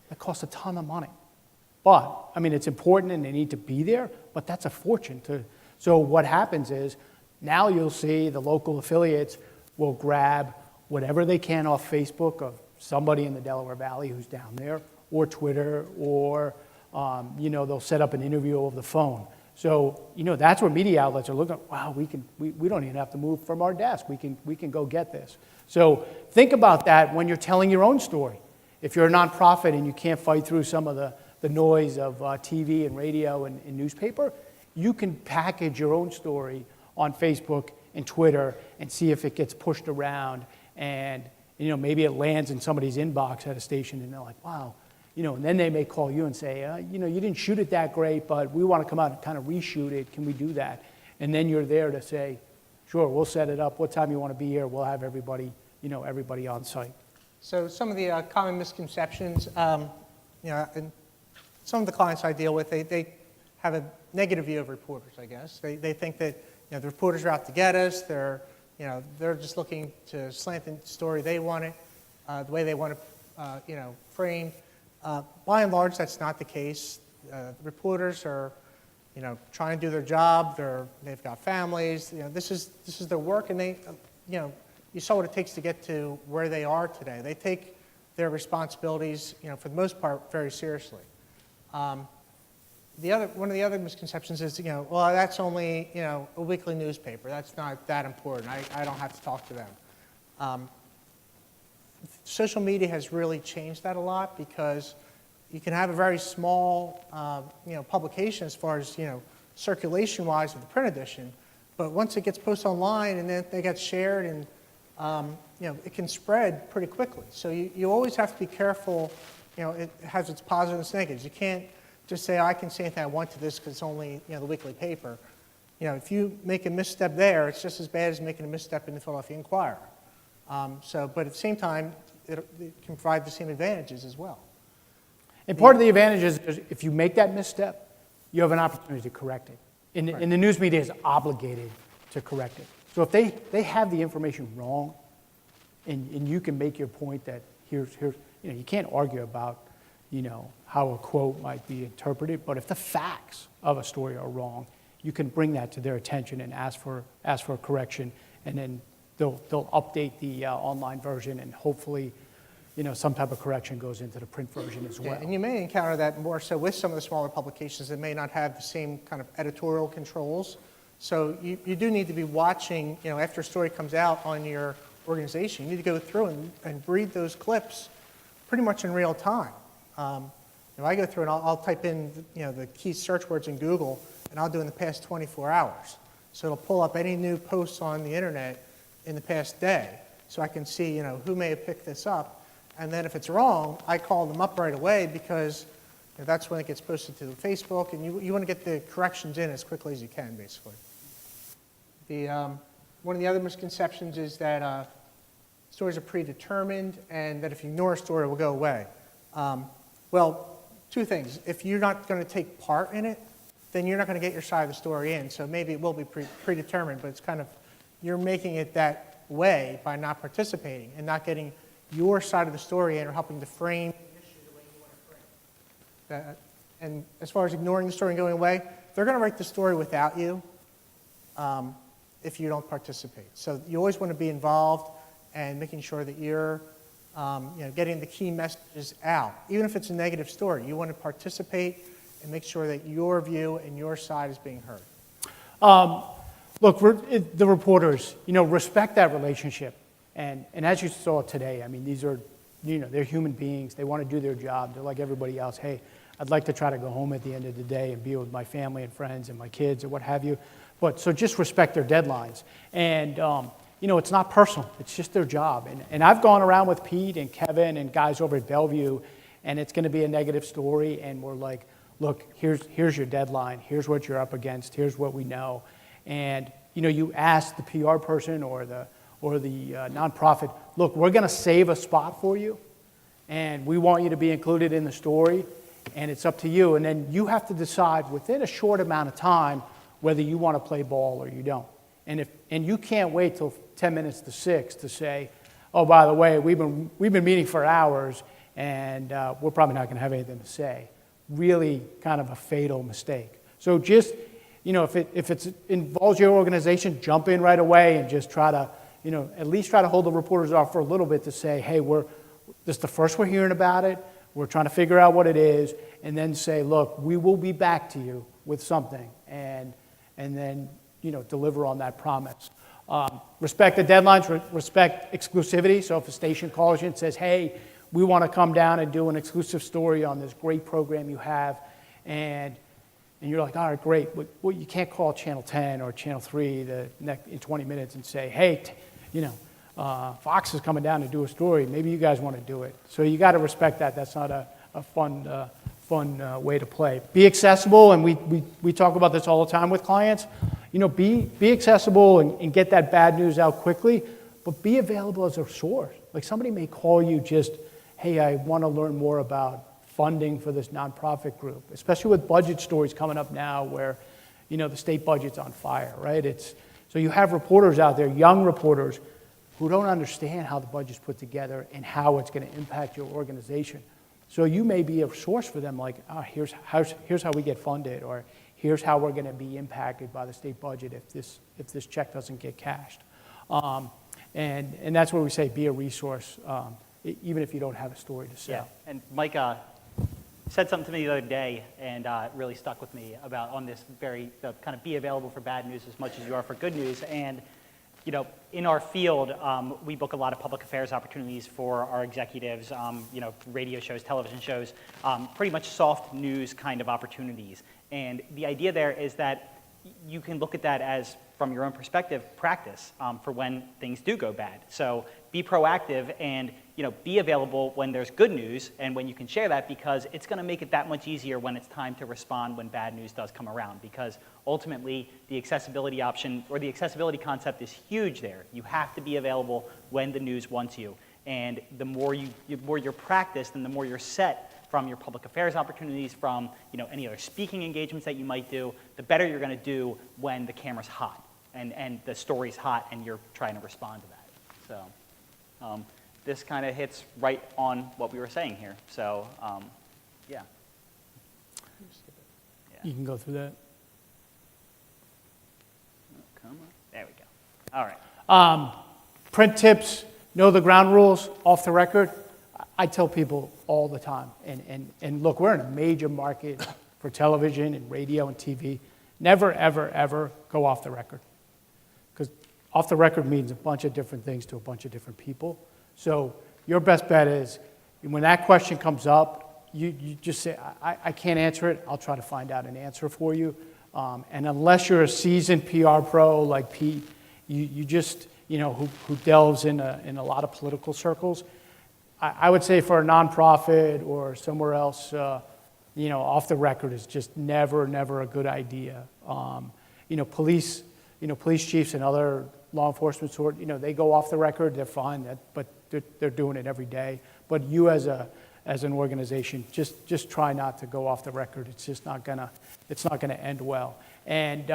That costs a ton of money. But, it's important and they need to be there, but that's a fortune. So what happens is, now you'll see the local affiliates will grab whatever they can off Facebook of somebody in the Delaware Valley who's down there, or Twitter, or, they'll set up an interview over the phone. So, that's where media outlets are looking, wow, we don't even have to move from our desk. We can go get this. So think about that when you're telling your own story. If you're a nonprofit and you can't fight through some of the noise of TV and radio and newspaper, you can package your own story on Facebook and Twitter and see if it gets pushed around, and maybe it lands in somebody's inbox at a station and they're like, wow, and then they may call you and say, you didn't shoot it that great, but we want to come out and kind of reshoot it. Can we do that? And then you're there to say, sure, we'll set it up. What time you want to be here? We'll have everybody, everybody on site. So some of the common misconceptions, and some of the clients I deal with, they have a negative view of reporters, I guess. They think that the reporters are out to get us. They're just looking to slant the story they want it, the way they want it, framed. By and large, that's not the case. Reporters are, trying to do their job. They've got families. This is their work, and they, you saw what it takes to get to where they are today. They take their responsibilities, for the most part, very seriously. One of the other misconceptions is, well, that's only, a weekly newspaper. That's not that important. I don't have to talk to them. Social media has really changed that a lot, because you can have a very small, publication as far as, circulation-wise of the print edition, but once it gets posted online and then they get shared, and it can spread pretty quickly. So you always have to be careful. It has its positives and negatives. You can't just say, I can say anything I want to this because it's only the weekly paper. If you make a misstep there, it's just as bad as making a misstep in the Philadelphia Inquirer. But at the same time, it can provide the same advantages as well. And part of the advantage is if you make that misstep, you have an opportunity to correct it. And the news media is obligated to correct it. So if they have the information wrong, and you can make your point that here's you can't argue about how a quote might be interpreted, but if the facts of a story are wrong, you can bring that to their attention and ask for a correction, and then they'll update the online version, and hopefully some type of correction goes into the print version as well. Yeah, and you may encounter that more so with some of the smaller publications that may not have the same kind of editorial controls. So you do need to be watching, after a story comes out on your organization, you need to go through and read those clips pretty much in real time. I go through and I'll type in the key search words in Google, and I'll do in the past 24 hours. So it'll pull up any new posts on the internet in the past day, so I can see who may have picked this up. And then if it's wrong, I call them up right away, because that's when it gets posted to Facebook, and you want to get the corrections in as quickly as you can, basically. One of the other misconceptions is that stories are predetermined, and that if you ignore a story, it will go away. Well, two things. If you're not going to take part in it, then you're not going to get your side of the story in. So maybe it will be predetermined, but it's kind of, you're making it that way by not participating and not getting your side of the story in, or helping to frame the issue the way you want to frame it. And as far as ignoring the story and going away, they're going to write the story without you if you don't participate. So you always want to be involved and making sure that you're getting the key messages out. Even if it's a negative story, you want to participate and make sure that your view and your side is being heard. Look, the reporters, respect that relationship. And as you saw today, I mean, these are, they're human beings. They want to do their job. They're like everybody else. Hey, I'd like to try to go home at the end of the day and be with my family and friends and my kids or what have you. But so just respect their deadlines. And, it's not personal. It's just their job. And I've gone around with Pete and Kevin and guys over at Bellevue, and it's going to be a negative story. And we're like, look, here's your deadline. Here's what you're up against. Here's what we know. And, you ask the PR person or the nonprofit, look, we're going to save a spot for you, and we want you to be included in the story, and it's up to you. And then you have to decide within a short amount of time whether you want to play ball or you don't. And you can't wait till 10 minutes to 6 to say, oh, by the way, we've been meeting for hours, and we're probably not going to have anything to say. Really kind of a fatal mistake. So just, if it involves your organization, jump in right away and just try to, at least try to hold the reporters off for a little bit to say, hey, this is the first we're hearing about it. We're trying to figure out what it is, and then say, look, we will be back to you with something, and then, deliver on that promise. Respect the deadlines, respect exclusivity. So if a station calls you and says, hey, we want to come down and do an exclusive story on this great program you have, and you're like, all right, great. Well, you can't call Channel 10 or Channel 3 in 20 minutes and say, hey, Fox is coming down to do a story. Maybe you guys want to do it. So you got to respect that. That's not a fun way to play. Be accessible, and we talk about this all the time with clients. Be accessible and get that bad news out quickly, but be available as a source. Like somebody may call you just, hey, I want to learn more about funding for this nonprofit group, especially with budget stories coming up now where, the state budget's on fire, right? So you have reporters out there, young reporters, who don't understand how the budget's put together and how it's going to impact your organization. So you may be a source for them, like, here's how we get funded, or here's how we're going to be impacted by the state budget if this check doesn't get cashed. And that's where we say be a resource, even if you don't have a story to sell. Yeah, and Mike said something to me the other day, and it really stuck with me about on this kind of be available for bad news as much as you are for good news. And in our field, we book a lot of public affairs opportunities for our executives, radio shows, television shows, pretty much soft news kind of opportunities. And the idea there is that you can look at that as, from your own perspective, practice for when things do go bad. So be proactive and be available when there's good news and when you can share that, because it's going to make it that much easier when it's time to respond when bad news does come around, because ultimately the accessibility option or the accessibility concept is huge there. You have to be available when the news wants you, and the more you're practiced and the more you're set from your public affairs opportunities, from any other speaking engagements that you might do, the better you're going to do when the camera's hot and the story's hot and you're trying to respond to that. So this kind of hits right on what we were saying here. So yeah. You can go through that. Come on. There we go. All right. Print tips, know the ground rules, off the record. I tell people all the time, and look, we're in a major market for television and radio and TV. Never, ever, ever go off the record. Because off the record means a bunch of different things to a bunch of different people. So your best bet is, when that question comes up, you just say, I can't answer it. I'll try to find out an answer for you. And unless you're a seasoned PR pro like Pete, you just, who delves in a lot of political circles, I would say for a nonprofit or somewhere else, off the record is just never, never a good idea. Police chiefs and other law enforcement they go off the record, they're fine, but they're doing it every day. But you as an organization, just try not to go off the record. It's just not gonna end well. And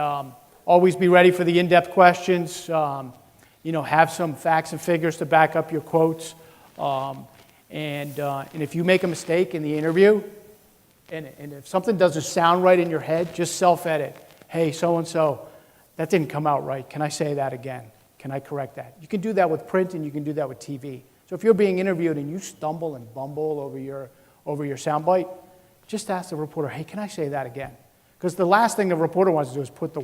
always be ready for the in-depth questions. Have some facts and figures to back up your quotes. And if you make a mistake in the interview, and if something doesn't sound right in your head, just self-edit. Hey, so-and-so, that didn't come out right. Can I say that again? Can I correct that? You can do that with print and you can do that with TV. So if you're being interviewed and you stumble and bumble over your soundbite, just ask the reporter, hey, can I say that again? Because the last thing the reporter wants to do is put the,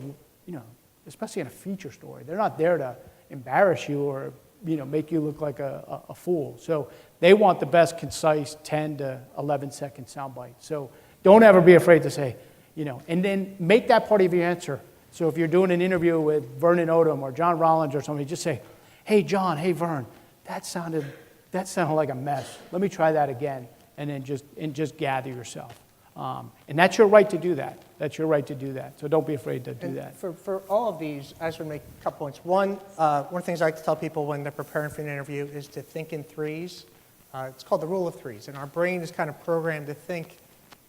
especially in a feature story, they're not there to embarrass you or, make you look like a fool. So they want the best concise 10 to 11 second soundbite. So don't ever be afraid to say, and then make that part of your answer. So if you're doing an interview with Vernon Odom or John Rollins or somebody, just say, hey, John, hey, Vern, that sounded like a mess. Let me try that again, and then just gather yourself. And that's your right to do that. That's your right to do that. So don't be afraid to do that. For all of these, I just want to make a couple points. One of the things I like to tell people when they're preparing for an interview is to think in threes. It's called the rule of threes, and our brain is kind of programmed to think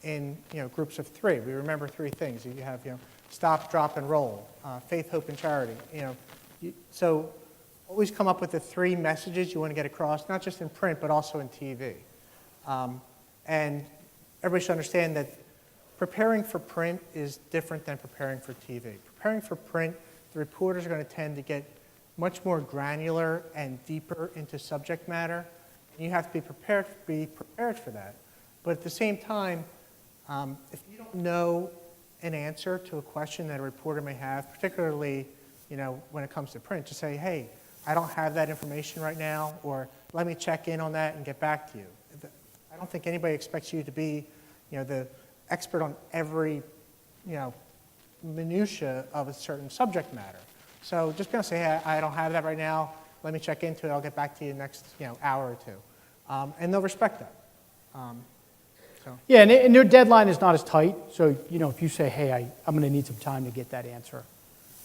in groups of three. We remember three things. You have stop, drop, and roll, faith, hope, and charity. So always come up with the three messages you want to get across, not just in print but also in TV. And everybody should understand that preparing for print is different than preparing for TV. Preparing for print, the reporters are going to tend to get much more granular and deeper into subject matter. You have to be prepared for that. But at the same time, if you don't know an answer to a question that a reporter may have, particularly when it comes to print, just say, hey, I don't have that information right now, or let me check in on that and get back to you. I don't think anybody expects you to be the expert on every minutia of a certain subject matter. So just going to say, hey, I don't have that right now. Let me check into it. I'll get back to you next hour or two. And they'll respect that. Yeah, and their deadline is not as tight. So, if you say, hey, I'm going to need some time to get that answer,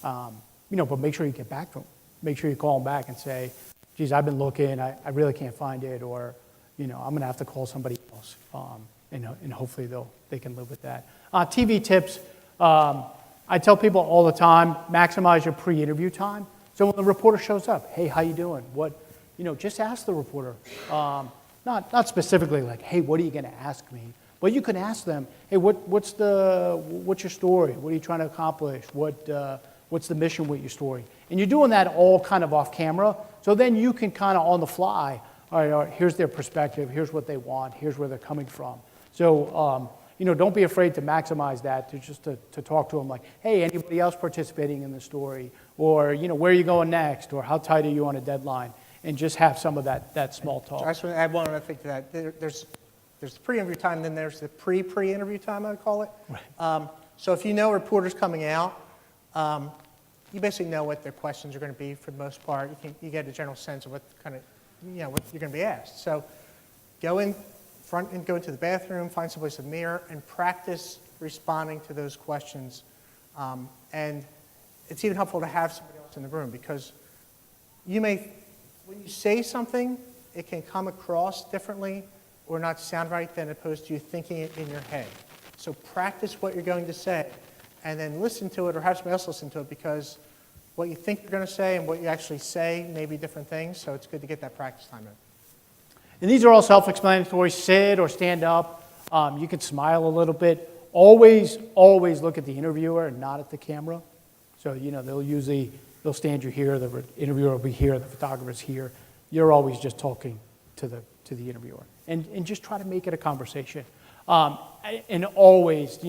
but make sure you get back to them. Make sure you call them back and say, geez, I've been looking, I really can't find it, or, I'm going to have to call somebody else. And hopefully they can live with that. TV tips, I tell people all the time, maximize your pre-interview time. So when the reporter shows up, hey, how you doing? Just ask the reporter. Not specifically like, hey, what are you going to ask me? But you can ask them, hey, what's your story? What are you trying to accomplish? What's the mission with your story? And you're doing that all kind of off camera, so then you can kind of on the fly, all right, here's their perspective, here's what they want, here's where they're coming from. So, don't be afraid to maximize that, to talk to them like, hey, anybody else participating in the story? Or, where are you going next? Or how tight are you on a deadline? And just have some of that small talk. I just want to add one other thing to that. There's the pre-interview time, then there's the pre-interview time, I would call it. Right. So if you know reporters coming out, you basically know what their questions are going to be for the most part. You get a general sense of what kind of, what you're going to be asked. So go in front and go into the bathroom, find someplace with a mirror, and practice responding to those questions. And it's even helpful to have somebody else in the room because when you say something, it can come across differently or not sound right than opposed to you thinking it in your head. So practice what you're going to say and then listen to it or have somebody else listen to it because what you think you're going to say and what you actually say may be different things, so it's good to get that practice time in. And these are all self-explanatory. Sit or stand up. You can smile a little bit. Always look at the interviewer and not at the camera. So, they'll stand you here, the interviewer will be here, the photographer's here. You're always just talking to the interviewer. And just try to make it a conversation. And always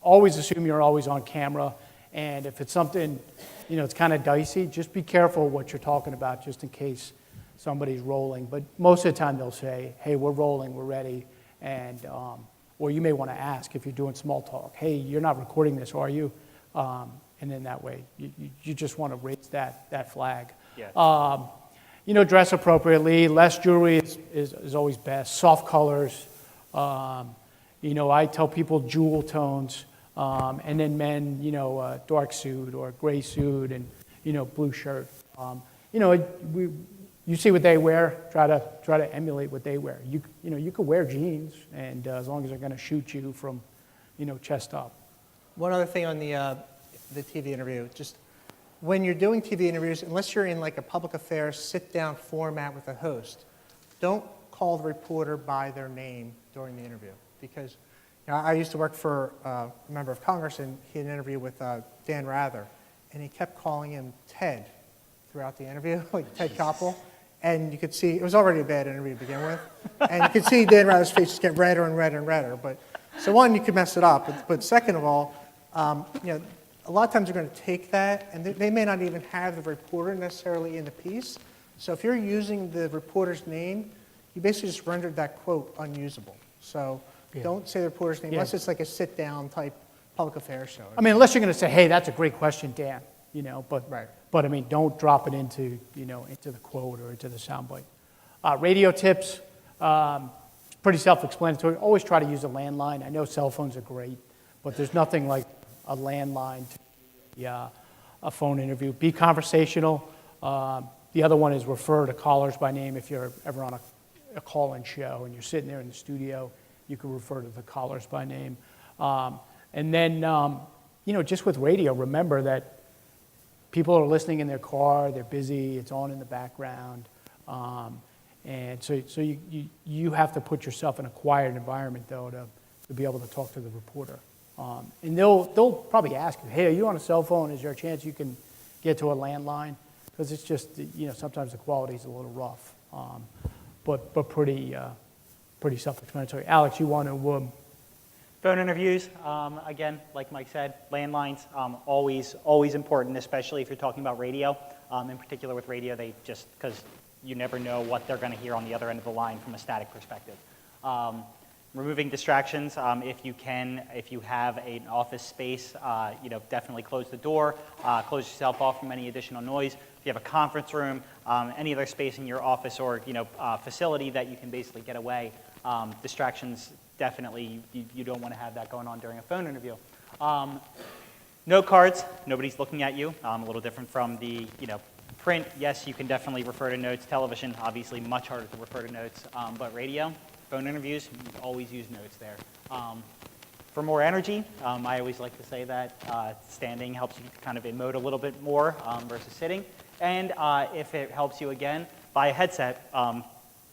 assume you're always on camera. And if it's something, it's kind of dicey, just be careful what you're talking about just in case somebody's rolling. But most of the time they'll say, hey, we're rolling, we're ready. And, or you may want to ask if you're doing small talk, hey, you're not recording this, are you? And then that way, you just want to raise that flag. Yeah. Dress appropriately. Less jewelry is always best. Soft colors. I tell people jewel tones. And then men, dark suit or gray suit and, blue shirt. You see what they wear, try to emulate what they wear. You could wear jeans, and as long as they're going to shoot you from, chest up. One other thing on the TV interview, just when you're doing TV interviews, unless you're in like a public affairs sit-down format with a host, don't call the reporter by their name during the interview. Because I used to work for a member of Congress, and he had an interview with Dan Rather, and he kept calling him Ted throughout the interview, like Ted Koppel. And you could see, it was already a bad interview to begin with. And you could see Dan Rather's face just get redder and redder and redder. But, so one, you could mess it up. But second of all, you know, a lot of times they're going to take that, and they may not even have the reporter necessarily in the piece. So if you're using the reporter's name, you basically just rendered that quote unusable. So don't say the reporter's name unless it's like a sit-down type public affairs show. I mean, unless you're going to say, hey, that's a great question, Dan, you know, but, Right. but I mean, don't drop it into, you know, into the quote or into the soundbite. Radio tips, pretty self-explanatory. Always try to use a landline. I know cell phones are great, but there's nothing like a landline to a phone interview. Be conversational. The other one is refer to callers by name. If you're ever on a call-in show and you're sitting there in the studio, you can refer to the callers by name. And then, you know, just with radio, remember that people are listening in their car, they're busy, it's on in the background. And so you have to put yourself in a quiet environment, though, to be able to talk to the reporter. And they'll probably ask you, hey, are you on a cell phone? Is there a chance you can get to a landline? Because it's just, you know, sometimes the quality is a little rough, but pretty self-explanatory. Alex, you want to... Phone interviews, again, like Mike said, landlines, always important, especially if you're talking about radio. In particular with radio, they just, because you never know what they're going to hear on the other end of the line from a static perspective. Removing distractions, if you can, if you have an office space, you know, definitely close the door, close yourself off from any additional noise. If you have a conference room, any other space in your office or, you know, facility that you can basically get away, distractions, definitely, you don't want to have that going on during a phone interview. Note cards, nobody's looking at you, a little different from the, you know, print. Yes, you can definitely refer to notes. Television, obviously much harder to refer to notes, but radio, phone interviews, you always use notes there. For more energy, I always like to say that standing helps you kind of emote a little bit more versus sitting. And if it helps you again, buy a headset.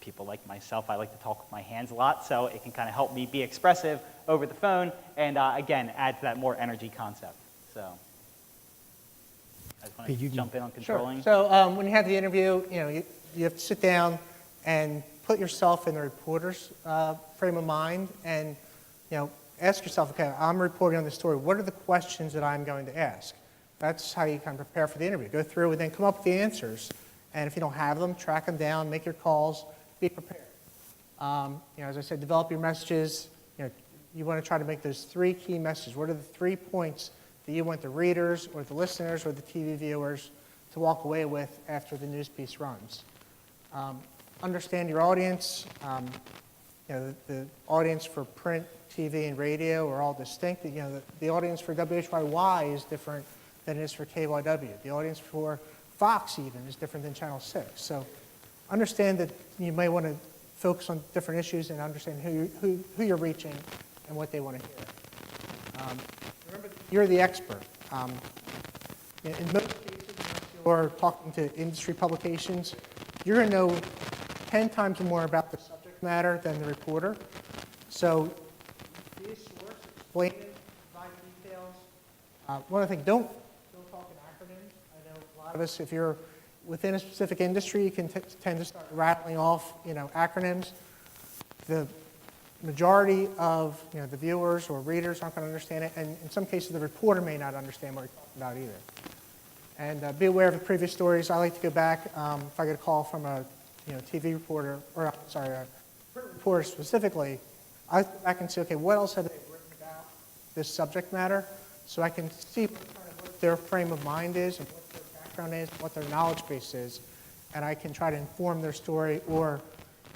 People like myself, I like to talk with my hands a lot, so it can kind of help me be expressive over the phone, and again, add to that more energy concept. So, I just want to jump in on controlling. Sure. So when you have the interview, you know, you have to sit down and put yourself in the reporter's frame of mind, and you know, ask yourself, okay, I'm reporting on this story. What are the questions that I'm going to ask? That's how you kind of prepare for the interview. Go through and then come up with the answers, and if you don't have them, track them down, make your calls. Be prepared. You know, as I said, develop your messages. You know, you want to try to make those 3 key messages. What are the 3 points that you want the readers or the listeners or the TV viewers to walk away with after the news piece runs? Understand your audience. You know, the audience for print, TV, and radio are all distinct. You know, the audience for WHYY is different than it is for KYW. The audience for Fox even is different than Channel 6. So understand that you may want to focus on different issues and understand who you're reaching and what they want to hear. Remember, you're the expert. In most cases, unless you're talking to industry publications, you're going to know 10 times more about the subject matter than the reporter. So be a source, explain it, provide details. One other thing, don't talk in acronyms. I know a lot of us, if you're within a specific industry, you can tend to start rattling off, you know, acronyms. The majority of, you know, the viewers or readers aren't going to understand it, and in some cases, the reporter may not understand what you're talking about either. And be aware of the previous stories. I like to go back if I get a call from a, you know, TV reporter, or sorry, a print reporter specifically. I like to go back and say, okay, what else have they written about this subject matter, so I can see what their frame of mind is and what their background is, what their knowledge base is, and I can try to inform their story or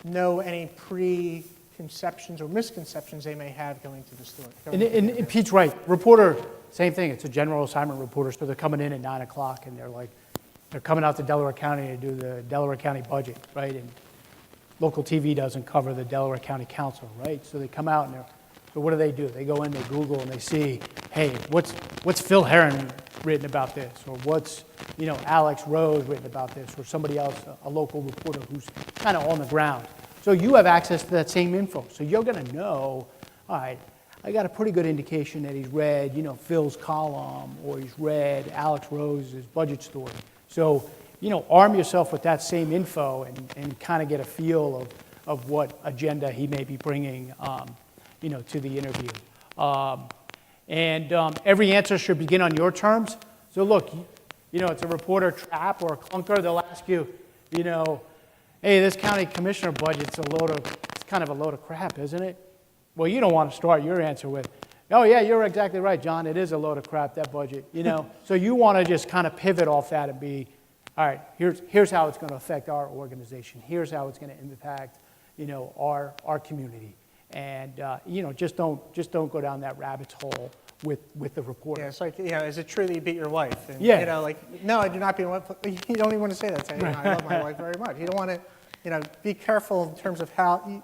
know any preconceptions or misconceptions they may have going to the story. And Pete's right. Reporter, same thing. It's a general assignment reporter, so they're coming in at 9 o'clock, and they're coming out to Delaware County to do the Delaware County budget, right? And local TV doesn't cover the Delaware County Council, right? So they come out and so what do? They go in, they Google, and they see, hey, what's Phil Herron written about this, or what's, you know, Alex Rose written about this, or somebody else, a local reporter who's kind of on the ground. So you have access to that same info. So you're going to know, all right, I got a pretty good indication that he's read, you know, Phil's column, or he's read Alex Rose's budget story. So arm yourself with that same info and kind of get a feel of what agenda he may be bringing, to the interview. Every answer should begin on your terms. So look, it's a reporter trap or a clunker. They'll ask you, hey, this county commissioner budget's it's kind of a load of crap, isn't it? Well, you don't want to start your answer with, oh yeah, you're exactly right, John, it is a load of crap, that budget, So you want to just kind of pivot off that and be, all right, here's how it's going to affect our organization. Here's how it's going to impact, our community. And, just don't go down that rabbit's hole with the reporter. Yeah, it's like, is it true that you beat your wife? And, Yeah. No, I do not beat my wife. You don't even want to say that. Say, I love my wife very much. You don't want to, be careful in terms of how,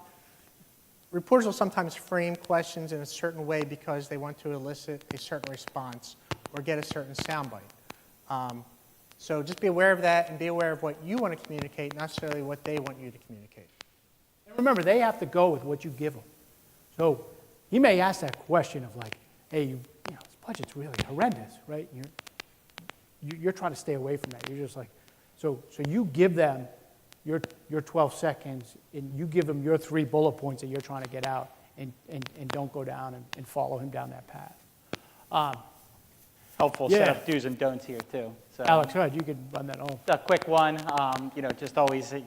reporters will sometimes frame questions in a certain way because they want to elicit a certain response or get a certain soundbite. So just be aware of that and be aware of what you want to communicate, not necessarily what they want you to communicate. And remember, they have to go with what you give them. So he may ask that question of like, hey, this budget's really horrendous, right? You're trying to stay away from that. You're just like, so you give them your 12 seconds, and you give them your 3 bullet points that you're trying to get out, and don't go down and follow him down that path. Helpful set of do's and don'ts here, too. So, Alex, go ahead, you could run that home. a quick one, just always a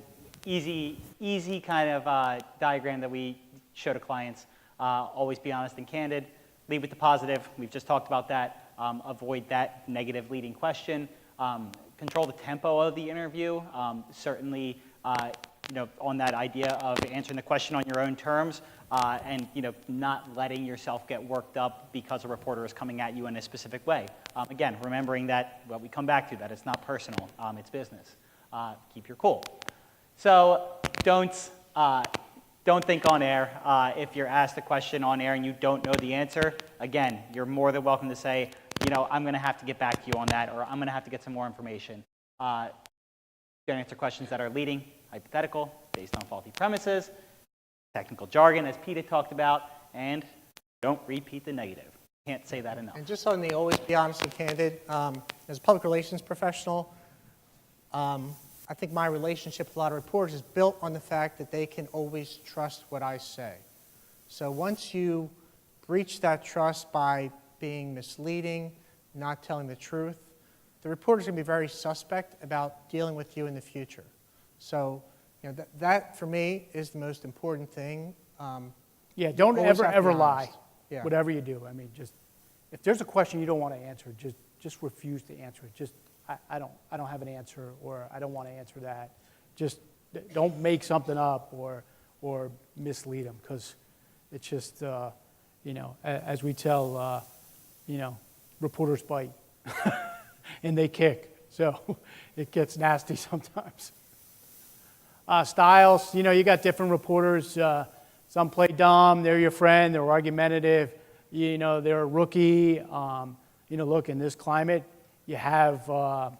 easy kind of diagram that we show to clients. Always be honest and candid. Lead with the positive. We've just talked about that. Avoid that negative leading question. Control the tempo of the interview. Certainly, on that idea of answering the question on your own terms, and not letting yourself get worked up because a reporter is coming at you in a specific way. Again, remembering that what we come back to, that it's not personal, it's business. Keep your cool. So don't think on air. If you're asked a question on air and you don't know the answer, again, you're more than welcome to say, I'm going to have to get back to you on that, or I'm going to have to get some more information. Don't answer questions that are leading, hypothetical, based on faulty premises, technical jargon, as Pete had talked about, and don't repeat the negative. Can't say that enough. And just on the always be honest and candid, as a public relations professional, I think my relationship with a lot of reporters is built on the fact that they can always trust what I say. So once you breach that trust by being misleading, not telling the truth, the reporter's going to be very suspect about dealing with you in the future. So, that for me is the most important thing. Don't always have to ever be lie, honest. Yeah. whatever you do. I mean, just if there's a question you don't want to answer, just refuse to answer it. Just I don't have an answer, or I don't want to answer that. Just don't make something up or mislead them, because it's just as we tell reporters bite and they kick, so it gets nasty sometimes. Styles, you got different reporters. Some play dumb, they're your friend, they're argumentative, they're a rookie. Look, in this climate, you have a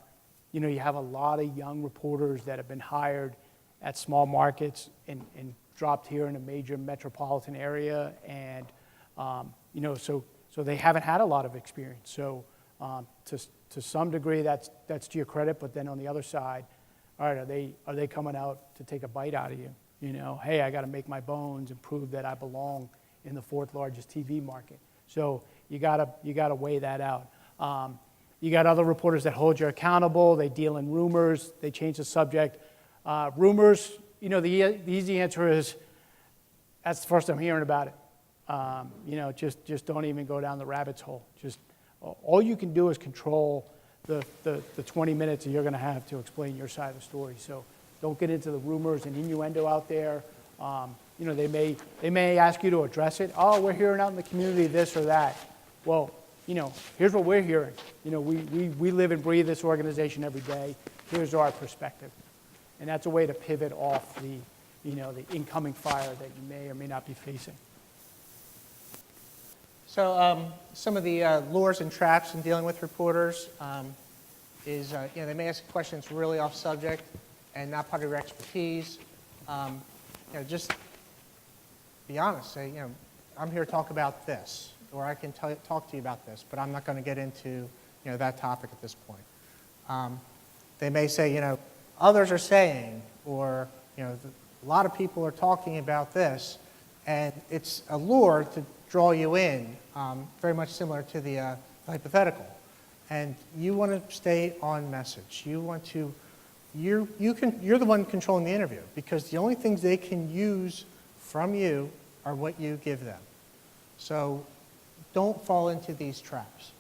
lot of young reporters that have been hired at small markets and dropped here in a major metropolitan area, and so they haven't had a lot of experience. So to some degree, that's to your credit. But then on the other side, all right, are they coming out to take a bite out of you? Hey, I got to make my bones and prove that I belong in the 4th largest TV market. So you gotta weigh that out. You got other reporters that hold you accountable. They deal in rumors. They change the subject. Rumors, the easy answer is, that's the first I'm hearing about it. Just don't even go down the rabbit's hole. Just all you can do is control the 20 minutes that you're going to have to explain your side of the story. So don't get into the rumors and innuendo out there. They may ask you to address it. Oh, we're hearing out in the community this or that. Well, here's what we're hearing. We live and breathe this organization every day. Here's our perspective. And that's a way to pivot off the incoming fire that you may or may not be facing. So some of the lures and traps in dealing with reporters is, they may ask questions really off subject and not part of your expertise. Just be honest. Say, I'm here to talk about this, or I can talk to you about this, but I'm not going to get into, that topic at this point. They may say, others are saying, or, a lot of people are talking about this, and it's a lure to draw you in, very much similar to the hypothetical. And you want to stay on message. You want to, you're the one controlling the interview, because the only things they can use from you are what you give them. So don't fall into these traps.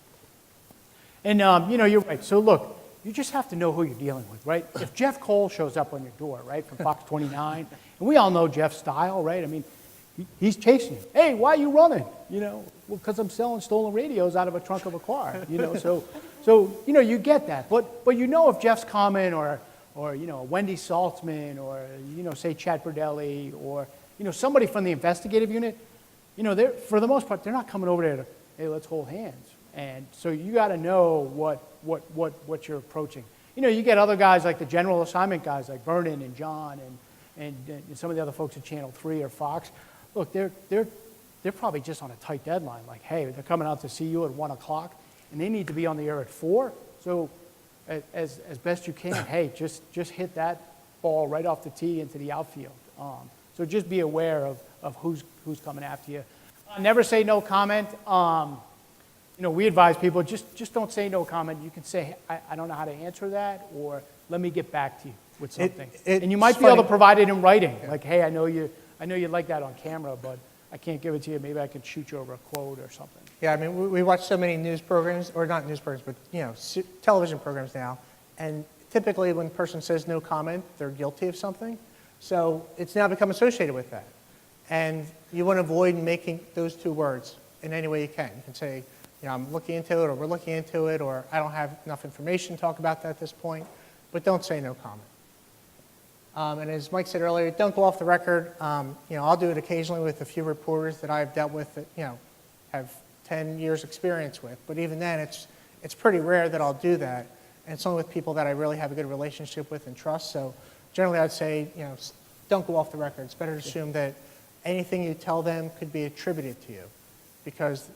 And, you're right. So look, you just have to know who you're dealing with, right? If Jeff Cole shows up on your door, right, from Fox 29, and we all know Jeff's style, right? I mean, he's chasing you. Hey, why are you running? Well, because I'm selling stolen radios out of a trunk of a car, So you get that. But if Jeff's coming, or Wendy Saltzman, or, say Chad Berdelli, or, somebody from the investigative unit, they're, for the most part, they're not coming over there to, hey, let's hold hands. And so you got to know what you're approaching. You get other guys like the general assignment guys like Vernon and John and some of the other folks at Channel 3 or Fox. Look, they're probably just on a tight deadline. Like, hey, they're coming out to see you at 1 o'clock, and they need to be on the air at 4. So as best you can, hey, just hit that ball right off the tee into the outfield. So just be aware of who's coming after you. Never say no comment. We advise people, just don't say no comment. You can say, I don't know how to answer that, or let me get back to you with something. And you might be able to provide it in writing. Yeah. Like, hey, I know you like that on camera, but I can't give it to you. Maybe I can shoot you over a quote or something. Yeah, I mean, we watch so many news programs, or not news programs, but, television programs now, and typically when a person says no comment, they're guilty of something. So it's now become associated with that. And you want to avoid making those two words in any way you can. You can say, I'm looking into it, or we're looking into it, or I don't have enough information to talk about that at this point, but don't say no comment. And as Mike said earlier, don't go off the record. I'll do it occasionally with a few reporters that I've dealt with that, have 10 years experience with, but even then it's pretty rare that I'll do that. And it's only with people that I really have a good relationship with and trust. So generally I'd say, don't go off the record. It's better to assume that anything you tell them could be attributed to you, because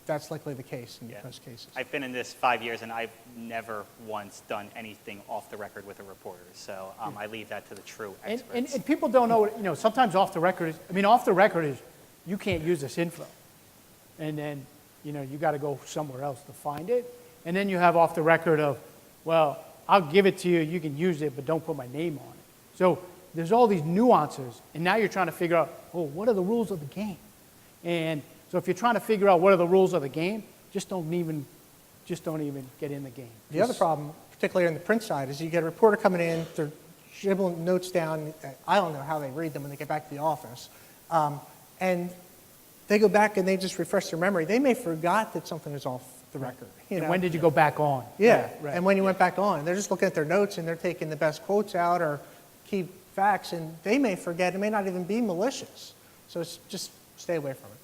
that's likely the case in most cases. I've been in this 5 years, and I've never once done anything off the record with a reporter. So I leave that to the true experts. And people don't know, sometimes off the record is, you can't use this info. And then, you got to go somewhere else to find it. And then you have off the record of, well, I'll give it to you, you can use it, but don't put my name on it. So there's all these nuances, and now you're trying to figure out, what are the rules of the game? And so if you're trying to figure out what are the rules of the game, just don't even get in the game. The other problem, particularly on the print side, is you get a reporter coming in, they're scribbling notes down. I don't know how they read them when they get back to the office. And they go back and they just refresh their memory. They may forgot that something is off the record. And when did you go back on? Yeah, right. And when you went back on, they're just looking at their notes and they're taking the best quotes out or key facts, and they may forget. It may not even be malicious. So it's just stay away from it.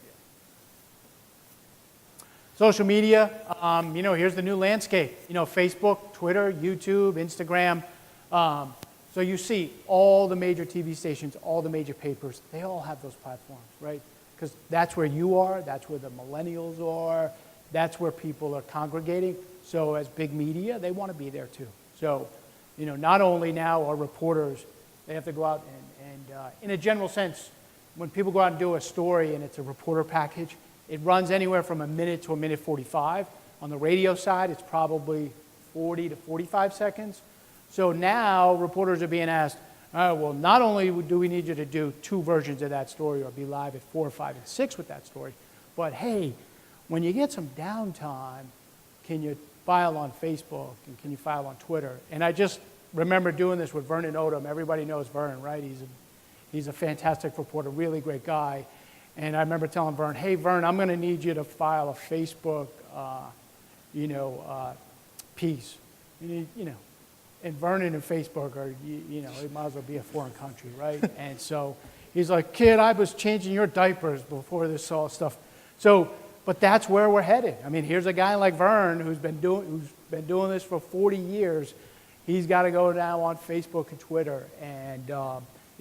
Social media, here's the new landscape. Facebook, Twitter, YouTube, Instagram. So you see all the major TV stations, all the major papers, they all have those platforms, right? Because that's where you are, that's where the millennials are, that's where people are congregating. So as big media, they want to be there too. So, not only now are reporters, they have to go out and in a general sense, when people go out and do a story and it's a reporter package, it runs anywhere from a minute to a minute 45. On the radio side, it's probably 40 to 45 seconds. So now reporters are being asked, well, not only do we need you to do 2 versions of that story or be live at 4, 5, and 6 with that story, but hey, when you get some downtime, can you file on Facebook and can you file on Twitter? And I just remember doing this with Vernon Odom. Everybody knows Vern, right? He's a fantastic reporter, really great guy. And I remember telling Vern, hey, Vern, I'm going to need you to file a Facebook, piece. And Vernon and Facebook are, it might as well be a foreign country, right? And so he's like, kid, I was changing your diapers before this all stuff. So, but that's where we're headed. I mean, here's a guy like Vern who's been doing this for 40 years. He's got to go now on Facebook and Twitter, and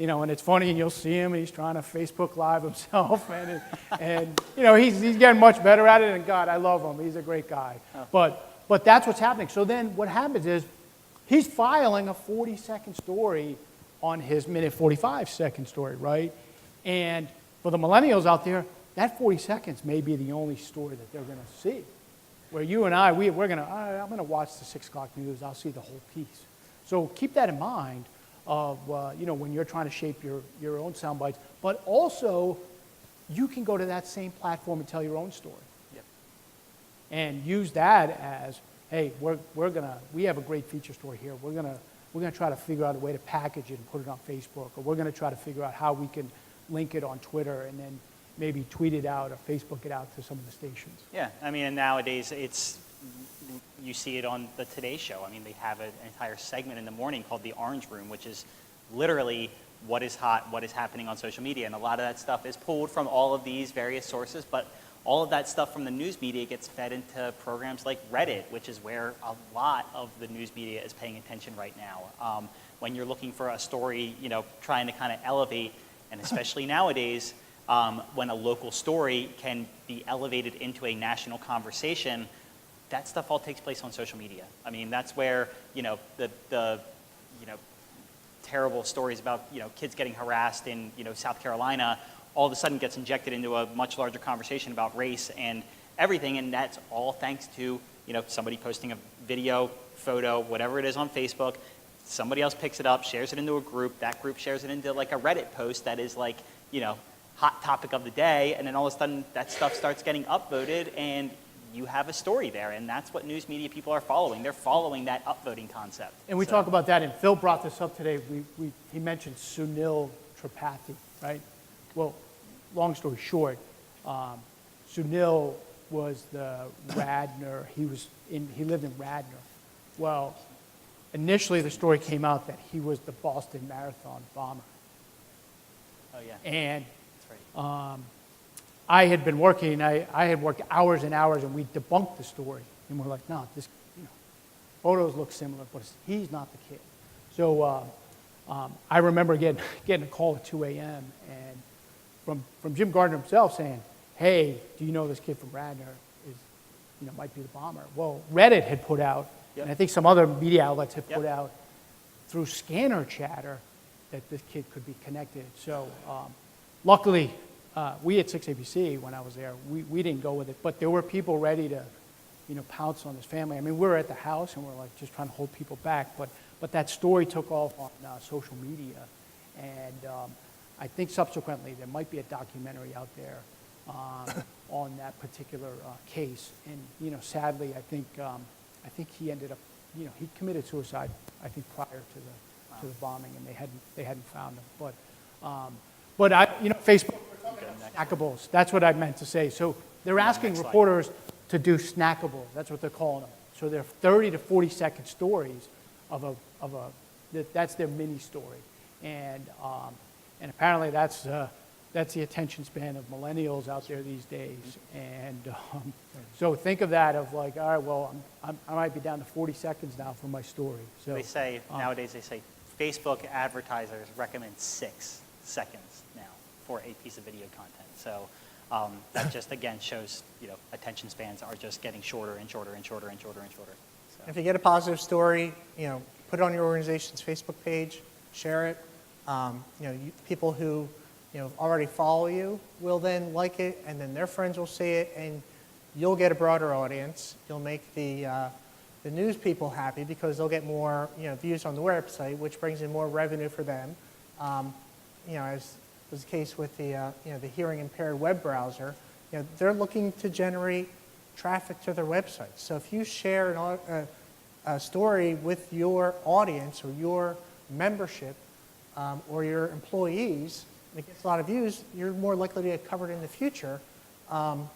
and it's funny, and you'll see him, and he's trying to Facebook Live himself, and he's getting much better at it. And God, I love him. He's a great guy. But that's what's happening. So then what happens is, He's filing a 40-second story on his minute 45-second story, right? And for the millennials out there, that 40 seconds may be the only story that they're going to see. Where you and I, I'm going to watch the 6 o'clock news, I'll see the whole piece. So keep that in mind of, when you're trying to shape your own sound bites. But also, you can go to that same platform and tell your own story. Yep. And use that as, hey, we have a great feature story here. We're gonna try to figure out a way to package it and put it on Facebook, or we're gonna try to figure out how we can link it on Twitter and then maybe tweet it out or Facebook it out to some of the stations. Yeah, I mean, and nowadays you see it on the Today Show. I mean, they have an entire segment in the morning called the Orange Room, which is literally what is hot, what is happening on social media. And a lot of that stuff is pulled from all of these various sources, but all of that stuff from the news media gets fed into programs like Reddit, which is where a lot of the news media is paying attention right now. When you're looking for a story, trying to kind of elevate, and especially nowadays, when a local story can be elevated into a national conversation, that stuff all takes place on social media. I mean, that's where, the terrible stories about, kids getting harassed in, South Carolina, all of a sudden gets injected into a much larger conversation about race and everything, and that's all thanks to, somebody posting a video, photo, whatever it is on Facebook. Somebody else picks it up, shares it into a group, that group shares it into like a Reddit post that is like, hot topic of the day, and then all of a sudden that stuff starts getting upvoted and you have a story there, and that's what news media people are following. They're following that upvoting concept. And we talk about that, and Phil brought this up today. He mentioned Sunil Tripathi, right? Well, long story short, Sunil was the Radnor, he lived in Radnor. Well, initially the story came out that he was the Boston Marathon bomber. Oh, yeah. And That's right. I had been working, I had worked hours and hours, and we debunked the story. And we're like, no, this, photos look similar, but he's not the kid. So I remember getting a call at 2 a.m. and from Jim Gardner himself saying, hey, do you know this kid from Radnor might be the bomber? Well, Reddit had put out, and I think some other media outlets had put out through scanner chatter that this kid could be connected. So luckily, we at 6ABC, when I was there, we didn't go with it, but there were people ready to, pounce on this family. I mean, we were at the house and we're like just trying to hold people back, but that story took off on social media, and I think subsequently there might be a documentary out there on that particular case. And sadly, I think he ended up, he committed suicide. I think prior to the bombing, and they hadn't found him. But Facebook, snackables. That's what I meant to say. So they're asking reporters to do snackables. That's what they're calling them. So they're 30 to 40-second stories that's their mini story, and apparently that's the attention span of millennials out there these days. And so think of that of like, all right, well, I might be down to 40 seconds now for my story. So They say, nowadays they say, Facebook advertisers recommend 6 seconds now for a piece of video content. So that just, again, shows, attention spans are just getting shorter and shorter and shorter and shorter and shorter. So. If you get a positive story, put it on your organization's Facebook page, share it. People who already follow you will then like it, and then their friends will see it, and you'll get a broader audience. You'll make the news people happy because they'll get more views on the website, which brings in more revenue for them. As was the case with the hearing impaired web browser, they're looking to generate traffic to their website. So if you share a story with your audience or your membership or your employees, and it gets a lot of views, you're more likely to get covered in the future. And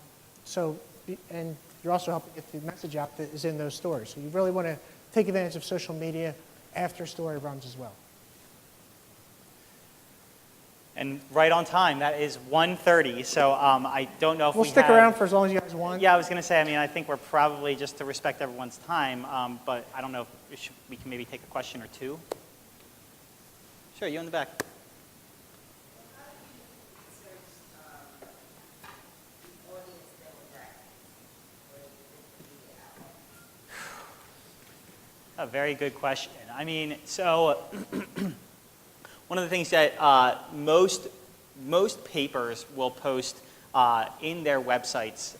you're also helping get the message out that is in those stories. So you really want to take advantage of social media after story runs as well. And right on time, that is 1:30, so I don't know if we'll stick around for as long as you guys want. Yeah, I was going to say, I think we're probably, just to respect everyone's time, but I don't know if we can maybe take a question or two. Sure, you in the back. A very good question. I mean, so one of the things that most papers will post in their websites,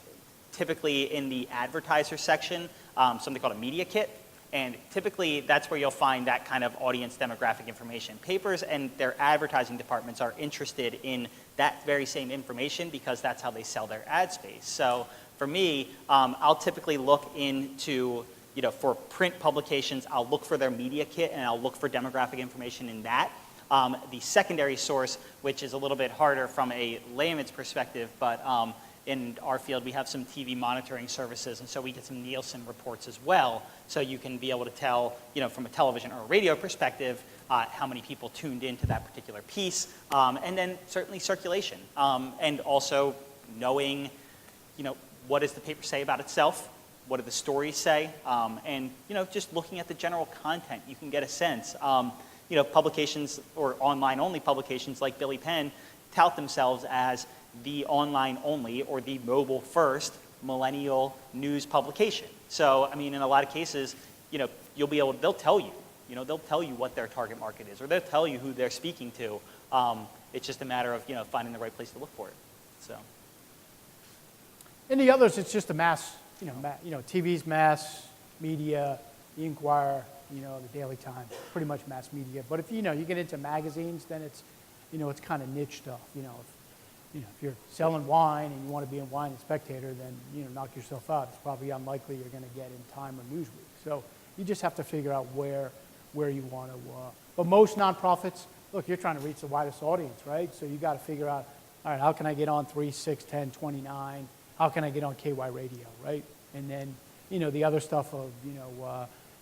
typically in the advertiser section, something called a media kit. And typically, that's where you'll find that kind of audience demographic information. Papers and their advertising departments are interested in that very same information because that's how they sell their ad space. So for me, I'll typically look into, for print publications, I'll look for their media kit and I'll look for demographic information in that. The secondary source, which is a little bit harder from a layman's perspective, but in our field, we have some TV monitoring services, and so we get some Nielsen reports as well. So you can be able to tell, from a television or a radio perspective, how many people tuned into that particular piece, and then certainly circulation, and also knowing, what does the paper say about itself, what do the stories say, and just looking at the general content, you can get a sense. Publications or online-only publications like Billy Penn tout themselves as the online-only or the mobile-first millennial news publication. So, I mean, in a lot of cases, you'll be able to, they'll tell you what their target market is, or they'll tell you who they're speaking to. It's just a matter of, finding the right place to look for it. So. In the others, it's just a mass, TV's mass media, the Inquirer, the Daily Times, pretty much mass media. But if, you get into magazines, then it's, it's kind of niche stuff. If you're selling wine and you want to be in Wine and Spectator, then, knock yourself out. It's probably unlikely you're going to get in Time or Newsweek. So you just have to figure out where you want to. But most nonprofits, look, you're trying to reach the widest audience, right? So you got to figure out, all right, how can I get on 3, 6, 10, 29? How can I get on KY Radio, right? And then, the other stuff of,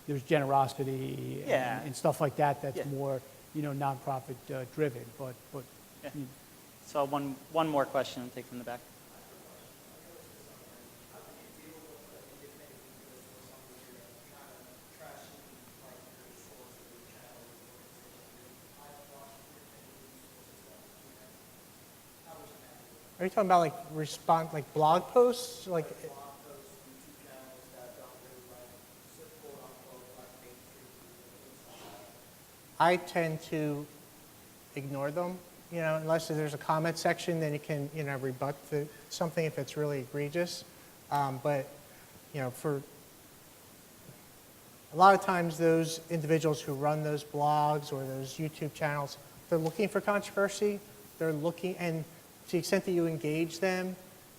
there's generosity and stuff like that that's more, nonprofit driven. But yeah. So one more question I'll take from the back. Are you talking about like blog posts? I tend to ignore them, unless there's a comment section, then you can, rebut something if it's really egregious. But, for a lot of times those individuals who run those blogs or those YouTube channels, they're looking for controversy. They're looking, and to the extent that you engage them,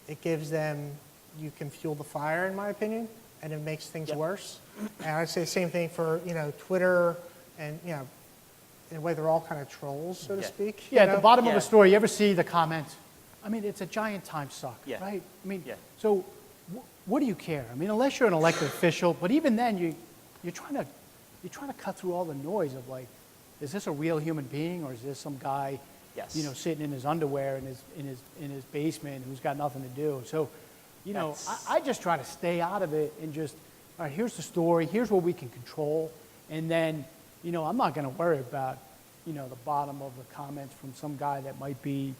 it gives them, you can fuel the fire, in my opinion, and it makes things worse. And I'd say the same thing for, Twitter and, in a way, they're all kind of trolls, so to speak. Yeah, at the bottom of a story, you ever see the comments? I mean, it's a giant time suck, right? I mean, so what do you care? I mean, unless you're an elected official, but even then, you're trying to cut through all the noise of like, is this a real human being or is this some guy, sitting in his underwear in his basement who's got nothing to do? So, I just try to stay out of it and just, all right, here's the story, here's what we can control, and then. I'm not going to worry about, the bottom of the comments from some guy that might be,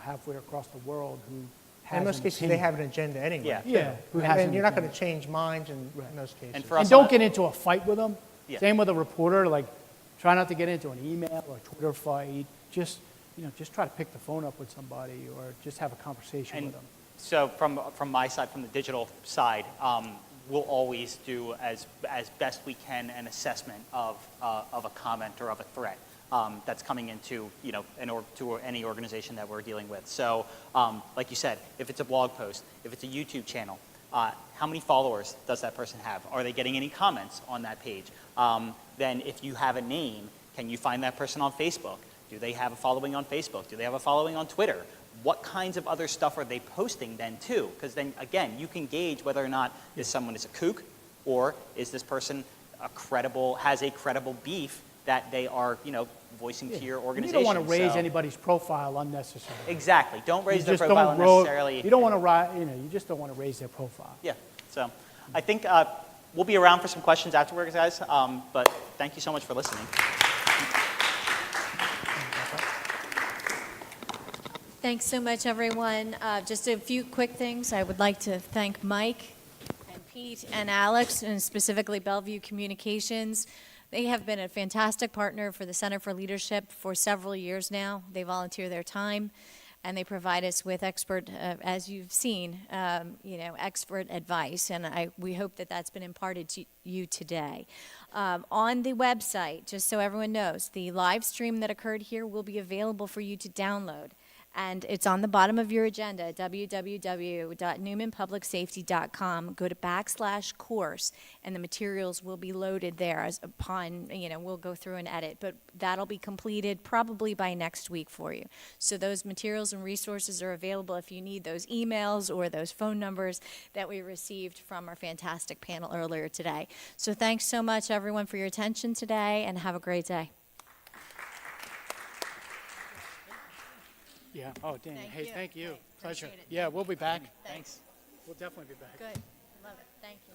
halfway across the world who has in most cases, they have an agenda anyway. Yeah. And you're not going to change minds in those cases. And don't get into a fight with them. Same with a reporter. Like, try not to get into an email or a Twitter fight. Just try to pick the phone up with somebody or just have a conversation with them. So from my side, from the digital side, we'll always do as best we can an assessment of a comment or of a threat that's coming into to any organization that we're dealing with. So like you said, if it's a blog post, if it's a YouTube channel, how many followers does that person have? Are they getting any comments on that page? Then if you have a name, can you find that person on Facebook? Do they have a following on Facebook? Do they have a following on Twitter? What kinds of other stuff are they posting then too? Because then again, you can gauge whether or not this someone is a kook or is this person has a credible beef that they are, voicing to your organization. You don't want to raise anybody's profile unnecessarily. Exactly. Don't raise their profile unnecessarily. You don't want to, you just don't want to raise their profile. Yeah. So I think we'll be around for some questions afterwards, guys. But thank you so much for listening. Thanks so much, everyone. Just a few quick things. I would like to thank Mike and Pete. Pete and Alex, and specifically Bellevue Communications. They have been a fantastic partner for the Center for Leadership for several years now. They volunteer their time, and they provide us with expert, as you've seen, expert advice. And we hope that that's been imparted to you today. On the website, just so everyone knows, the live stream that occurred here will be available for you to download. And it's on the bottom of your agenda, www.newmanpublicsafety.com. Go to /course, and the materials will be loaded there as upon, we'll go through and edit. But that'll be completed probably by next week for you. So those materials and resources are available if you need those emails or those phone numbers that we received from our fantastic panel earlier today. So thanks so much, everyone, for your attention today, and have a great day. Yeah, oh, Daniel, Thank hey, you. thank you. Okay, Pleasure. appreciate it. Yeah, we'll be back. Thanks. We'll definitely be back. Good. Love it. Thank you.